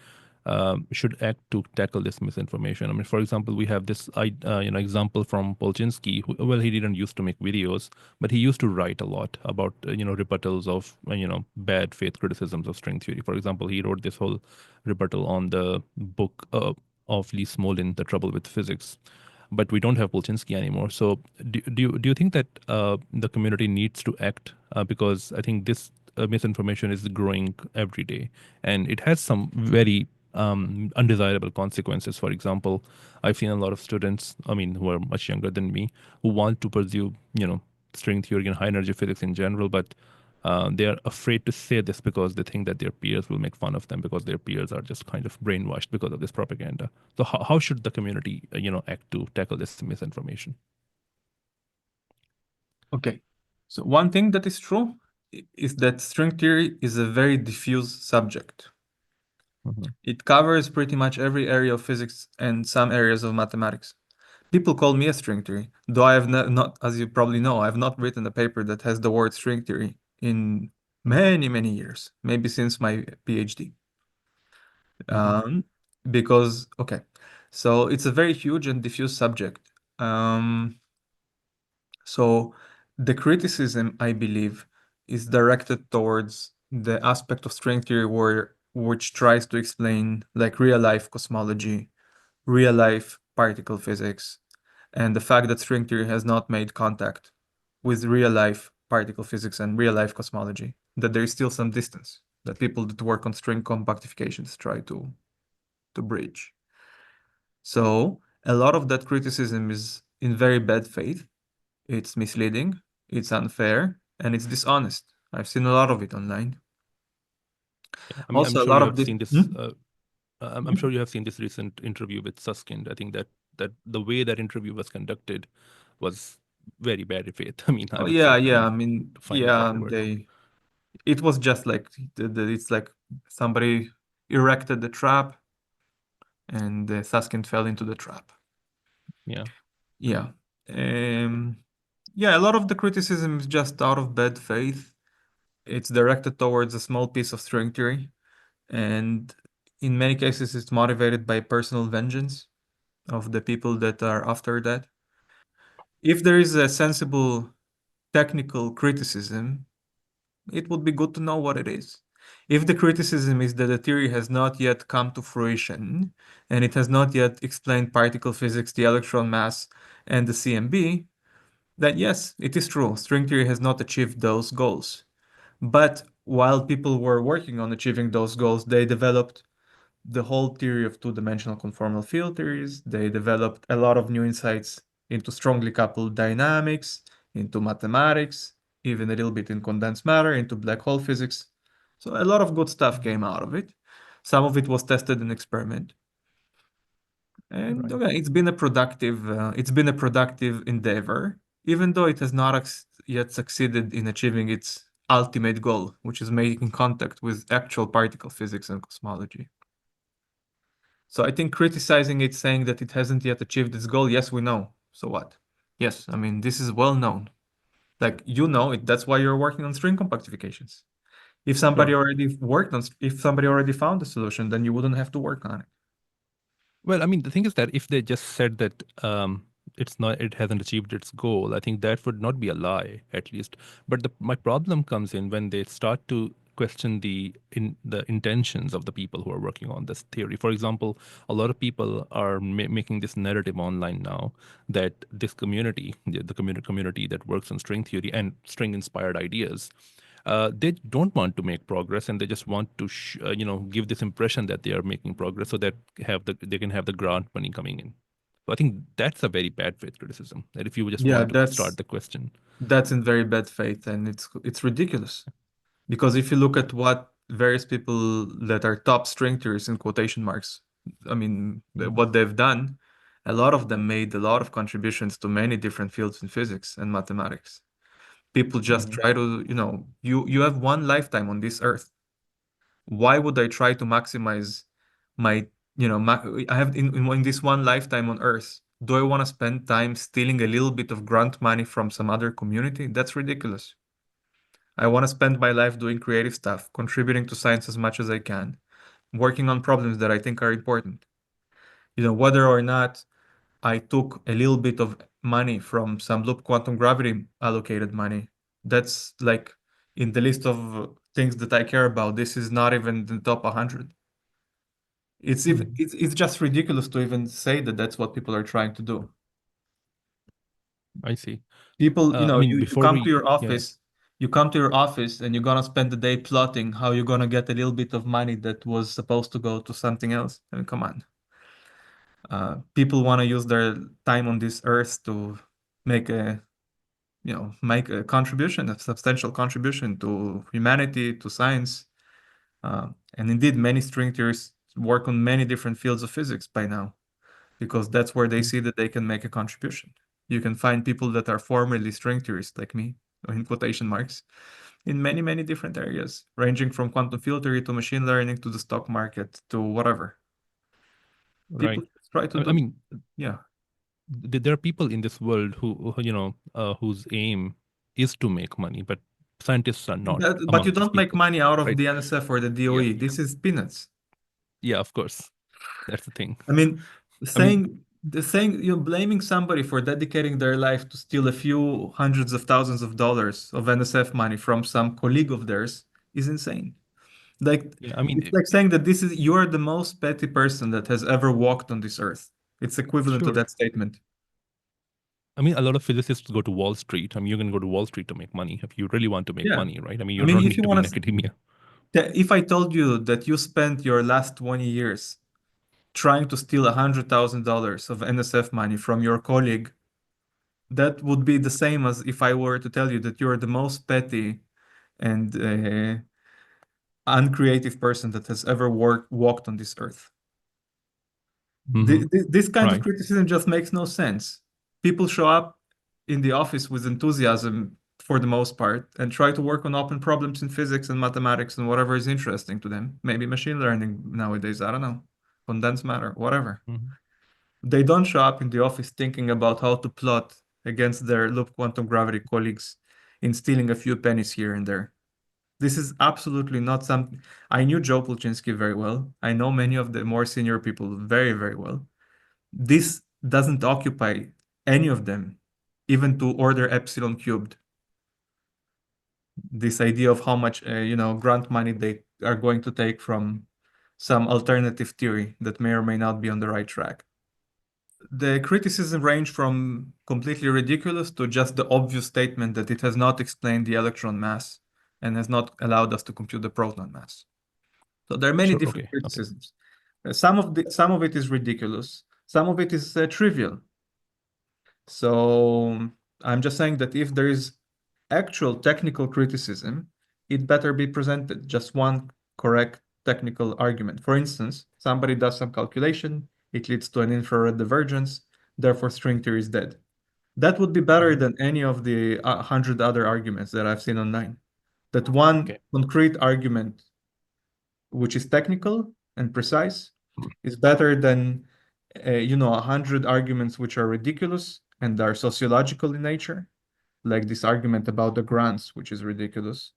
should act to tackle this misinformation? I mean, for example, we have this example from Polchinski. Well, he didn't used to make videos, but he used to write a lot about rebuttals of bad faith criticisms of string theory. For example, he wrote this whole rebuttal on the book of Lee Smolin, The Trouble with Physics. But we don't have Polchinski anymore. So do you think that the community needs to act, because I think this misinformation is growing every day, and it has some very undesirable consequences. For example, I've seen a lot of students, I mean, who are much younger than me, who want to pursue, string theory and high energy physics in general, but they are afraid to say this because they think that their peers will make fun of them because their peers are just kind of brainwashed because of this propaganda. So how should the community, act to tackle this misinformation? Okay. So one thing that is true is that string theory is a very diffuse subject. Mhm. It covers pretty much every area of physics and some areas of mathematics. People call me a string theory, though I have not, as you probably know, I have not written a paper that has the word string theory in many, many years, maybe since my PhD. Mhm. Um, because, okay, so it's a very huge and diffuse subject. So the criticism, I believe, is directed towards the aspect of string theory which tries to explain like real life cosmology, real life particle physics, and the fact that string theory has not made contact with real life particle physics and real life cosmology, that there is still some distance that people that work on string compactifications try to bridge. So a lot of that criticism is in very bad faith. It's misleading, it's unfair, and it's dishonest. I've seen a lot of it online. Yeah, I mean, I'm Also, a sure lot you of have this. seen this. Hmm? I'm sure you have seen this recent interview with Suskind. I think that the way that interview was conducted was very bad faith. I mean, I Oh, would say. yeah, I yeah. I mean, mean, to find the yeah, proper word. it was just like it's like somebody erected the trap and Saskin fell into the trap. Yeah. Yeah. Um, yeah, a lot of the criticism is just out of bad faith. It's directed towards a small piece of string theory, and in many cases, it's motivated by personal vengeance of the people that are after that. If there is a sensible technical criticism, it would be good to know what it is. If the criticism is that the theory has not yet come to fruition and it has not yet explained particle physics, the electron mass, and the CMB, then yes, it is true. String theory has not achieved those goals. But while people were working on achieving those goals, they developed the whole theory of two-dimensional conformal field theories. They developed a lot of new insights into strongly coupled dynamics, into mathematics, even a little bit in condensed matter, into black hole physics. So a lot of good stuff came out of it. Some of it was tested in experiment. And Right. okay, it's been a productive endeavor, even though it has not yet succeeded in achieving its ultimate goal, which is making contact with actual particle physics and cosmology. So I think criticizing it, saying that it hasn't yet achieved its goal, yes, we know. So what? Yes, I mean, this is well known. Like, you know it, that's why you're working on string compactifications. Sure. If somebody already found a solution, then you wouldn't have to work on it. Well, I mean, the thing is that if they just said that it hasn't achieved its goal, I think that would not be a lie, at least. But my problem comes in when they start to question the intentions of the people who are working on this theory. For example, a lot of people are making this narrative online now that this community, the community that works on string theory and string inspired ideas, they don't want to make progress, and they just want to give this impression that they are making progress so that they can have the grant money coming in. So I think that's a very bad faith criticism, that if you just Yeah, want to start the question. that's in very bad faith, and it's ridiculous. Because if you look at what various people that are top string theorists in quotation marks, I mean, Mhm. what they've done, a lot of them made a lot of contributions to many different fields in physics and mathematics. People just Mhm. try to, you have one lifetime on this earth. Why would I try to maximize my, I have in this one lifetime on earth. Do I want to spend time stealing a little bit of grant money from some other community? That's ridiculous. I want to spend my life doing creative stuff, contributing to science as much as I can, working on problems that I think are important. Whether or not I took a little bit of money from some loop quantum gravity allocated money, that's like in the list of things that I care about. This is not even the top 100. Mhm. It's just ridiculous to even say that that's what people are trying to do. I see. People, I mean, you before come to we, your yeah, office, and you're gonna spend the day plotting how you're gonna get a little bit of money that was supposed to go to something else. I mean, come on. People want to use their time on this earth to make a, make a contribution, a substantial contribution to humanity, to science. And indeed, many string theorists work on many different fields of physics by now, because that's where they mm, see that they can make a contribution. You can find people that are formerly string theorists like me, in quotation marks, in many, many different areas, ranging from quantum field theory to machine learning to the stock market to whatever. right. People just try to I do, mean, yeah. there are people in this world whose aim is to make money, but scientists are not But you among these don't make people, money out of right? the NSF or the Yeah, DOE. This is peanuts. yeah, of course. That's the thing. I mean, I mean, you're blaming somebody for dedicating their life to steal a few hundreds of thousands of dollars of NSF money from some colleague of theirs is insane. Like, yeah, I mean, it's like saying that you're the most petty person that has ever walked on this earth. It's equivalent to sure. that statement. I mean, a lot of physicists go to Wall Street. I mean, you can go to Wall Street to make money if you really want to make Yeah. money, right? I mean, I you mean, don't if need you to be want in to, academia. if I told you that you spent your last 20 years trying to steal $100,000 of NSF money from your colleague, that would be the same as if I were to tell you that you're the most petty and uncreative person that has ever walked on this earth. Hmm. This kind of Right. criticism just makes no sense. People show up in the office with enthusiasm for the most part and try to work on open problems in physics and mathematics and whatever is interesting to them. Maybe machine learning nowadays, I don't know, condensed matter, whatever. Hmm. They don't show up in the office thinking about how to plot against their loop quantum gravity colleagues in stealing a few pennies here and there. This is absolutely not something. I knew Joe Pulczynski very well. I know many of the more senior people very, very well. This doesn't occupy any of them, even to order epsilon cubed. This idea of how much, grant money they are going to take from some alternative theory that may or may not be on the right track. The criticism range from completely ridiculous to just the obvious statement that it has not explained the electron mass and has not allowed us to compute the proton mass. So there are many Sure. different Okay. Okay. criticisms. Some of it is ridiculous. Some of it is trivial. So I'm just saying that if there is actual technical criticism, it better be presented, just one correct technical argument. For instance, somebody does some calculation, it leads to an infrared divergence, therefore string theory is dead. That would be better Mhm. than any of the 100 other arguments that I've seen online. That one Okay. concrete argument, which is technical and precise, is better than 100 arguments which are ridiculous and are sociological in nature, like this argument about the grants, which is ridiculous,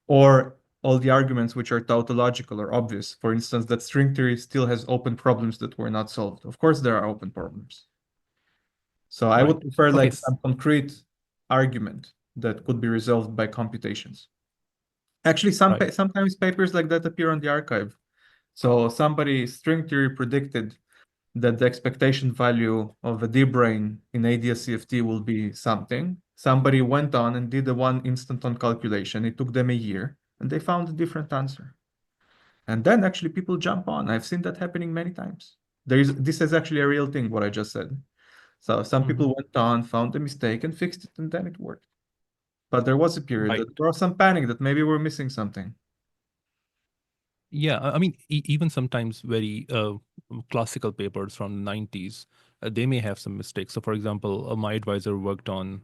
or all the arguments which are tautological or obvious. For instance, that string theory still has open problems that were not solved. Of course, there are open problems. So I Right. would prefer Okay. like some concrete argument that could be resolved by computations. Actually, Right. sometimes papers like that appear on the archive. So somebody, string theory predicted that the expectation value of a D-brane in ADS-CFT will be something. Somebody went on and did a one instanton calculation. It took them a year, and they found a different answer. And then actually people jump on. I've seen that happening many times. This is actually a real thing, what I just said. So some Mhm. people went on, found a mistake, and fixed it, and then it worked. But there was a period Right. that there was some panic that maybe we're missing something. Yeah. I mean, even sometimes very classical papers from the 90s, they may have some mistakes. So, for example, my advisor worked on,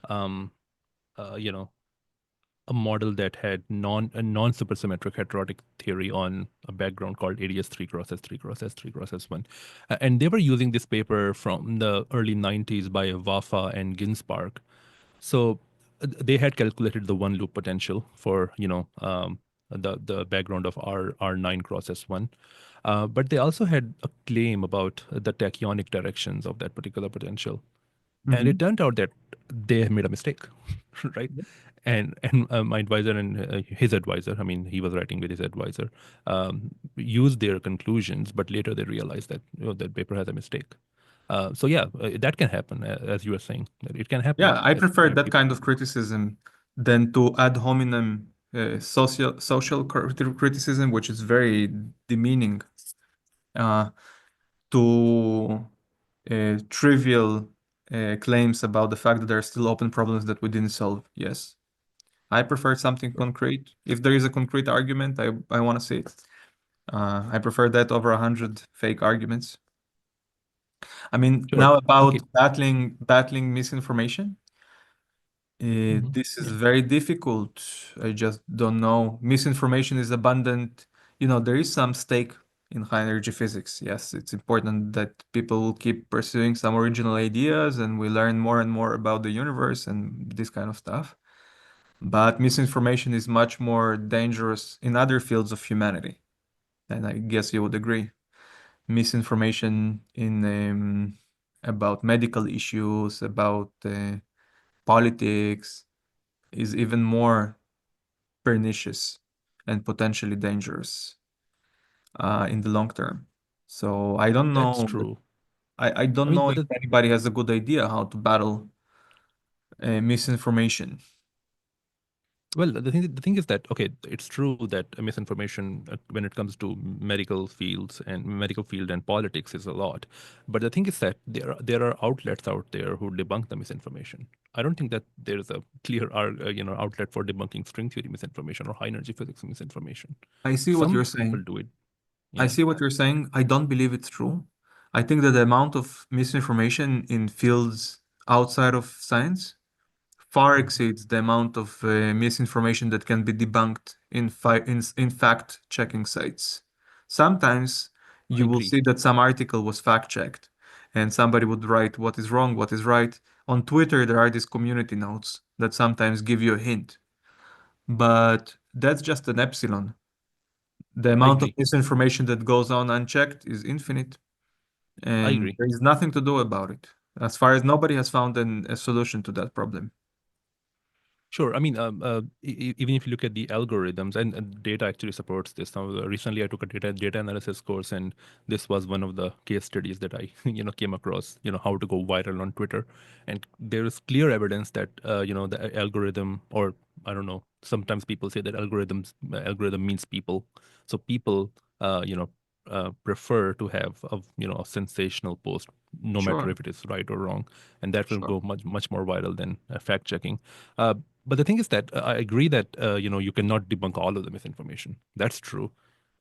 um, you know, a model that had a non-supersymmetric heterotic theory on a background called ADS 3 cross S 3 cross S 3 cross S1. And they were using this paper from the early 90s by Waffa and Ginsparg. So they had calculated the one loop potential for, the background of R9 cross S1. But they also had a claim about the tachyonic directions of that particular potential. And it Mhm. turned out that they made a mistake, right? And my advisor and his advisor, I mean, he was writing with his advisor, used their conclusions, but later they realized that that paper has a mistake. So yeah, that can happen, as you were saying, that it can happen. Yeah, I That prefer that people, kind of criticism than to ad hominem social criticism, which is very demeaning, uh, to trivial claims about the fact that there are still open problems that we didn't solve. Yes, I prefer something concrete. If there is a concrete argument, I want to see it. I prefer that over 100 fake arguments. I mean, sure, now okay. about battling misinformation. Mhm. This is Yeah, very difficult. I just don't know. Misinformation is abundant. There is some stake in high energy physics. Yes, it's important that people will keep pursuing some original ideas and we learn more and more about the universe and this kind of stuff. But misinformation is much more dangerous in other fields of humanity. And I guess you would agree. Misinformation in about medical issues, about politics is even more pernicious and potentially dangerous in the long term. So I don't that's know. true. I I don't mean, know but if anybody has a good idea how to battle misinformation. well, the thing is that okay, it's true that misinformation when it comes to medical field and politics is a lot, but the thing is that there are outlets out there who debunk the misinformation. I don't think that there is a clear outlet for debunking string theory misinformation or high energy physics misinformation. I see what Some you're people saying. do it. I Yeah. see what you're saying. I don't believe it's true. I think that the amount of misinformation in fields outside of science far Mhm. exceeds the amount of misinformation that can be debunked in fact-checking sites. Sometimes I you will agree. see that some article was fact-checked and somebody would write what is wrong, what is right. On Twitter, there are these community notes that sometimes give you a hint, but that's just an epsilon. The I amount of agree. misinformation that goes on unchecked is infinite, I and agree. there is nothing to do about it. As far as nobody has found a solution to that problem. Sure. I mean, even if you look at the algorithms, and data actually supports this. Now, recently I took a data analysis course, and this was one of the case studies that I came across. How to go viral on Twitter, and there is clear evidence that the algorithm, or I don't know. Sometimes people say that algorithm means people. So people prefer to have a sensational post, no matter Sure, if it is right or wrong, and that will sure. go much more viral than fact checking. But the thing is that I agree that you cannot debunk all of the misinformation. That's true.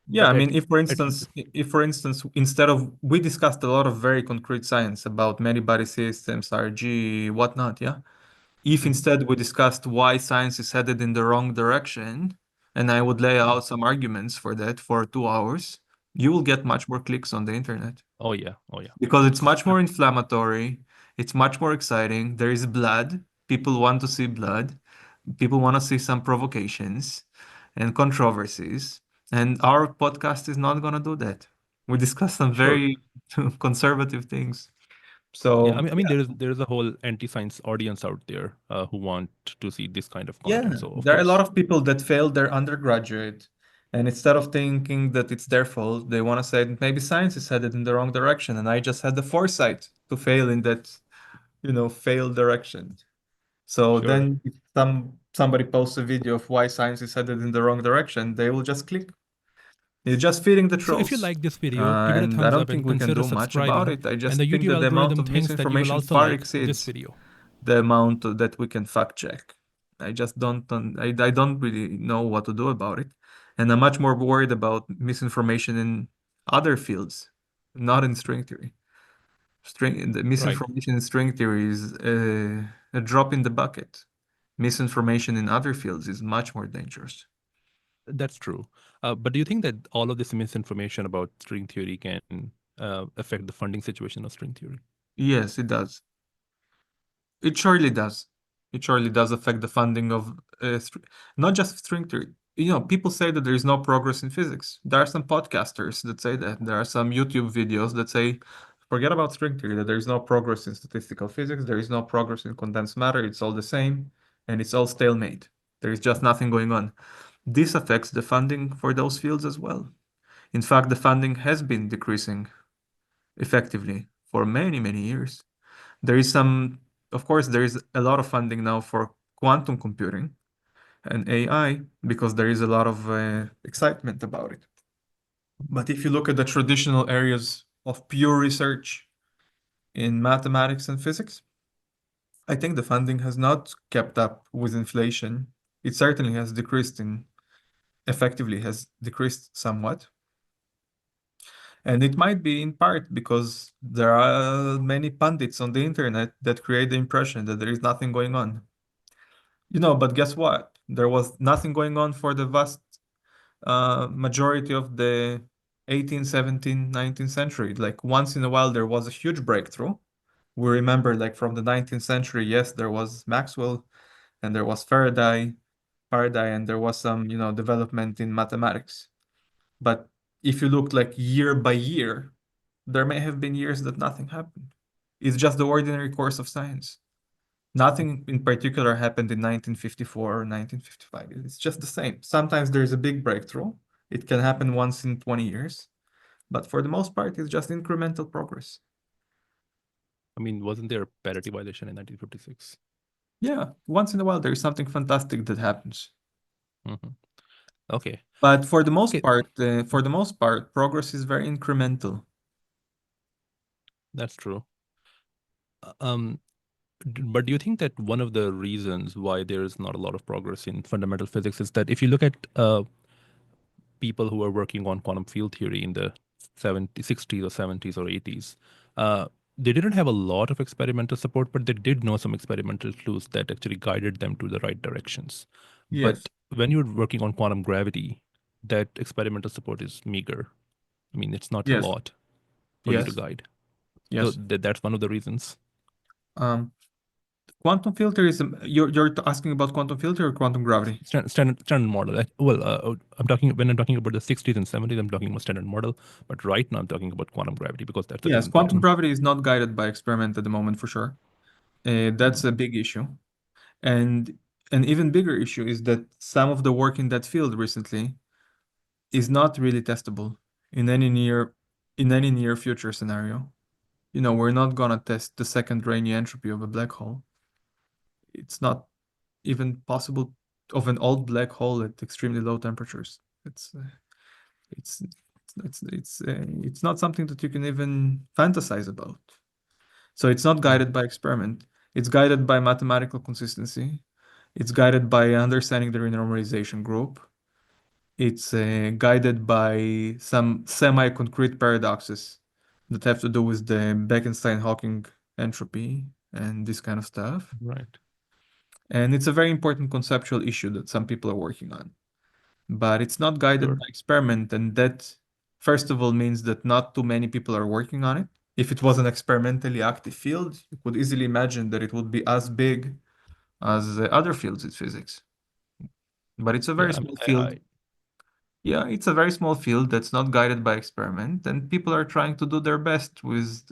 Yeah, I But mean, at if for instance, instead of we discussed a lot of very concrete science about many body systems, RG, whatnot, yeah. If Mhm. instead we discussed why science is headed in the wrong direction, and I would lay out some arguments for that for 2 hours, you will get much more clicks on the internet Oh yeah, oh yeah. because it's much But more inflammatory, it's much more exciting. There is blood. People want to see blood. People want to see some provocations and controversies. And our podcast is not going to do that. We discuss some sure. very conservative things. Yeah, So, I mean, there is a whole anti-science audience out there who want to see this kind of yeah, content. So of there are a lot course, of people that failed their undergraduate, and instead of thinking that it's their fault, they want to say that maybe science is headed in the wrong direction, and I just had the foresight to fail in that, failed direction. So sure. then, if somebody posts a video of why science is headed in the wrong direction, they will just click. It's just feeding the So if you trolls. like this video, give it a And I thumbs don't up think and we can consider do much about subscribing. it. I And just the think YouTube that the amount algorithm of thinks that you will misinformation also far like this exceeds video. the amount that we can fact check. I don't really know what to do about it. And I'm much more worried about misinformation in other fields, not in string theory. The Right. misinformation in string theory is a drop in the bucket. Misinformation in other fields is much more dangerous. That's true. But do you think that all of this misinformation about string theory can affect the funding situation of string theory? Yes, it does. It surely does. It surely does affect the funding of not just string theory. People say that there is no progress in physics. There are some podcasters that say that. There are some YouTube videos that say, forget about string theory, that there is no progress in statistical physics, there is no progress in condensed matter, it's all the same, and it's all stalemate. There is just nothing going on. This affects the funding for those fields as well. In fact, the funding has been decreasing effectively for many, many years. There is some, of course, there is a lot of funding now for quantum computing and AI because there is a lot of excitement about it. But if you look at the traditional areas of pure research in mathematics and physics, I think the funding has not kept up with inflation. It certainly has decreased effectively has decreased somewhat. And it might be in part because there are many pundits on the internet that create the impression that there is nothing going on. But guess what? There was nothing going on for the vast majority of the 18th, 17th, 19th century. Like once in a while, there was a huge breakthrough. We remember, like from the 19th century, yes, there was Maxwell and there was Faraday, and there was some, development in mathematics. But if you look like year by year, there may have been years that nothing happened. It's just the ordinary course of science. Nothing in particular happened in 1954 or 1955. It's just the same. Sometimes there's a big breakthrough. It can happen once in 20 years, but for the most part, it's just incremental progress. I mean, wasn't there a parity violation in 1956? Yeah, once in a while, there's something fantastic that happens. Hmm. Okay. But Okay. for the most part, progress is very incremental. That's true. Um, but do you think that one of the reasons why there is not a lot of progress in fundamental physics is that if you look at people who were working on quantum field theory in the 70s, 60s or 70s or 80s, they didn't have a lot of experimental support, but they did know some experimental clues that actually guided them to the right directions. Yes, But when you're working on quantum gravity, that experimental support is meager. I mean, it's not a yes, lot for you to yes, guide. So yes. that's one of the reasons. Um, Quantum filter is you're asking about quantum filter or quantum gravity? Standard model. Well, I'm talking when I'm talking about the 60s and 70s, I'm talking about standard model. But right now, I'm talking about quantum gravity because that's the Yes, recent quantum problem. gravity is not guided by experiment at the moment for sure. That's Mm. a big issue. And an even bigger issue is that some of the work in that field recently is not really testable in any near future scenario. We're not gonna test the second Rayleigh entropy of a black hole. It's not even possible of an old black hole at extremely low temperatures. It's it's not something that you can even fantasize about. So it's not guided Mhm. by experiment. It's guided by mathematical consistency. It's guided by understanding the renormalization group. It's guided by some semi-concrete paradoxes that have to do with the Bekenstein-Hawking entropy and this kind of stuff. Right. And it's a very important conceptual issue that some people are working on. But it's not guided Sure. by experiment, and that, first of all, means that not too many people are working on it. If it was an experimentally active field, you could easily imagine that it would be as big as other fields in physics. But it's a very Yeah. small field. I Yeah, it's a very small field that's not guided by experiment, and people are trying to do their best with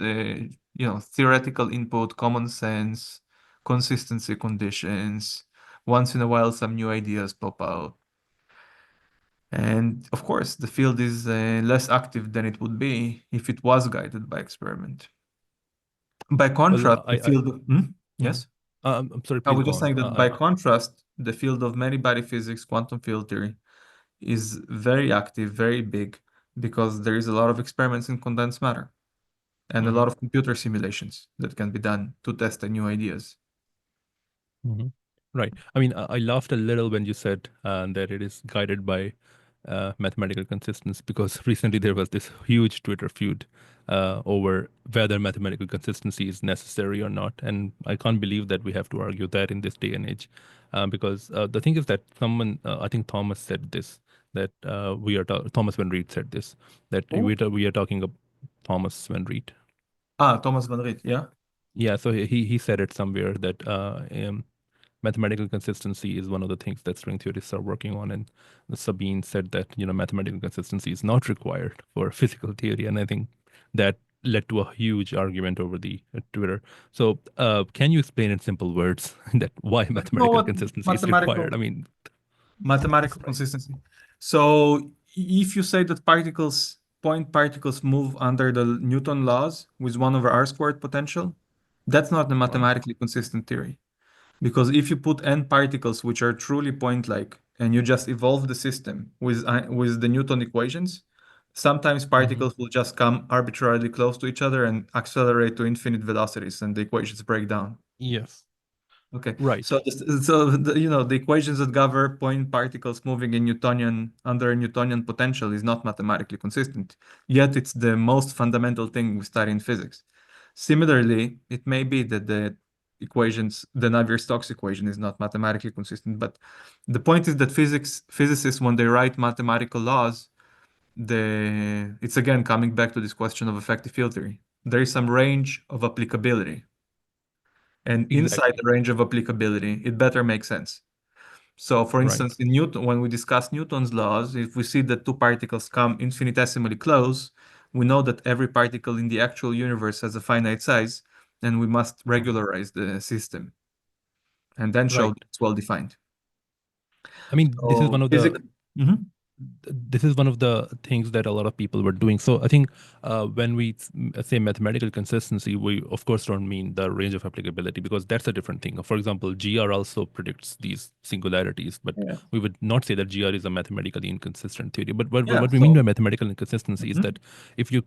theoretical input, common sense, consistency conditions. Once in a while, some new ideas pop out. And of course, the field is less active than it would be if it was guided by experiment. By well, contrast, the field of, mhm. yes, I'm sorry. I Please was go just on. saying that by contrast, the field of many body physics, quantum field theory, is very active, very big, because there is a lot of experiments in condensed matter and a Mhm. lot of computer simulations that can be done to test the new ideas. Hmm. Right. I mean, I laughed a little when you said that it is guided by mathematical consistency because recently there was this huge Twitter feud over whether mathematical consistency is necessary or not. And I can't believe that we have to argue that in this day and age. Because the thing is that someone, I think Thomas said this, that Thomas Van Reed said this, that Oh, we are talking about Thomas Van Reed. Thomas van Riet, yeah. Yeah, so he said it somewhere that mathematical consistency is one of the things that string theorists are working on. And Sabine said that, mathematical consistency is not required for physical theory. And I think that led to a huge argument over the Twitter. So can you explain in simple words that why No, mathematical what consistency is required? mathematical I mean, mathematical right. consistency. So if you say that point particles move under the Newton laws with 1 over r squared potential, that's not a Right. mathematically consistent theory. Because if you put n particles which are truly point-like and you just evolve the system with the Newton equations, sometimes Hmm. particles will just come arbitrarily close to each other and accelerate to infinite velocities and the equations break down. Yes. Okay, Right. so the equations that govern point particles moving in Newtonian under Newtonian potential is not mathematically consistent. Yet it's the most fundamental thing we study in physics. Similarly, it may be that the Navier-Stokes equation is not mathematically consistent, but the point is that physicists, when they write mathematical laws, it's again coming back to this question of effective field theory. There is some range of applicability. And inside the Exactly. range of applicability, it better make sense. So, for Right. instance, in Newton, when we discuss Newton's laws, if we see that two particles come infinitesimally close, we know that every particle in the actual universe has a finite size, and we must Mhm. regularize the system and then show Right. that it's well defined. I mean, So, physics. Mhm. this is one of the things that a lot of people were doing. So I think when we say mathematical consistency, we of course don't mean the range of applicability because that's a different thing. For example, GR also predicts these singularities, but Yeah. we would not say that GR is a mathematically inconsistent theory. But Yeah. what we mean by So, mathematical inconsistency is mhm. that if you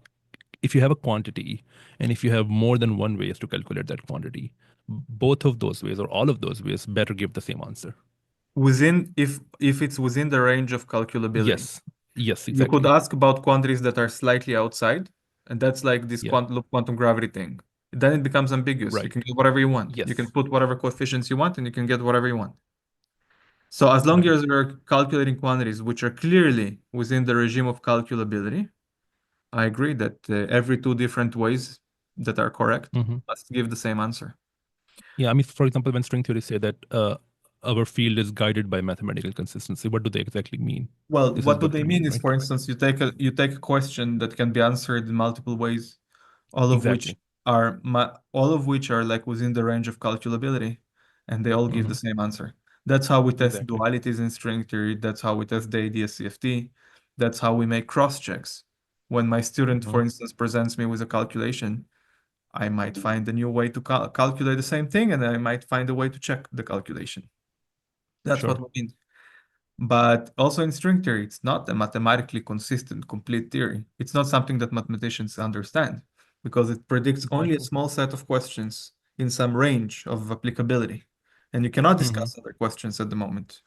if you have a quantity and if you have more than one ways to calculate that quantity, both of those ways or all of those ways better give the same answer. Within if it's within the range of calculability. Yes. Yes, You could exactly. ask about quantities that are slightly outside, and that's like this Yeah. quantum gravity thing. Then it becomes ambiguous. You can Right. get whatever you want. You can Yes. put whatever coefficients you want, and you can get whatever you want. So as long Right. as you're calculating quantities which are clearly within the regime of calculability, I agree that every two different ways that are correct Hmm. must give the same answer. Yeah. I mean, for example, when string theory say that our field is guided by mathematical consistency, what do they exactly mean? Well, This is what do what they they mean, mean is, right? for instance, you take a question that can be answered in multiple ways, all of which Exactly. all of which are like within the range of calculability, and they all give the Hmm. same answer. That's how we test Exactly. dualities in string theory. That's how we test the ADS CFT. That's how we make cross checks. When my student, Hmm. for instance, presents me with a calculation, I might find a new way to calculate the same thing, and I might find a way to check the calculation. That's what Sure. we mean. But also in string theory, it's not a mathematically consistent, complete theory. It's not something that mathematicians understand because it predicts only Right. a small set of questions in some range of applicability. and you cannot Hmm. discuss other questions at the moment.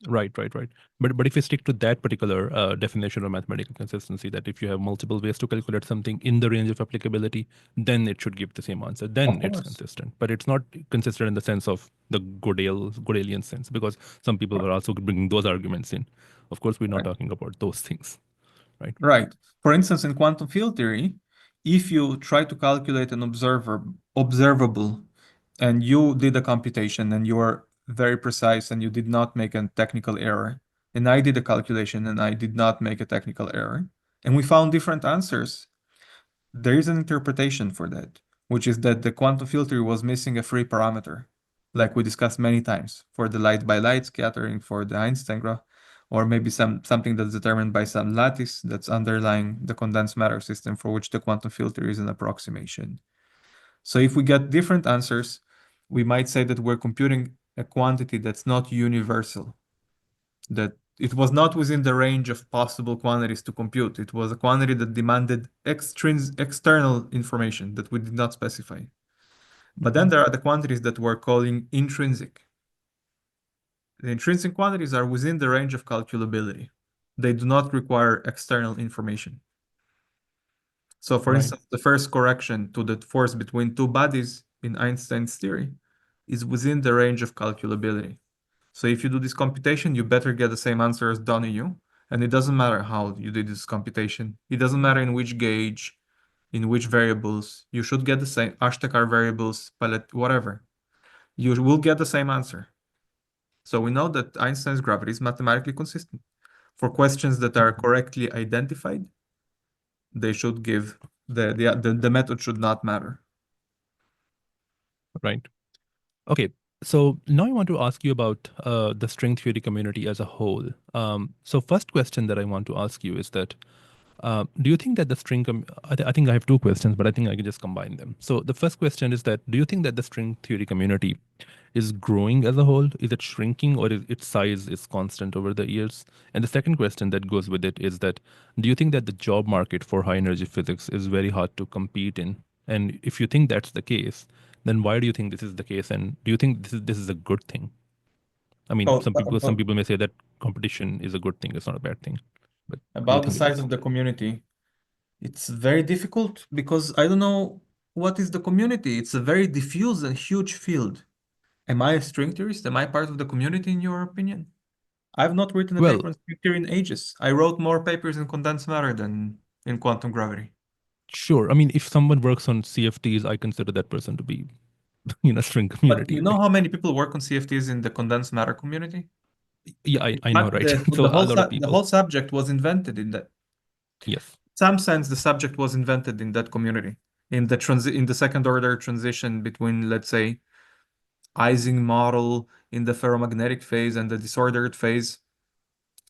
Right. But if you stick to that particular definition of mathematical consistency, that if you have multiple ways to calculate something in the range of applicability, then it should give the same answer. Of Then it's course. consistent. But it's not consistent in the sense of the Godelian sense, because some people were also bringing those arguments in. Of course, we're not Right. talking about those things, right? Right. For instance, in quantum field theory, if you try to calculate an observable and you did a computation and you are very precise and you did not make a technical error, and I did a calculation and I did not make a technical error, and we found different answers, there is an interpretation for that, which is that the quantum filter was missing a free parameter, like we discussed many times, for the light by light scattering, for the Einstein graph, or maybe something that's determined by some lattice that's underlying the condensed matter system for which the quantum filter is an approximation. So if we get different answers, we might say that we're computing a quantity that's not universal, that it was not within the range of possible quantities to compute. It was a quantity that demanded external information that we did not specify. But then Hmm. there are the quantities that we're calling intrinsic. The intrinsic quantities are within the range of calculability. They do not require external information. So, for Right. instance, the first correction to the force between two bodies in Einstein's theory is within the range of calculability. So if you do this computation, you better get the same answer as Donahue. And it doesn't matter how you did this computation. It doesn't matter in which gauge, in which variables. You should get the same Ashtekar variables, palette, whatever. You will get the same answer. So we know that Einstein's gravity is mathematically consistent. For questions that are Mhm. correctly identified, they should give the method should not matter. Right. Okay. So now I want to ask you about the string theory community as a whole. So first question that I want to ask you is that do you think that the I think I have two questions, but I think I can just combine them. So the first question is that do you think that the string theory community is growing as a whole? Is it shrinking, or is its size is constant over the years? And the second question that goes with it is that do you think that the job market for high energy physics is very hard to compete in? And if you think that's the case, then why do you think this is the case? And do you think this is a good thing? I mean, So some people may say that competition is a good thing, it's not a bad thing. But what do you about the think it size is? of the community, it's very difficult because I don't know what is the community. It's a very diffuse and huge field. Am I a string theorist? Am I part of the community in your opinion? I've not written a Well, paper on string theory in ages. I wrote more papers in condensed matter than in quantum gravity. sure. I mean, if someone works on CFTs, I consider that person to be in a string But community, you know right? how many people work on CFTs in the condensed matter community? Yeah, I know, But right? the So a lot of the people. whole subject was invented in that. Yes. In some sense, the subject was invented in that community. In the second order transition between, let's say, Ising model in the ferromagnetic phase and the disordered phase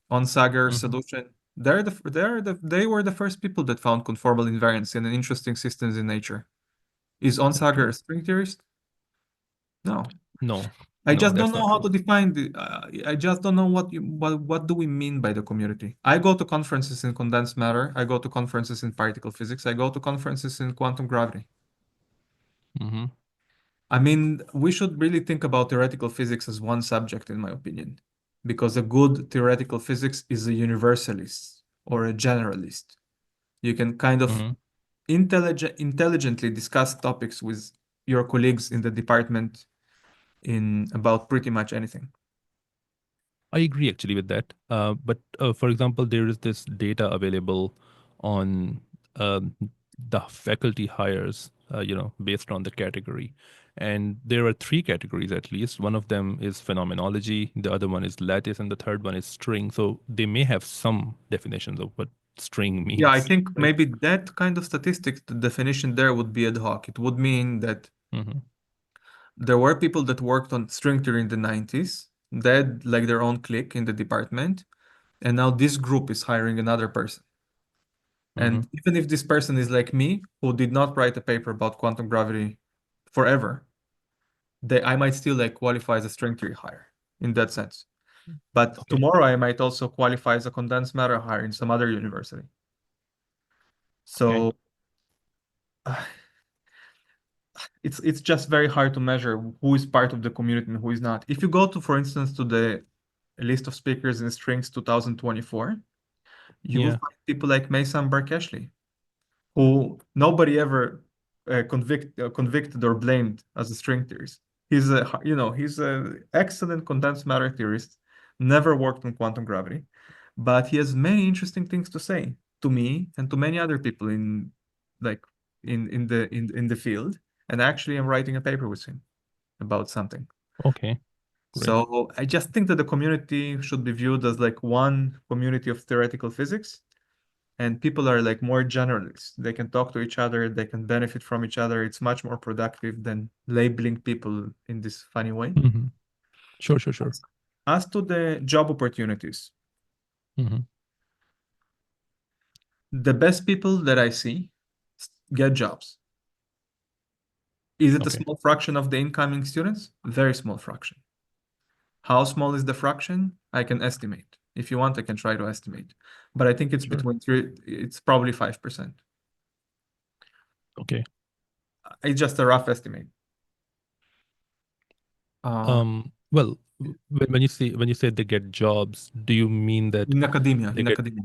on Sagar Hmm. solution. They were the first people that found conformal invariance in an interesting systems in nature. Is Onsager Okay. a string theorist? No. No, I no, just don't that's not know how true. to define I just don't know what do we mean by the community. I go to conferences in condensed matter. I go to conferences in particle physics. I go to conferences in quantum gravity. Hmm. I mean, we should really think about theoretical physics as one subject, in my opinion, because a good theoretical physics is a universalist or a generalist. You can kind of Hmm. intelligently discuss topics with your colleagues in the department in about pretty much anything. I agree actually with that. But for example, there is this data available on the faculty hires, based on the category. And there are three categories at least. One of them is phenomenology, the other one is lattice, and the third one is string. So they may have some definitions of what string Yeah, I means, think right? maybe that kind of statistics, the definition there would be ad hoc. It would mean that Hmm. there were people that worked on string theory in the 90s, they had like their own clique in the department, and now this group is hiring another person. Hmm. And even if this person is like me, who did not write a paper about quantum gravity forever, I might still like qualify as a string theory hire in that sense. But Okay. tomorrow I might also qualify as a condensed matter hire in some other university. Okay. So it's just very hard to measure who is part of the community and who is not. If you go to, for instance, to the list of speakers in Strings 2024, you will Yeah. find people like Mason Barkeshli, who nobody ever convicted or blamed as a string theorist. He's a excellent condensed matter theorist, never worked on quantum gravity, but he has many interesting things to say to me and to many other people like in the field. And actually, I'm writing a paper with him about something. Okay. Great. So I just think that the community should be viewed as like one community of theoretical physics, and people are like more generalists. They can talk to each other, they can benefit from each other. It's much more productive than labeling people in this funny way. Hmm. Sure, sure, sure. As to the job opportunities, Hmm. the best people that I see get jobs. Is it a Okay. small fraction of the incoming students? Very small fraction. How small is the fraction? I can estimate. If you want, I can try to estimate. But I think it's Sure. between three, it's probably 5%. Okay. It's just a rough estimate. Uh, Well, when you say they get jobs, do you mean that in academia, they in get academia,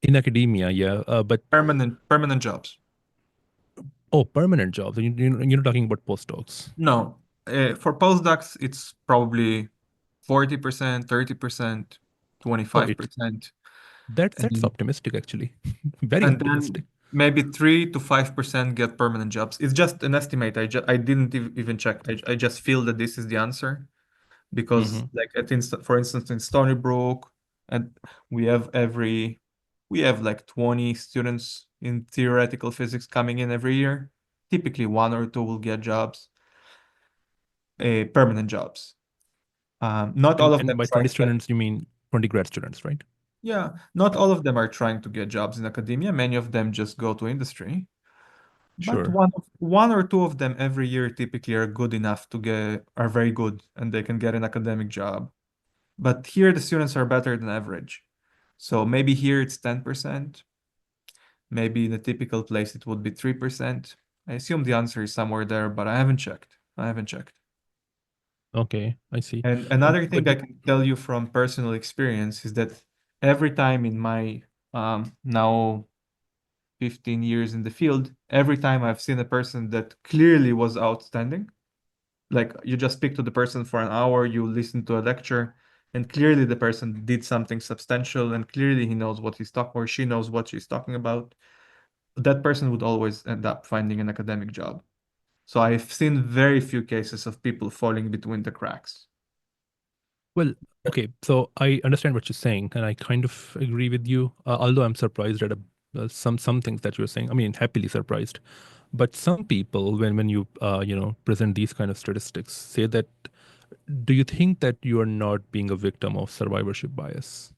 in academia? Yeah. But permanent jobs. oh, permanent jobs. You're not talking about postdocs. No, for postdocs, it's probably 40%, 30%, Oh, it's 25%, that's and optimistic actually. Very and optimistic. then maybe 3 to 5% get permanent jobs. It's just an estimate. I didn't even check. I just feel that this is the answer because, Hmm. like for instance, in Stony Brook, and we have every we have like 20 students in theoretical physics coming in every year. Typically, one or two will get jobs, permanent jobs. Not all of And them by try 20 to get, students, you mean 20 grad students, right? yeah, not all of them are trying to get jobs in academia. Many of them just go to industry. But Sure. one or two of them every year typically are good enough are very good and they can get an academic job. But here the students are better than average. So maybe here it's 10%. Maybe in a typical place it would be 3%. I assume the answer is somewhere there, but I haven't checked. I haven't checked. Okay, I see. And another But thing I can tell you from personal experience is that every time in my now 15 years in the field, every time I've seen a person that clearly was outstanding, like you just speak to the person for an hour, you listen to a lecture, and clearly the person did something substantial, and clearly he knows what he's talking or she knows what she's talking about. That person would always end up finding an academic job. So I've seen very few cases of people falling between the cracks. well, okay, so I understand what you're saying, and I kind of agree with you. Although I'm surprised at some things that you're saying. I mean, happily surprised. But some people, when you present these kind of statistics, say that, do you think that you are not being a victim of survivorship bias?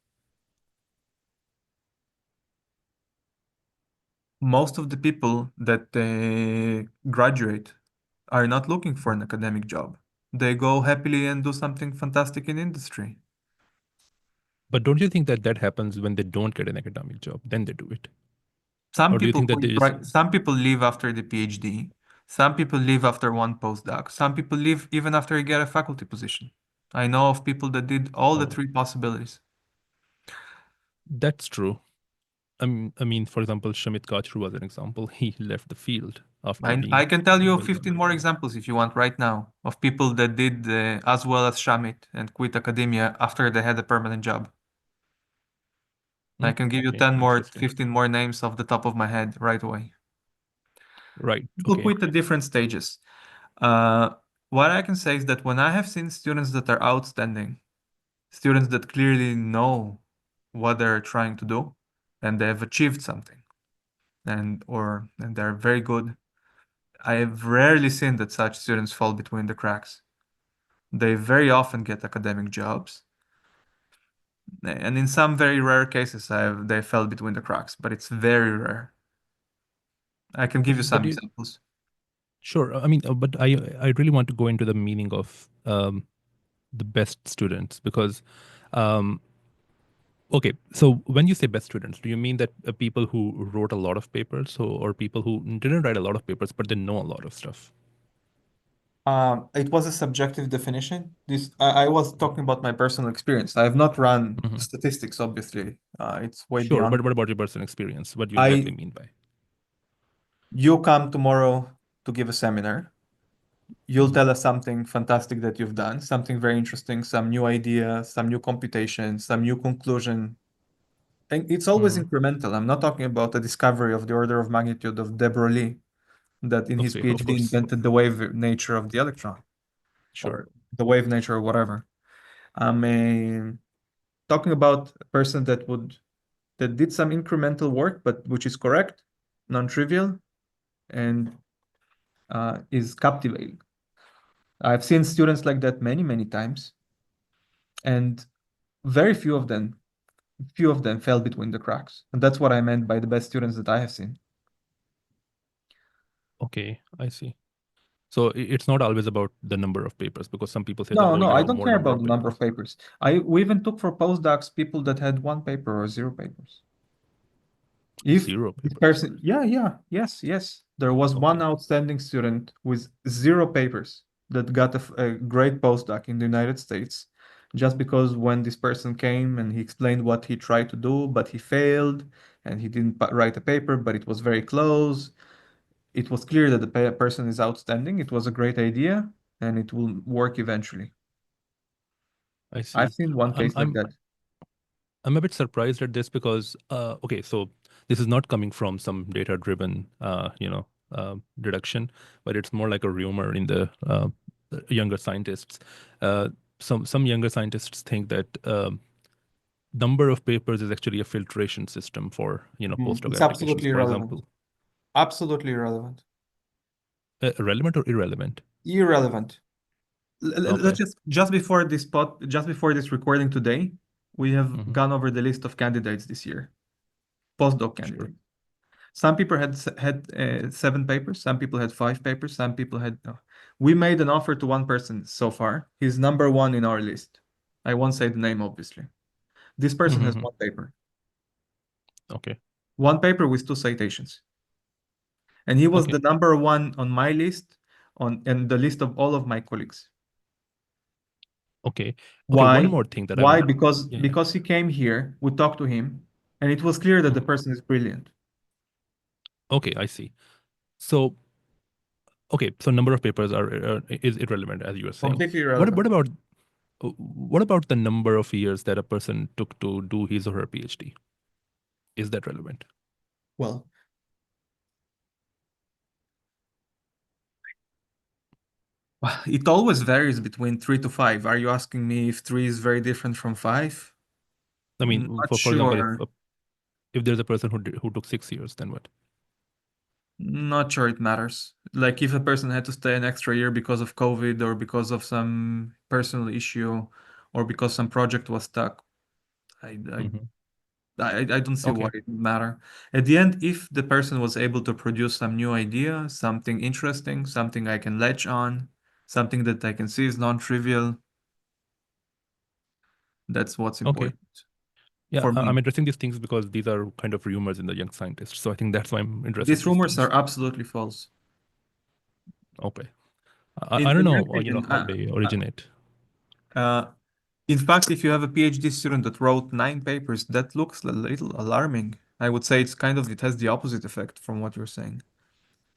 Most of the people that graduate are not looking for an academic job. They go happily and do something fantastic in industry. But don't you think that that happens when they don't get an academic job, then they do it? Some Or do you people think that quit there is some people leave after the PhD. Some people leave after one postdoc. Some people leave even after you get a faculty position. I know of people that did all the oh, three possibilities. that's true. I mean, for example, Shamit Kachru was an example. He left the field after I being can tell you well 15 done. more examples if you want right now of people that did as well as Shamit and quit academia after they had a permanent job. I can give you Okay, 10 more, interesting. 15 more names off the top of my head right away. Right. People Okay. quit at different stages. Uh, what I can say is that when I have seen students that are outstanding, students that clearly know what they're trying to do and they have achieved something and they're very good, I have rarely seen that such students fall between the cracks. They very often get academic jobs. And in some very rare cases, they fell between the cracks, but it's very rare. I can give you But some you, examples. sure. I mean, but I really want to go into the meaning of the best students because um, okay, so when you say best students, do you mean that people who wrote a lot of papers, or people who didn't write a lot of papers but they know a lot of stuff? It was a subjective definition. I was talking about my personal experience. I have not run Hmm. statistics, obviously. It's way Sure, beyond. but what about your personal experience? What do you exactly I mean by? You come tomorrow to give a seminar. You'll Mhm. tell us something fantastic that you've done, something very interesting, some new idea, some new computation, some new conclusion. And it's always Mhm. incremental. I'm not talking about a discovery of the order of magnitude of de Broglie that in his Okay, of PhD course. invented the wave nature of the electron Sure. or the wave nature or whatever. I'm talking about a person that did some incremental work, but which is correct, non-trivial, and is captivating. I've seen students like that many, many times, and very few of them fell between the cracks. And that's what I meant by the best students that I have seen. Okay, I see. So it's not always about the number of papers because some people say that, No, oh, no, you I have don't more care number about of the number of papers. papers. We even took for postdocs people that had one paper or zero papers. If Zero this papers. person, yeah, yeah, yes, yes. There was one Okay. outstanding student with zero papers that got a great postdoc in the United States just because when this person came and he explained what he tried to do, but he failed and he didn't write a paper, but it was very close. It was clear that the person is outstanding. It was a great idea and it will work eventually. I I've see. seen one I'm case like I'm that. I'm a bit surprised at this because okay, so this is not coming from some data-driven deduction, but it's more like a rumor in the younger scientists. Uh, some younger scientists think that number of papers is actually a filtration system for postdoc It's applications. absolutely For irrelevant. example, Absolutely irrelevant. relevant or irrelevant? Irrelevant. Let's Okay. just before this recording today, we have Hmm. gone over the list of candidates this year, postdoc Sure. candidates. Some people had 7 papers, some people had 5 papers, some people had no. We made an offer to one person so far. He's number one in our list. I won't say the name, obviously. This person has Hmm. Okay. one paper with 2 citations, and he was the Okay. number one on my list, on and the list of all of my colleagues. Okay. Okay. One Why? more thing that I Why? want. Because Yeah. Yeah. because he came here, we talked to him, and it was clear that the Mhm. person is brilliant. Okay. I see. So okay. So number of papers are is irrelevant as you were saying. Completely What irrelevant. what about what about the number of years that a person took to do his or her PhD? Is that relevant? Well, it always varies between 3 to 5. Are you asking me if 3 is very different from 5? I mean, Not for example, sure. if there's a person who took 6 years, then what? Not sure it matters. Like if a person had to stay an extra year because of COVID or because of some personal issue or because some project was stuck, I I Hmm. I don't see why Okay. it would matter. At the end, if the person was able to produce some new idea, something interesting, something I can latch on, something that I can see is non-trivial, that's what's Okay. important Yeah, for me. I'm interested in these things because these are kind of rumors in the young scientists. So I think that's why I'm interested in These these rumors things. are absolutely false. Okay. I don't In my know, opinion, how they originate. uh, in fact, if you have a PhD student that wrote 9 papers, that looks a little alarming. I would say it has the opposite effect from what you're saying.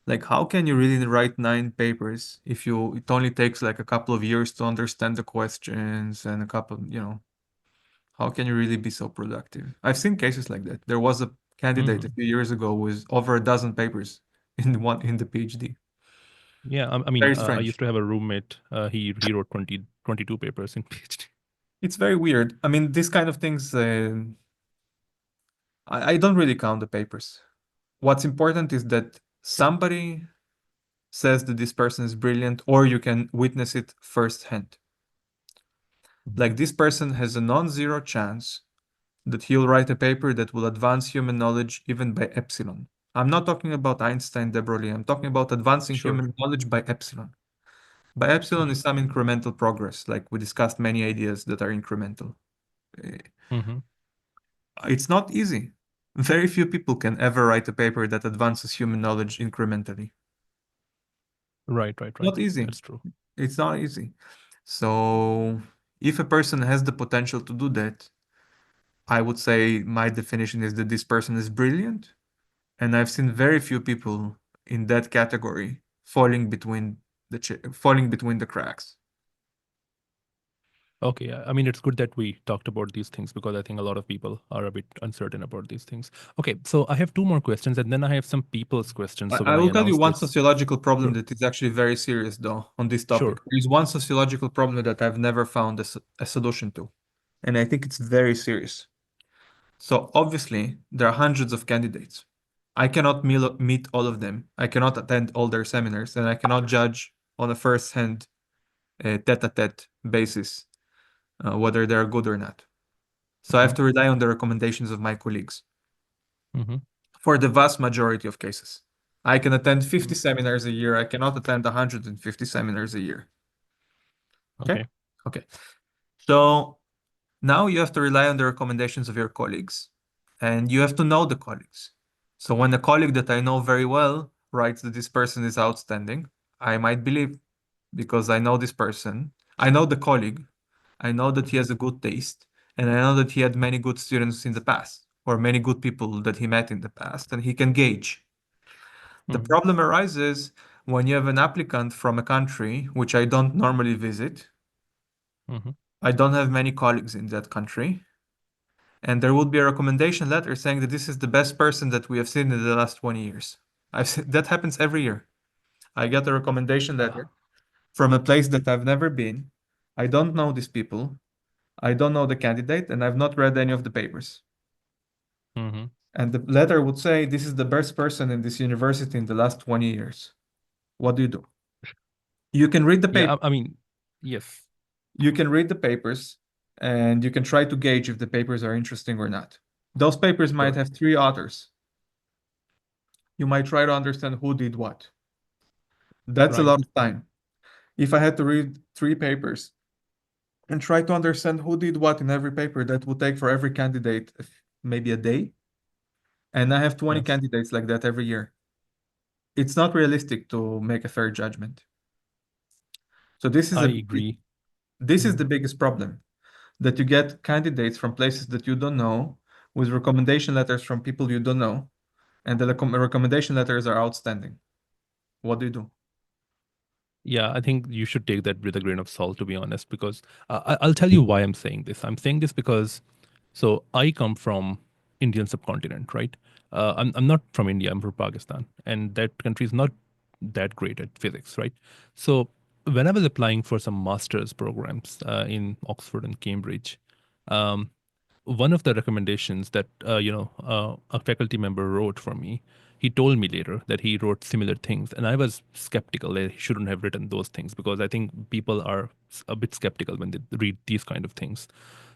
Like, how can you really write 9 papers if it only takes like a couple of years to understand the questions and a couple, how can you really be so productive? I've seen cases like that. There was a candidate a Hmm. few years ago with over a dozen papers in the PhD. Yeah, I mean, Very I strange. used to have a roommate. He wrote 22 papers in PhD. It's very weird. I mean, these kind of things, I don't really count the papers. What's important is that somebody says that this person is brilliant, or you can witness it firsthand. Mhm. Like this person has a non-zero chance that he'll write a paper that will advance human knowledge even by epsilon. I'm not talking about Einstein, de Broglie. I'm talking about advancing Sure. human knowledge by epsilon. By epsilon is some incremental progress, like we discussed many ideas that are incremental. Eh, Hmm. It's not easy. Very few people can ever write a paper that advances human knowledge incrementally. Right, right, right. Not easy. That's true. It's not easy. So if a person has the potential to do that, I would say my definition is that this person is brilliant. And I've seen very few people in that category falling between the cracks. Okay, I mean, it's good that we talked about these things because I think a lot of people are a bit uncertain about these things. Okay, so I have two more questions and then I have some people's questions. So I when I will tell you announce one this, sociological problem sure, that is actually very serious, though, on this topic. sure. There is one sociological problem that I've never found a solution to, and I think it's very serious. So, obviously, there are hundreds of candidates. I cannot meet all of them. I cannot attend all their seminars, and I cannot judge on a first-hand, tete-a-tete basis whether they're good or not. So, I have Hmm. to rely on the recommendations of my colleagues Hmm. for the vast majority of cases. I can attend 50 seminars a year. I cannot attend 150 seminars a year. Okay? Okay. Okay. So now you have to rely on the recommendations of your colleagues and you have to know the colleagues. So when a colleague that I know very well writes that this person is outstanding, I might believe because I know this person. I know the colleague. I know that he Hmm. has a good taste and I know that he had many good students in the past or many good people that he met in the past and he can gauge. The Hmm. problem arises when you have an applicant from a country which I don't normally visit. Hmm. I don't have many colleagues in that country. And there would be a recommendation letter saying that this is the best person that we have seen in the last 20 years. That happens every year. I get a recommendation letter from a place that I've never been. I don't know these people. I don't know the candidate, and I've not read any of the papers. Hmm. And the letter would say, this is the best person in this university in the last 20 years. What do you do? You can read the Yeah, paper. I mean, yes. You can read the papers and you can try to gauge if the papers are interesting or not. Those papers might Sure. have three authors. You might try to understand who did what. That's a Right. lot of time. If I had to read three papers and try to understand who did what in every paper, that would take for every candidate maybe a day. And I have 20 Yes. candidates like that every year. It's not realistic to make a fair judgment. So I agree. this is Mhm. the biggest problem, that you get candidates from places that you don't know with recommendation letters from people you don't know, and the recommendation letters are outstanding. What do you do? Yeah, I think you should take that with a grain of salt, to be honest, because I'll tell you why I'm saying this. I'm saying this because, so I come from Indian subcontinent, right? I'm not from India. I'm from Pakistan, and that country is not that great at physics, right? So when I was applying for some master's programs in Oxford and Cambridge, um, one of the recommendations that a faculty member wrote for me, he told me later that he wrote similar things, and I was skeptical that he shouldn't have written those things because I think people are a bit skeptical when they read these kind of things.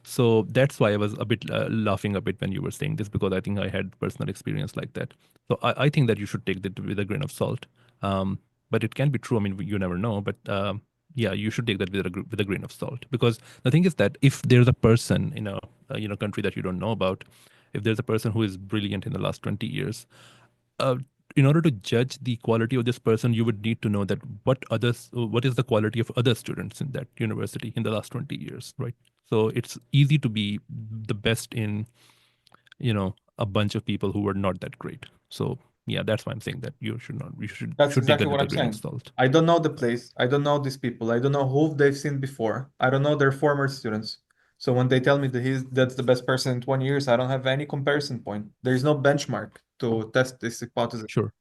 So that's why I was a bit laughing a bit when you were saying this, because I think I had personal experience like that. So I think that you should take that with a grain of salt. But it can be true. I mean, you never know. But yeah, you should take that with with a grain of salt, because the thing is that if there's a person in a country that you don't know about, if there's a person who is brilliant in the last 20 years, uh, in order to judge the quality of this person, you would need to know that what is the quality of other students in that university in the last 20 years, right? So it's easy to be the best in a bunch of people who were not that great. So yeah, that's why I'm saying that you should not you should That's should take exactly that what with a I'm grain of saying. salt. I don't know the place. I don't know these people. I don't know who they've seen before. I don't know their former students. So when they tell me that that's the best person in 20 years, I don't have any comparison point. There is no benchmark to test this hypothesis. Sure.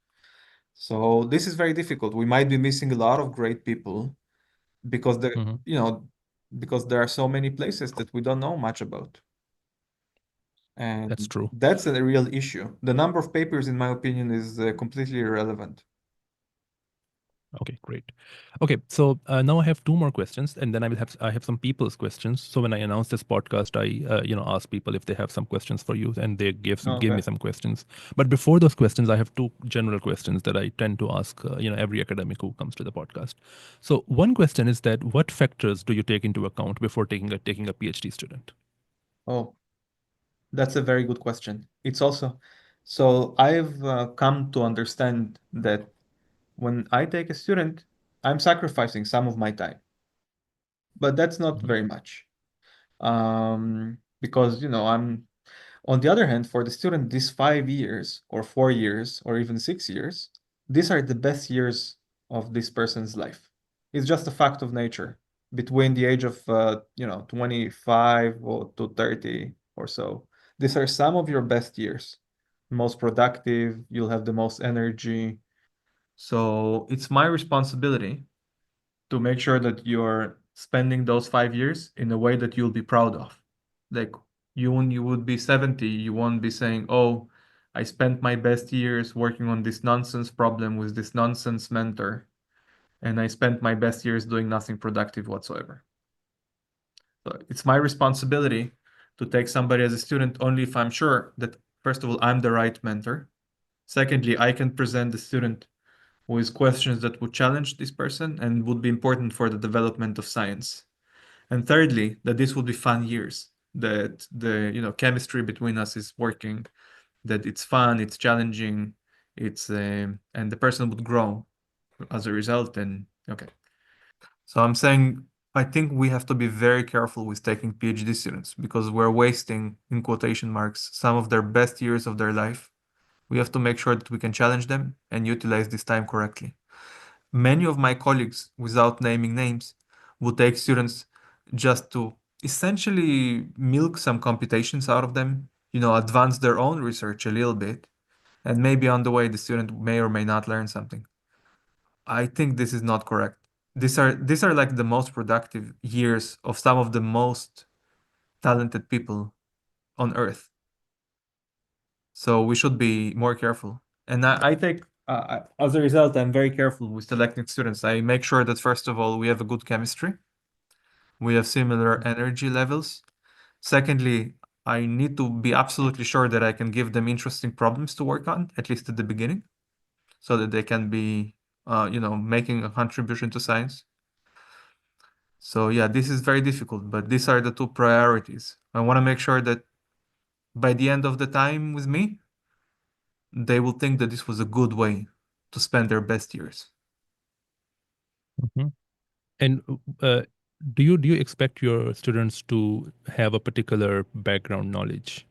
So this is very difficult. We might be missing a lot of great people because Hmm. because there are so many places that we don't know much about. That's And true. that's a real issue. The number of papers, in my opinion, is completely irrelevant. Okay, great. Okay, so now I have two more questions, and then I have some people's questions. So when I announce this podcast, I ask people if they have some questions for you, and they give me Okay. some questions. But before those questions, I have two general questions that I tend to ask every academic who comes to the podcast. So one question is that what factors do you take into account before taking a PhD student? Oh, that's a very good question. It's also, so I've come to understand that when I take a student, I'm sacrificing some of my time, but that's not Mhm. very much. Because I'm on the other hand, for the student, these 5 years or 4 years or even 6 years, these are the best years of this person's life. It's just a fact of nature. Between the age of 25 or to 30 or so, these are some of your best years. Most productive, you'll have the most energy. So it's my responsibility to make sure that you're spending those 5 years in a way that you'll be proud of. Like when you would be 70, you won't be saying, "Oh, I spent my best years working on this nonsense problem with this nonsense mentor, and I spent my best years doing nothing productive whatsoever." So it's my responsibility to take somebody as a student only if I'm sure that, first of all, I'm the right mentor. Secondly, I can present the student with questions that would challenge this person and would be important for the development of science. And thirdly, that this would be fun years, that the chemistry between us is working, that it's fun, it's challenging, it's and the person would grow as a result. And okay, so I'm saying I think we have to be very careful with taking PhD students because we're wasting, in quotation marks, some of their best years of their life. We have to make sure that we can challenge them and utilize this time correctly. Many of my colleagues, without naming names, would take students just to essentially milk some computations out of them, advance their own research a little bit, and maybe on the way the student may or may not learn something. I think this is not correct. These are like the most productive years of some of the most talented people on earth. So we should be more careful. And I take, as a result, I'm very careful with selecting students. I make sure that, first of all, we have a good chemistry, we have similar energy levels. Secondly, I need to be absolutely sure that I can give them interesting problems to work on, at least at the beginning, so that they can be, making a contribution to science. So yeah, this is very difficult, but these are the two priorities. I want to make sure that by the end of the time with me, they will think that this was a good way to spend their best years. Mhm. And do you expect your students to have a particular background knowledge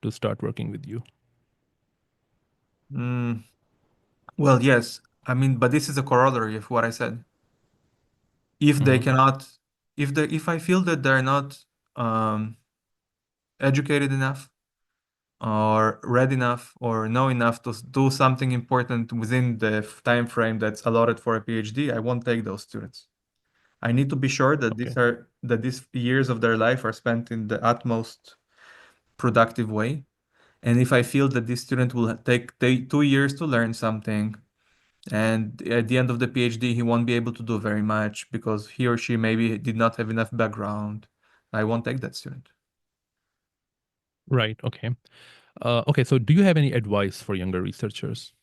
to start working with you? Mm, well, yes. I mean, but this is a corollary of what I said. If they Hmm. cannot, if I feel that they're not um, educated enough or read enough or know enough to do something important within the time frame that's allotted for a PhD, I won't take those students. I need to be sure that Okay. these years of their life are spent in the utmost productive way. And if I feel that this student will take 2 years to learn something, and at the end of the PhD, he won't be able to do very much because he or she maybe did not have enough background, I won't take that student. Right. Okay. Okay. So, do you have any advice for younger researchers?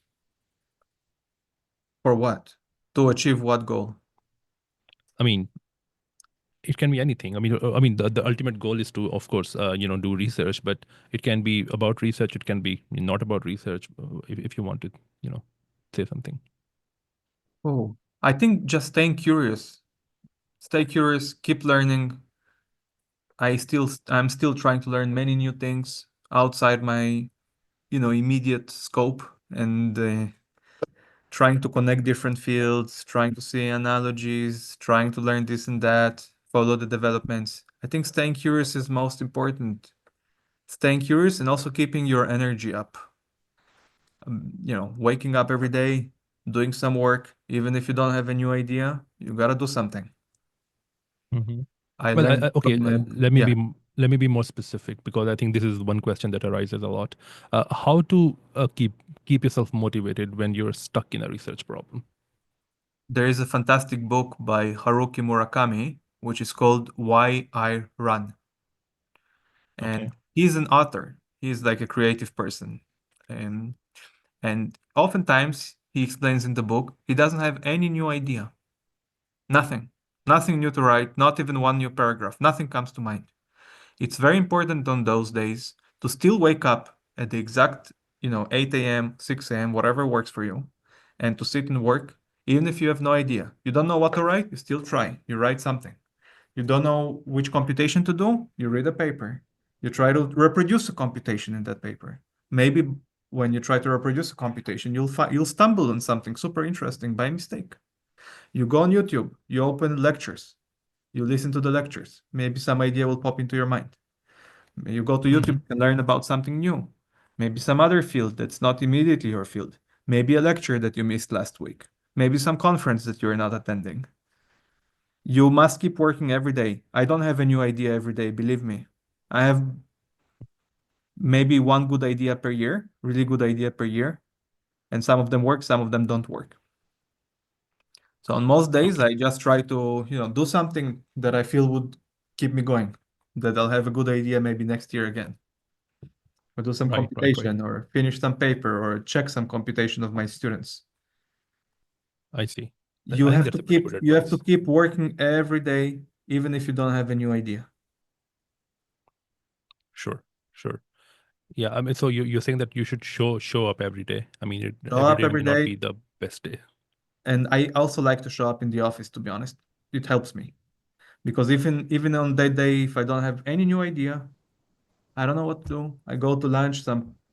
For what? To achieve what goal? I mean, it can be anything. I mean, the ultimate goal is to, of course, do research, but it can be about research. It can be not about research. If you want to, you know, say something. Oh, I think just staying curious. Stay curious, keep learning. I'm still trying to learn many new things outside my, immediate scope and trying to connect different fields, trying to see analogies, trying to learn this and that, follow the developments. I think staying curious is most important. Staying curious and also keeping your energy up. Waking up every day, doing some work, even if you don't have a new idea, you gotta do something. Hmm. I Well, learned okay. from, Let me be yeah, more specific because I think this is one question that arises a lot. How to keep yourself motivated when you're stuck in a research problem? there is a fantastic book by Haruki Murakami, which is called Why I Run. Okay. And he's an author. He's like a creative person. And and oftentimes he explains in the book he doesn't have any new idea. Nothing. Nothing new to write, not even one new paragraph. Nothing comes to mind. It's very important on those days to still wake up at the exact, 8 a.m., 6 a.m., whatever works for you, and to sit and work, Even if you have no idea, you don't know what to write, you still try. You write something. You don't know which computation to do, you read a paper. You try to reproduce a computation in that paper. Maybe when you try to reproduce a computation, you'll stumble on something super interesting by mistake. You go on YouTube, you open lectures, you listen to the lectures. Maybe some idea will pop into your mind. You go to Hmm. YouTube and learn about something new. Maybe some other field that's not immediately your field. Maybe a lecture that you missed last week. Maybe some conference that you're not attending. You must keep working every day. I don't have a new idea every day, believe me. I have maybe one good idea per year, really good idea per year, and some of them work, some of them don't work. So on most days, Okay. I just try to, do something that I feel would keep me going, that I'll have a good idea maybe next year again, or do some Right, right, right. computation, or finish some paper, or check some computation of my students. I see. You I think have to that's a pretty keep good you have to advice. keep working every day, even if you don't have a new idea. Sure, sure. Yeah, I mean, so you're saying that you should show up every day. I mean, Show every up day every may not be day. the best day. And I also like to show up in the office, to be honest. It helps me because even on that day, if I don't have any new idea, I don't know what to do. I go to lunch,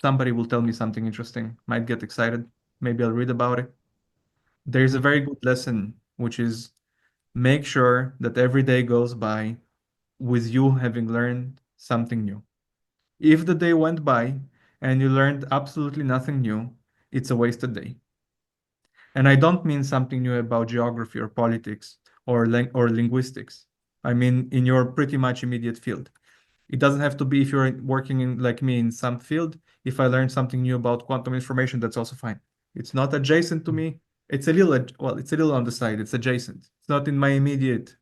somebody will tell me something interesting, might get excited, maybe I'll read about it. There is a very Hmm. good lesson, which is make sure that every day goes by with you having learned something new. If the day went by and you learned absolutely nothing new, it's a wasted day. And I don't mean something new about geography or politics or linguistics. I mean in your pretty much immediate field. It doesn't have to be if you're working in like me in some field. If I learn something new about quantum information, that's also fine. It's not adjacent to me. It's a little well, it's a little on the side. It's adjacent. It's not in my immediate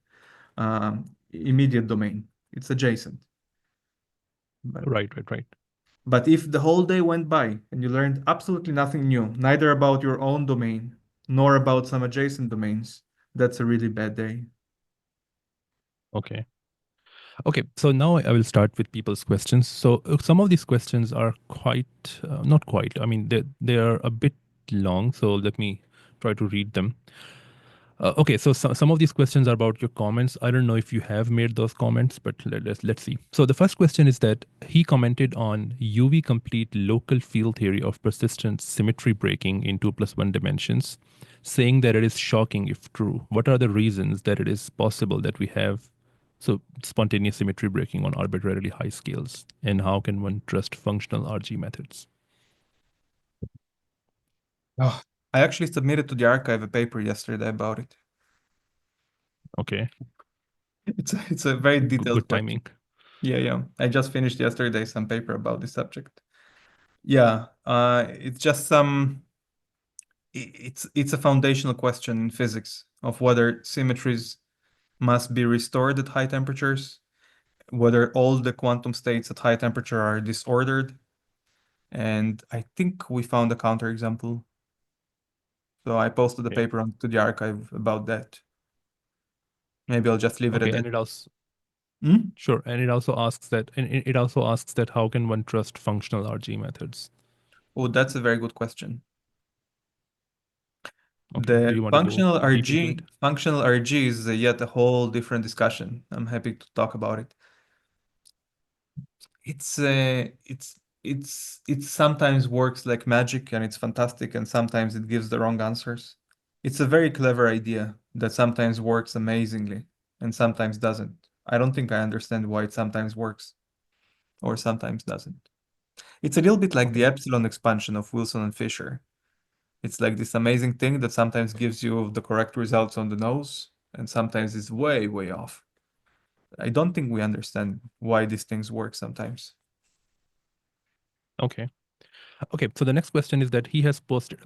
domain. It's adjacent. But Right, right, right. but if the whole day went by and you learned absolutely nothing new, neither about your own domain nor about some adjacent domains, that's a really bad day. Okay. Okay, so now I will start with people's questions. So some of these questions are quite, not quite. I mean, they are a bit long. So let me try to read them. Okay, so some of these questions are about your comments. I don't know if you have made those comments, but let's see. So the first question is that he commented on UV complete local field theory of persistent symmetry breaking in 2 plus 1 dimensions, saying that it is shocking if true. What are the reasons that it is possible that we have so spontaneous symmetry breaking on arbitrarily high scales, and how can one trust functional RG methods? Oh, I actually submitted to the archive a paper yesterday about it. Okay, It's a very detailed good question. timing. Yeah, yeah. I just finished yesterday some paper about this subject. Yeah, it's just it's a foundational question in physics of whether symmetries must be restored at high temperatures, whether all the quantum states at high temperature are disordered. And I think we found a counterexample. So I posted a Okay, paper onto the archive about that. Maybe I'll just leave it at okay, that. and it also Hmm? sure, and it also asks that, and it also asks that how can one trust functional RG methods? Oh, that's a very good question. Okay, do The you want to go deep into it? functional RG is yet a whole different discussion. I'm happy to talk about it. It sometimes works like magic and it's fantastic, and sometimes it gives the wrong answers. It's a very clever idea that sometimes works amazingly and sometimes doesn't. I don't think I understand why it sometimes works or sometimes doesn't. It's a little bit like the Okay, epsilon expansion of Wilson and Fisher. It's like this amazing thing that sometimes gives you the correct results on the nose and sometimes is way, way off. I don't think we understand why these things work sometimes. okay, okay. So the next question is that he has posted,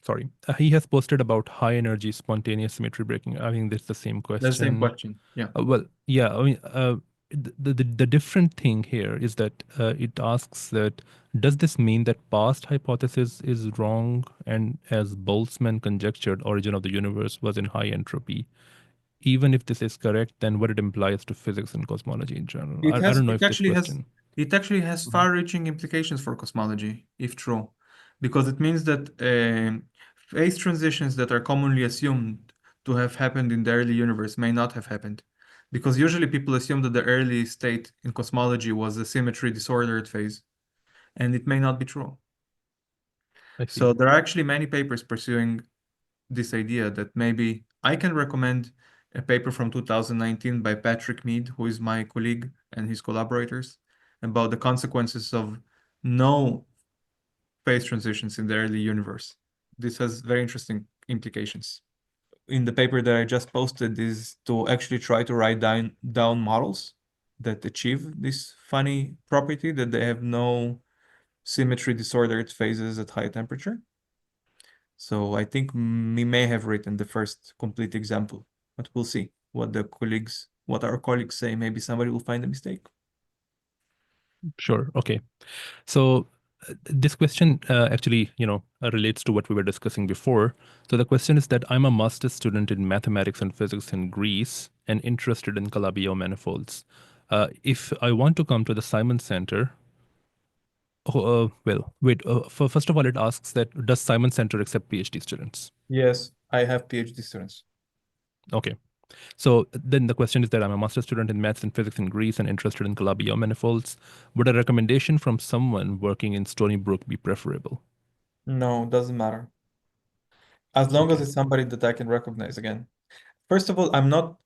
sorry, he has posted about high energy spontaneous symmetry breaking. I think that's the same The same question. question. Yeah. Well, yeah, I mean, the different thing here is that it asks that does this mean that past hypothesis is wrong, and as Boltzmann conjectured, origin of the universe was in high entropy? Even if this is correct, then what it implies to physics and cosmology in general. It I has don't know it if this actually has question. it actually has Mhm. far-reaching implications for cosmology, if true, because it means that phase transitions that are commonly assumed to have happened in the early universe may not have happened. Because usually people assume that the early state in cosmology was a symmetry disordered phase, and it may not be true. I see. So there are actually many papers pursuing this idea that maybe I can recommend a paper from 2019 by Patrick Mead, who is my colleague and his collaborators, about the consequences of no phase transitions in the early universe. This has very interesting implications. In the paper that I just posted is to actually try to write down models that achieve this funny property that they have no symmetry disordered phases at high temperature. So I think we may have written the first complete example, but we'll see what our colleagues say. Maybe somebody will find a mistake. Sure. Okay. So this question actually, relates to what we were discussing before. So the question is that I'm a master's student in mathematics and physics in Greece and interested in Calabi-Yau manifolds. If I want to come to the Simon Center, well, wait. First of all, it asks that does Simon Center accept PhD students? Yes, I have PhD students. Okay. So then the question is that I'm a master's student in maths and physics in Greece and interested in Calabi-Yau manifolds. Would a recommendation from someone working in Stony Brook be preferable? No, doesn't matter. As long as Okay. it's somebody that I can recognize again. First of all, I'm not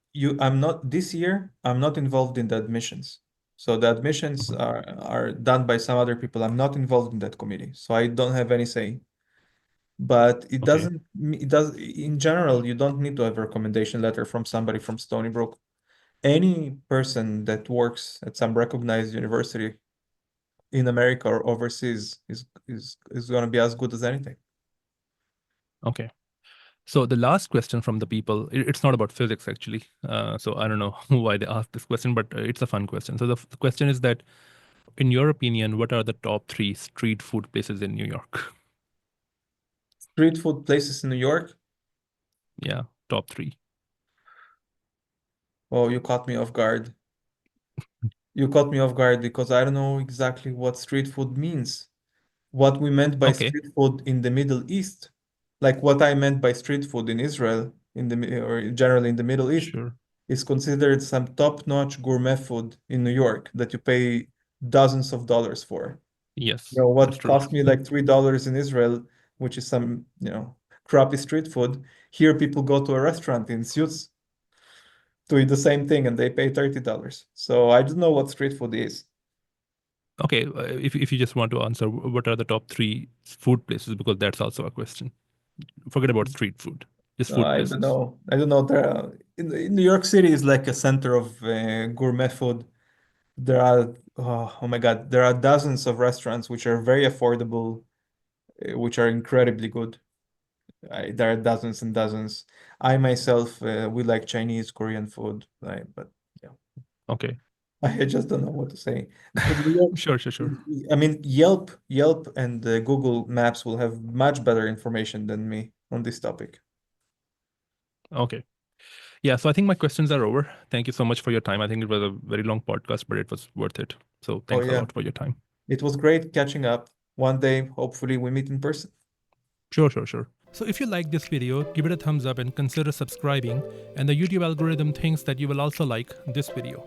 this year, I'm not involved in the admissions. So the admissions are done by some other people. I'm not involved in that committee, so I don't have any say. But Okay. it does in general, you don't need to have a recommendation letter from somebody from Stony Brook. Any person that works at some recognized university in America or overseas is going to be as good as anything. Okay. So the last question from the people, it's not about physics actually. So I don't know why they asked this question, but it's a fun question. So the question is that, in your opinion, what are the top three street food places in New York? Street food places in New York. Yeah, top three. Oh, you caught me off guard. You caught me off guard because I don't know exactly what street food means. What we meant by Okay, street food in the Middle East, like what I meant by street food in Israel, or generally in the Middle East, sure. is considered some top-notch gourmet food in New York that you pay dozens of dollars for. Yes, that's What true. cost me like $3 in Israel, which is some, crappy street food. Here people go to a restaurant in suits to eat the same thing and they pay $30. So I don't know what street food is. Okay, if you just want to answer, what are the top three food places? Because that's also a question. Forget about street food, just food I don't places. know. I don't know. In New York City is like a center of gourmet food. There are oh my God, there are dozens of restaurants which are very affordable, which are incredibly good. There are dozens and dozens. I myself, we like Chinese, Korean food, but yeah, Okay, I just don't know what to say. New York- sure, sure, sure. I mean, Yelp, and Google Maps will have much better information than me on this topic. Okay. Yeah, so I think my questions are over. Thank you so much for your time. I think it was a very long podcast, but it was worth it. So Oh thanks a yeah, lot for your time. it was great catching up. One day, hopefully, we meet in person. Sure, sure, sure. So if you like this video, give it a thumbs up and consider subscribing. And the YouTube algorithm thinks that you will also like this video.